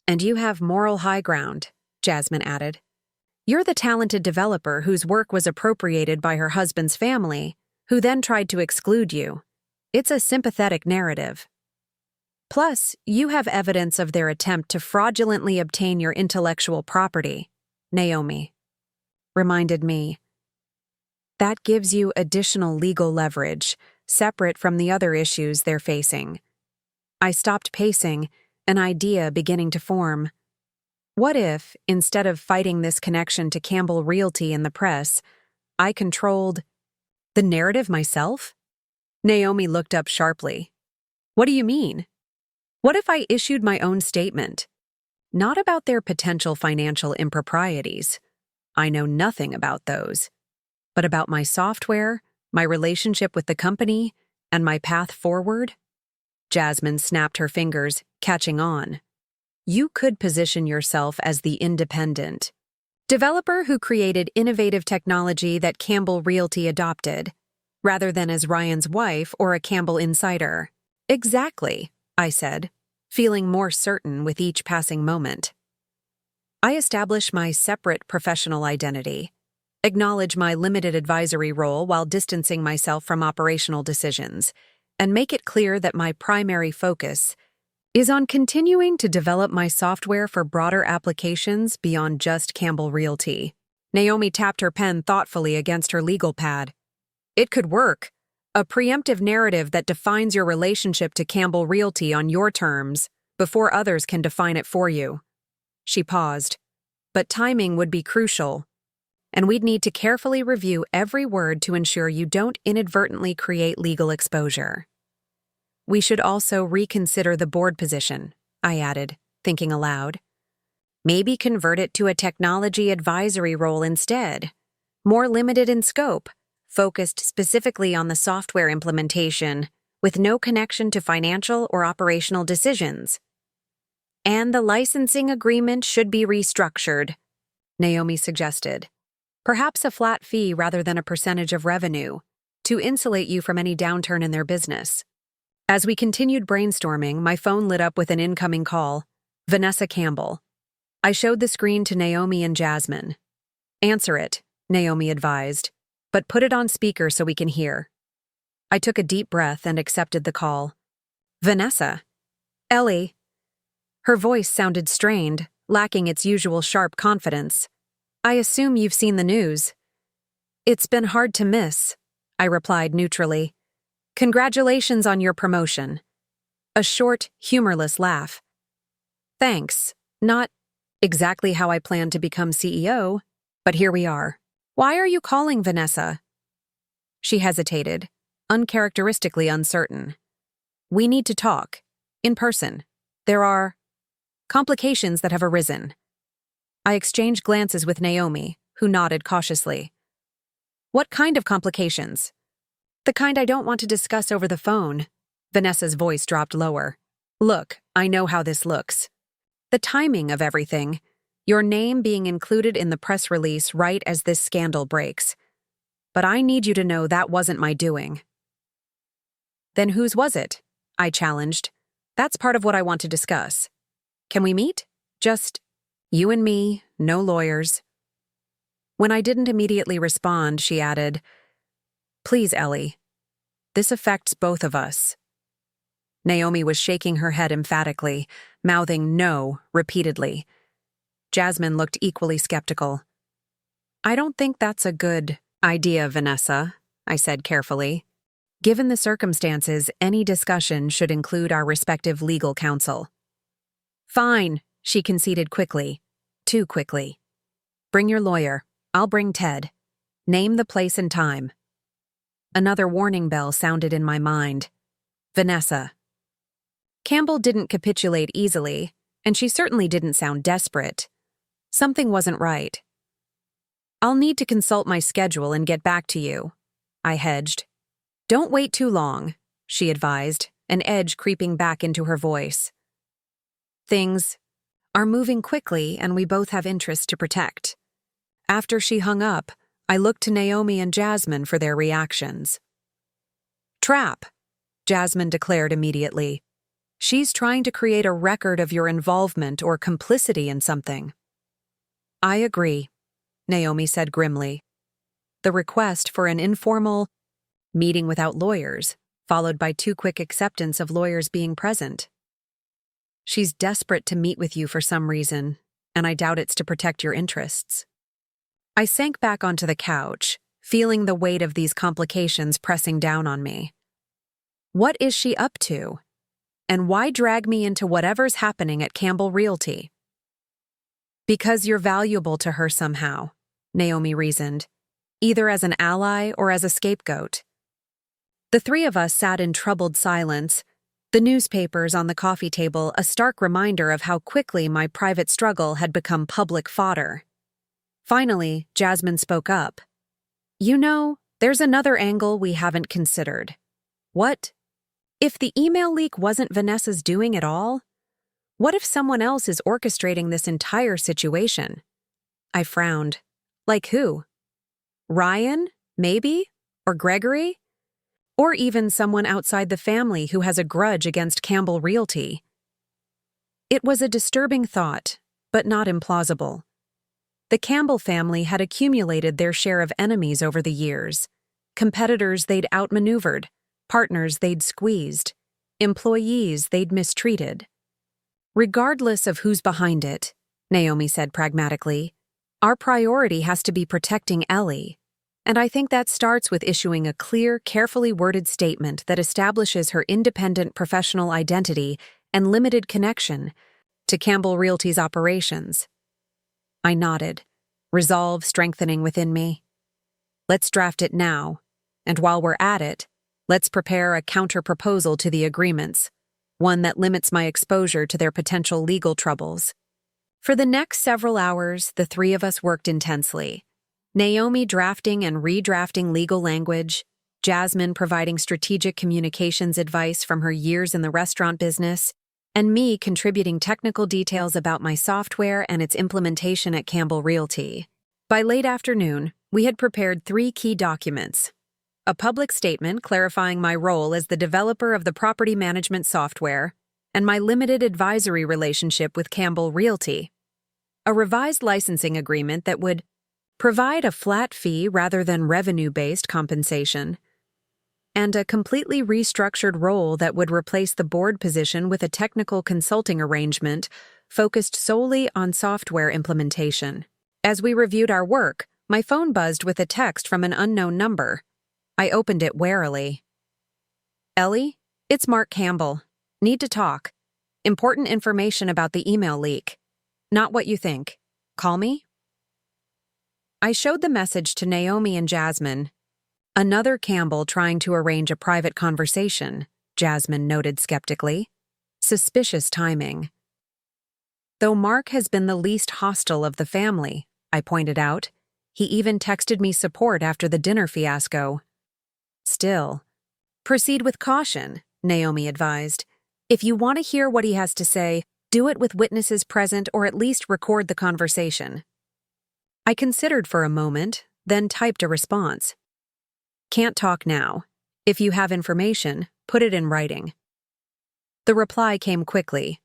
And you have moral high ground, Jasmine added. You're the talented developer whose work was appropriated by her husband's family, who then tried to exclude you. It's a sympathetic narrative. Plus, you have evidence of their attempt to fraudulently obtain your intellectual property, Naomi reminded me. That gives you additional legal leverage, separate from the other issues they're facing. I stopped pacing, an idea beginning to form. What if, instead of fighting this connection to Campbell Realty in the press, I controlled the narrative myself? Naomi looked up sharply. What do you mean? What if I issued my own statement? Not about their potential financial improprieties. I know nothing about those. But about my software, my relationship with the company, and my path forward? Jasmine snapped her fingers, catching on. You could position yourself as the independent developer who created innovative technology that Campbell Realty adopted, rather than as Ryan's wife or a Campbell insider. Exactly, I said, feeling more certain with each passing moment. I establish my separate professional identity, acknowledge my limited advisory role while distancing myself from operational decisions, and make it clear that my primary focus is on continuing to develop my software for broader applications beyond just Campbell Realty. Naomi tapped her pen thoughtfully against her legal pad. It could work. A preemptive narrative that defines your relationship to Campbell Realty on your terms before others can define it for you. She paused. But timing would be crucial, and we'd need to carefully review every word to ensure you don't inadvertently create legal exposure. We should also reconsider the board position, I added, thinking aloud. Maybe convert it to a technology advisory role instead, more limited in scope, focused specifically on the software implementation, with no connection to financial or operational decisions. And the licensing agreement should be restructured, Naomi suggested. Perhaps a flat fee rather than a percentage of revenue, to insulate you from any downturn in their business. As we continued brainstorming, my phone lit up with an incoming call. Vanessa Campbell. I showed the screen to Naomi and Jasmine. Answer it, Naomi advised, but put it on speaker so we can hear. I took a deep breath and accepted the call. Vanessa. Ellie. Her voice sounded strained, lacking its usual sharp confidence. I assume you've seen the news. It's been hard to miss, I replied neutrally. Congratulations on your promotion. A short, humorless laugh. Thanks. Not exactly how I planned to become CEO, but here we are. Why are you calling, Vanessa? She hesitated, uncharacteristically uncertain. We need to talk. In person. There are complications that have arisen. I exchanged glances with Naomi, who nodded cautiously. What kind of complications? The kind I don't want to discuss over the phone. Vanessa's voice dropped lower. Look, I know how this looks. The timing of everything. Your name being included in the press release right as this scandal breaks. But I need you to know that wasn't my doing. Then whose was it? I challenged. That's part of what I want to discuss. Can we meet? Just you and me, no lawyers. When I didn't immediately respond, she added, Please, Ellie. This affects both of us. Naomi was shaking her head emphatically, mouthing no repeatedly. Jasmine looked equally skeptical. I don't think that's a good idea, Vanessa, I said carefully. Given the circumstances, any discussion should include our respective legal counsel. Fine, she conceded quickly. Too quickly. Bring your lawyer. I'll bring Ted. Name the place and time. Another warning bell sounded in my mind. Vanessa. Campbell didn't capitulate easily, and she certainly didn't sound desperate. Something wasn't right. I'll need to consult my schedule and get back to you, I hedged. Don't wait too long, she advised, an edge creeping back into her voice. Things are moving quickly and we both have interests to protect. After she hung up, I looked to Naomi and Jasmine for their reactions. Trap, Jasmine declared immediately. She's trying to create a record of your involvement or complicity in something. I agree, Naomi said grimly. The request for an informal meeting without lawyers, followed by too quick acceptance of lawyers being present. She's desperate to meet with you for some reason, and I doubt it's to protect your interests. I sank back onto the couch, feeling the weight of these complications pressing down on me. What is she up to? And why drag me into whatever's happening at Campbell Realty? Because you're valuable to her somehow, Naomi reasoned, either as an ally or as a scapegoat. The three of us sat in troubled silence, the newspapers on the coffee table a stark reminder of how quickly my private struggle had become public fodder. Finally, Jasmine spoke up. You know, there's another angle we haven't considered. What? If the email leak wasn't Vanessa's doing at all? What if someone else is orchestrating this entire situation? I frowned. Like who? Ryan, maybe? Or Gregory? Or even someone outside the family who has a grudge against Campbell Realty. It was a disturbing thought, but not implausible. The Campbell family had accumulated their share of enemies over the years, competitors they'd outmaneuvered, partners they'd squeezed, employees they'd mistreated. Regardless of who's behind it, Naomi said pragmatically, our priority has to be protecting Ellie, and I think that starts with issuing a clear, carefully worded statement that establishes her independent professional identity and limited connection to Campbell Realty's operations. I nodded, resolve strengthening within me. Let's draft it now, and while we're at it, let's prepare a counter-proposal to the agreements, one that limits my exposure to their potential legal troubles. For the next several hours, the three of us worked intensely. Naomi drafting and redrafting legal language, Jasmine providing strategic communications advice from her years in the restaurant business, and me contributing technical details about my software and its implementation at Campbell Realty. By late afternoon, we had prepared 3 key documents: a public statement clarifying my role as the developer of the property management software and my limited advisory relationship with Campbell Realty, a revised licensing agreement that would provide a flat fee rather than revenue-based compensation, and a completely restructured role that would replace the board position with a technical consulting arrangement focused solely on software implementation. As we reviewed our work, my phone buzzed with a text from an unknown number. I opened it warily. "Ellie, it's Mark Campbell. Need to talk. Important information about the email leak. Not what you think. Call me?" I showed the message to Naomi and Jasmine. "Another Campbell trying to arrange a private conversation," Jasmine noted skeptically. "Suspicious timing." "Though Mark has been the least hostile of the family," I pointed out. "He even texted me support after the dinner fiasco." "Still, proceed with caution," Naomi advised. "If you want to hear what he has to say, do it with witnesses present or at least record the conversation." I considered for a moment, then typed a response. "Can't talk now. If you have information, put it in writing." The reply came quickly.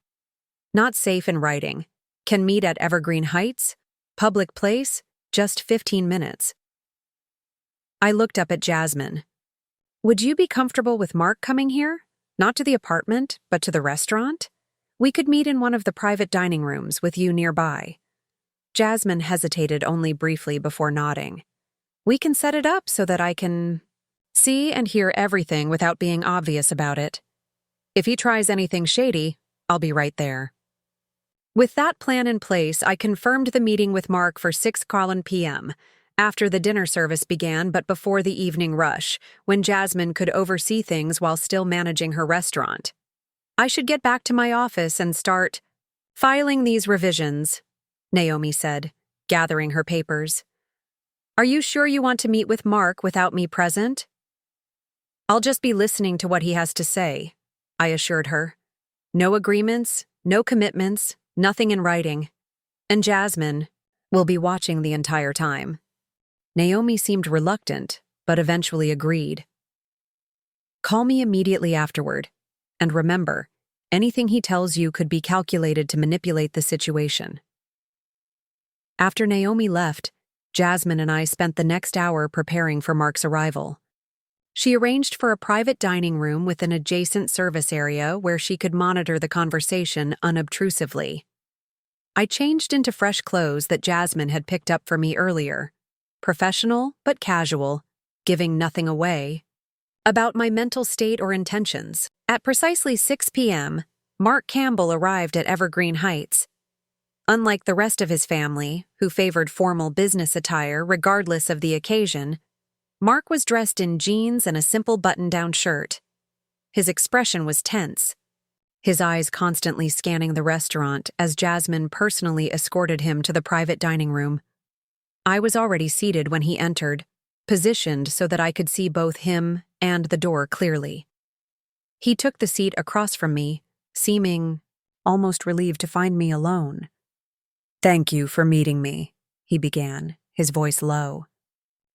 "Not safe in writing. Can meet at Evergreen Heights. Public place, just 15 minutes." I looked up at Jasmine. "Would you be comfortable with Mark coming here? Not to the apartment, but to the restaurant? We could meet in one of the private dining rooms with you nearby." Jasmine hesitated only briefly before nodding. "We can set it up so that I can see and hear everything without being obvious about it. If he tries anything shady, I'll be right there." With that plan in place, I confirmed the meeting with Mark for 6 p.m., after the dinner service began but before the evening rush, when Jasmine could oversee things while still managing her restaurant. "I should get back to my office and start filing these revisions," Naomi said, gathering her papers. "Are you sure you want to meet with Mark without me present?" "I'll just be listening to what he has to say," I assured her. "No agreements, no commitments, nothing in writing. And Jasmine will be watching the entire time." Naomi seemed reluctant, but eventually agreed. "Call me immediately afterward. And remember, anything he tells you could be calculated to manipulate the situation." After Naomi left, Jasmine and I spent the next hour preparing for Mark's arrival. She arranged for a private dining room with an adjacent service area where she could monitor the conversation unobtrusively. I changed into fresh clothes that Jasmine had picked up for me earlier, professional but casual, giving nothing away about my mental state or intentions. At precisely 6 p.m., Mark Campbell arrived at Evergreen Heights. Unlike the rest of his family, who favored formal business attire regardless of the occasion, Mark was dressed in jeans and a simple button-down shirt. His expression was tense, his eyes constantly scanning the restaurant as Jasmine personally escorted him to the private dining room. I was already seated when he entered, positioned so that I could see both him and the door clearly. He took the seat across from me, seeming almost relieved to find me alone. "Thank you for meeting me," he began, his voice low.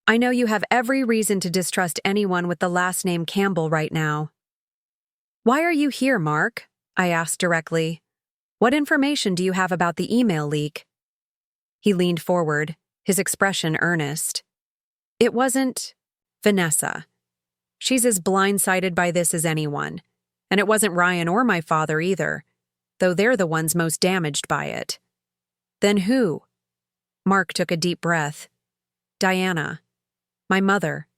"I know you have every reason to distrust anyone with the last name Campbell right now." "Why are you here, Mark?" I asked directly. "What information do you have about the email leak?" He leaned forward, his expression earnest. "It wasn't Vanessa. She's as blindsided by this as anyone. And it wasn't Ryan or my father either, though they're the ones most damaged by it." "Then who?" Mark took a deep breath. "Diana. My mother.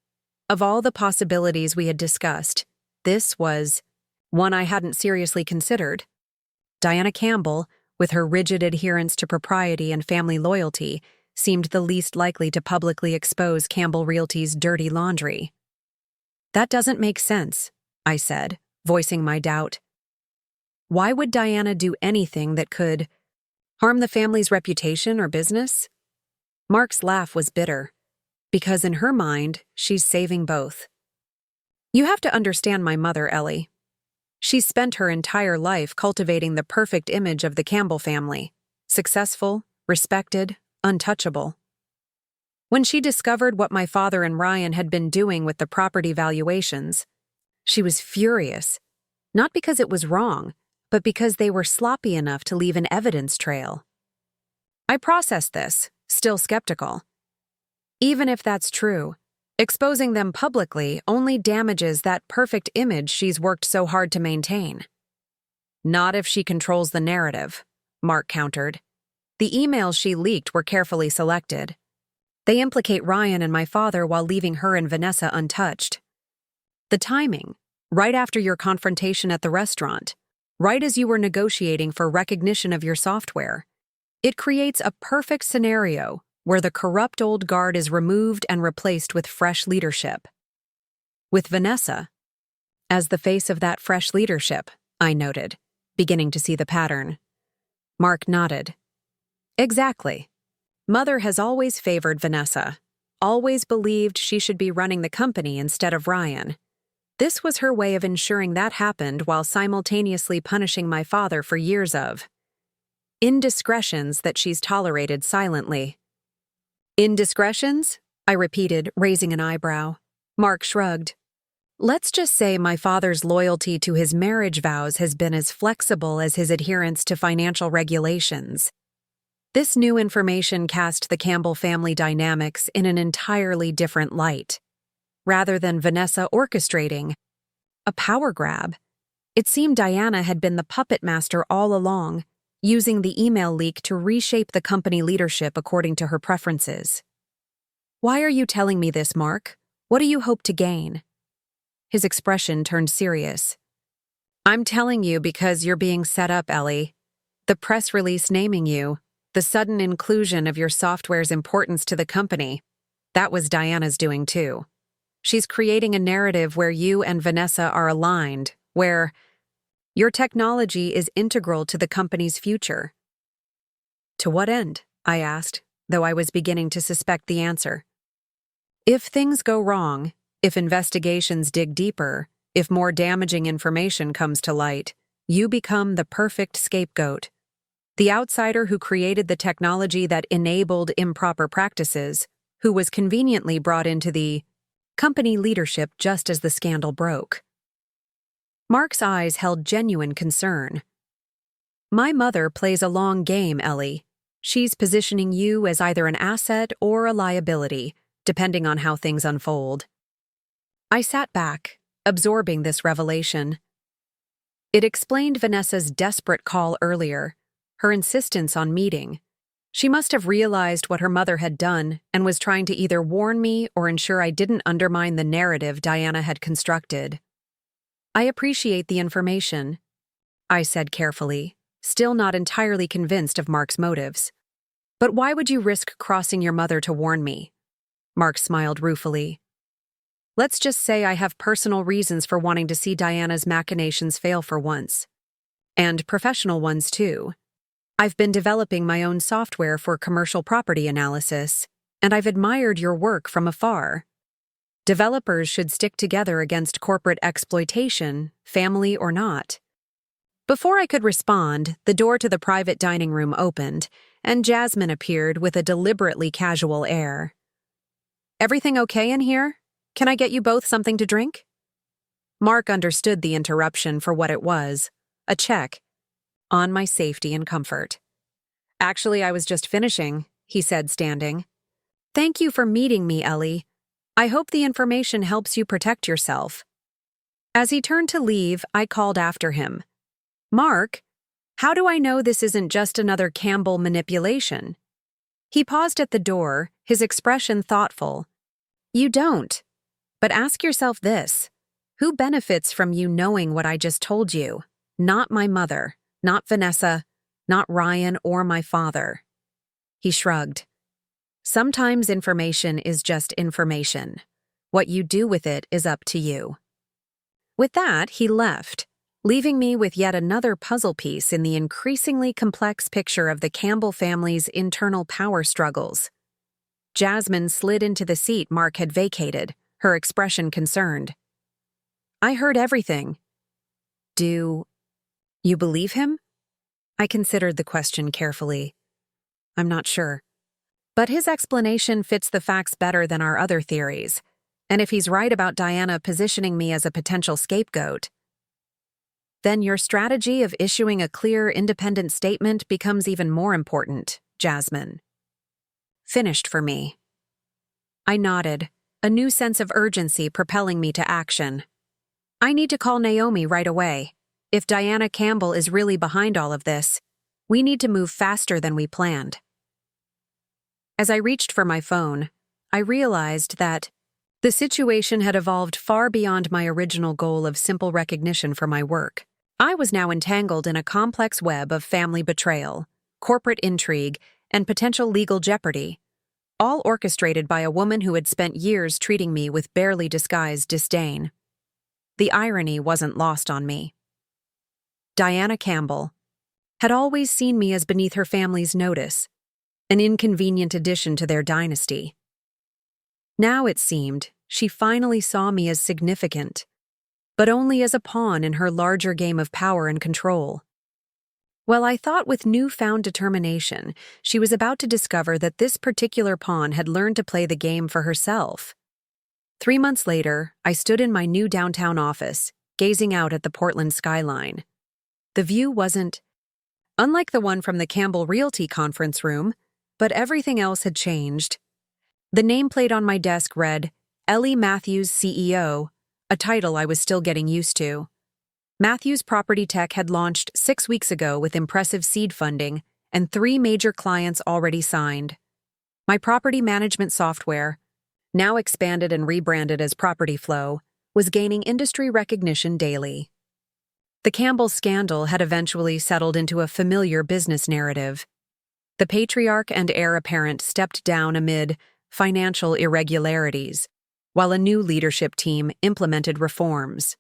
Of all the possibilities we had discussed, this was one I hadn't seriously considered. Diana Campbell, with her rigid adherence to propriety and family loyalty, seemed the least likely to publicly expose Campbell Realty's dirty laundry. "That doesn't make sense," I said, voicing my doubt. "Why would Diana do anything that could harm the family's reputation or business?" Mark's laugh was bitter. because in her mind, she's saving both. You have to understand my mother, Ellie. She spent her entire life cultivating the perfect image of the Campbell family: successful, respected, untouchable. When she discovered what my father and Ryan had been doing with the property valuations, she was furious, not because it was wrong, but because they were sloppy enough to leave an evidence trail. I processed this, still skeptical. Even if that's true, exposing them publicly only damages that perfect image she's worked so hard to maintain. Not if she controls the narrative, Mark countered. The emails she leaked were carefully selected. They implicate Ryan and my father while leaving her and Vanessa untouched. The timing, right after your confrontation at the restaurant, right as you were negotiating for recognition of your software, it creates a perfect scenario where the corrupt old guard is removed and replaced with fresh leadership. With Vanessa as the face of that fresh leadership, I noted, beginning to see the pattern. Mark nodded. Exactly. Mother has always favored Vanessa, always believed she should be running the company instead of Ryan. This was her way of ensuring that happened while simultaneously punishing my father for years of indiscretions that she's tolerated silently. Indiscretions? I repeated, raising an eyebrow. Mark shrugged. Let's just say my father's loyalty to his marriage vows has been as flexible as his adherence to financial regulations. This new information cast the Campbell family dynamics in an entirely different light. Rather than Vanessa orchestrating a power grab, it seemed Diana had been the puppet master all along, using the email leak to reshape the company leadership according to her preferences. Why are you telling me this, Mark? What do you hope to gain? His expression turned serious. I'm telling you because you're being set up, Ellie. The press release naming you, the sudden inclusion of your software's importance to the company, that was Diana's doing too. She's creating a narrative where you and Vanessa are aligned, where your technology is integral to the company's future. To what end? I asked, though I was beginning to suspect the answer. If things go wrong, if investigations dig deeper, if more damaging information comes to light, you become the perfect scapegoat. The outsider who created the technology that enabled improper practices, who was conveniently brought into the company leadership just as the scandal broke. Mark's eyes held genuine concern. My mother plays a long game, Ellie. She's positioning you as either an asset or a liability, depending on how things unfold. I sat back, absorbing this revelation. It explained Vanessa's desperate call earlier, her insistence on meeting. She must have realized what her mother had done and was trying to either warn me or ensure I didn't undermine the narrative Diana had constructed. I appreciate the information, I said carefully, still not entirely convinced of Mark's motives. But why would you risk crossing your mother to warn me? Mark smiled ruefully. Let's just say I have personal reasons for wanting to see Diana's machinations fail for once. And professional ones too. I've been developing my own software for commercial property analysis, and I've admired your work from afar. Developers should stick together against corporate exploitation, family or not. Before I could respond, the door to the private dining room opened, and Jasmine appeared with a deliberately casual air. Everything okay in here? Can I get you both something to drink? Mark understood the interruption for what it was, a check on my safety and comfort. Actually, I was just finishing, he said, standing. Thank you for meeting me, Ellie. I hope the information helps you protect yourself. As he turned to leave, I called after him. Mark, how do I know this isn't just another Campbell manipulation? He paused at the door, his expression thoughtful. You don't. But ask yourself this. Who benefits from you knowing what I just told you? Not my mother, not Vanessa, not Ryan or my father. He shrugged. Sometimes information is just information. What you do with it is up to you. With that, he left, leaving me with yet another puzzle piece in the increasingly complex picture of the Campbell family's internal power struggles. Jasmine slid into the seat Mark had vacated, her expression concerned. I heard everything. Do you believe him? I considered the question carefully. I'm not sure. But his explanation fits the facts better than our other theories. And if he's right about Diana positioning me as a potential scapegoat, then your strategy of issuing a clear, independent statement becomes even more important, Jasmine. Finished for me. I nodded, a new sense of urgency propelling me to action. I need to call Naomi right away. If Diana Campbell is really behind all of this, we need to move faster than we planned. As I reached for my phone, I realized that the situation had evolved far beyond my original goal of simple recognition for my work. I was now entangled in a complex web of family betrayal, corporate intrigue, and potential legal jeopardy, all orchestrated by a woman who had spent years treating me with barely disguised disdain. The irony wasn't lost on me. Diana Campbell had always seen me as beneath her family's notice, an inconvenient addition to their dynasty. Now it seemed she finally saw me as significant, but only as a pawn in her larger game of power and control. Well, I thought with newfound determination, she was about to discover that this particular pawn had learned to play the game for herself. 3 months later, I stood in my new downtown office, gazing out at the Portland skyline. The view wasn't unlike the one from the Campbell Realty conference room, but everything else had changed. The nameplate on my desk read, Ellie Matthews, CEO, a title I was still getting used to. Matthews Property Tech had launched 6 weeks ago with impressive seed funding and 3 major clients already signed. My property management software, now expanded and rebranded as Property Flow, was gaining industry recognition daily. The Campbell scandal had eventually settled into a familiar business narrative. The patriarch and heir apparent stepped down amid financial irregularities, while a new leadership team implemented reforms.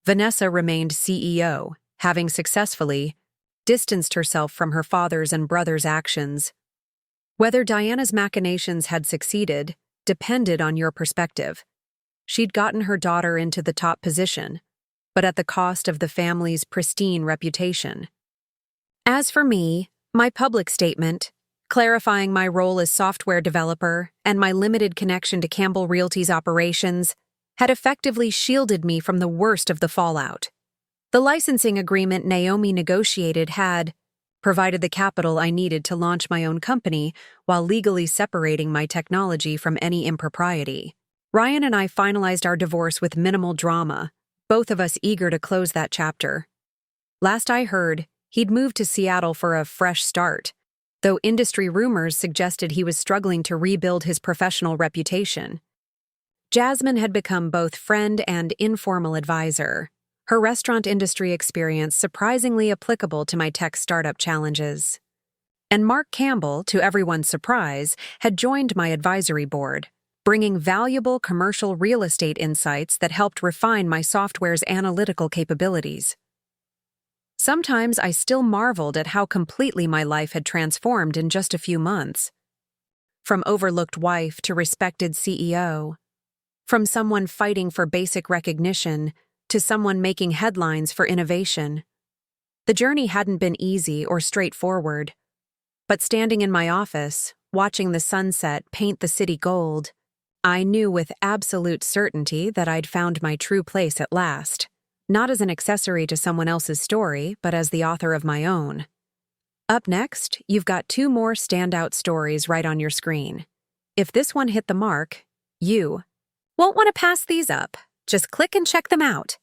Vanessa remained CEO, having successfully distanced herself from her father's and brother's actions. Whether Diana's machinations had succeeded depended on your perspective. She'd gotten her daughter into the top position, but at the cost of the family's pristine reputation. As for me, my public statement, clarifying my role as software developer and my limited connection to Campbell Realty's operations, had effectively shielded me from the worst of the fallout. The licensing agreement Naomi negotiated had provided the capital I needed to launch my own company while legally separating my technology from any impropriety. Ryan and I finalized our divorce with minimal drama, both of us eager to close that chapter. Last I heard, he'd moved to Seattle for a fresh start, though industry rumors suggested he was struggling to rebuild his professional reputation. Jasmine had become both friend and informal advisor, her restaurant industry experience surprisingly applicable to my tech startup challenges. And Mark Campbell, to everyone's surprise, had joined my advisory board, bringing valuable commercial real estate insights that helped refine my software's analytical capabilities. Sometimes I still marveled at how completely my life had transformed in just a few months. From overlooked wife to respected CEO. From someone fighting for basic recognition to someone making headlines for innovation. The journey hadn't been easy or straightforward. But standing in my office, watching the sunset paint the city gold, I knew with absolute certainty that I'd found my true place at last. Not as an accessory to someone else's story, but as the author of my own. Up next, you've got 2 more standout stories right on your screen. If this one hit the mark, you won't want to pass these up. Just click and check them out.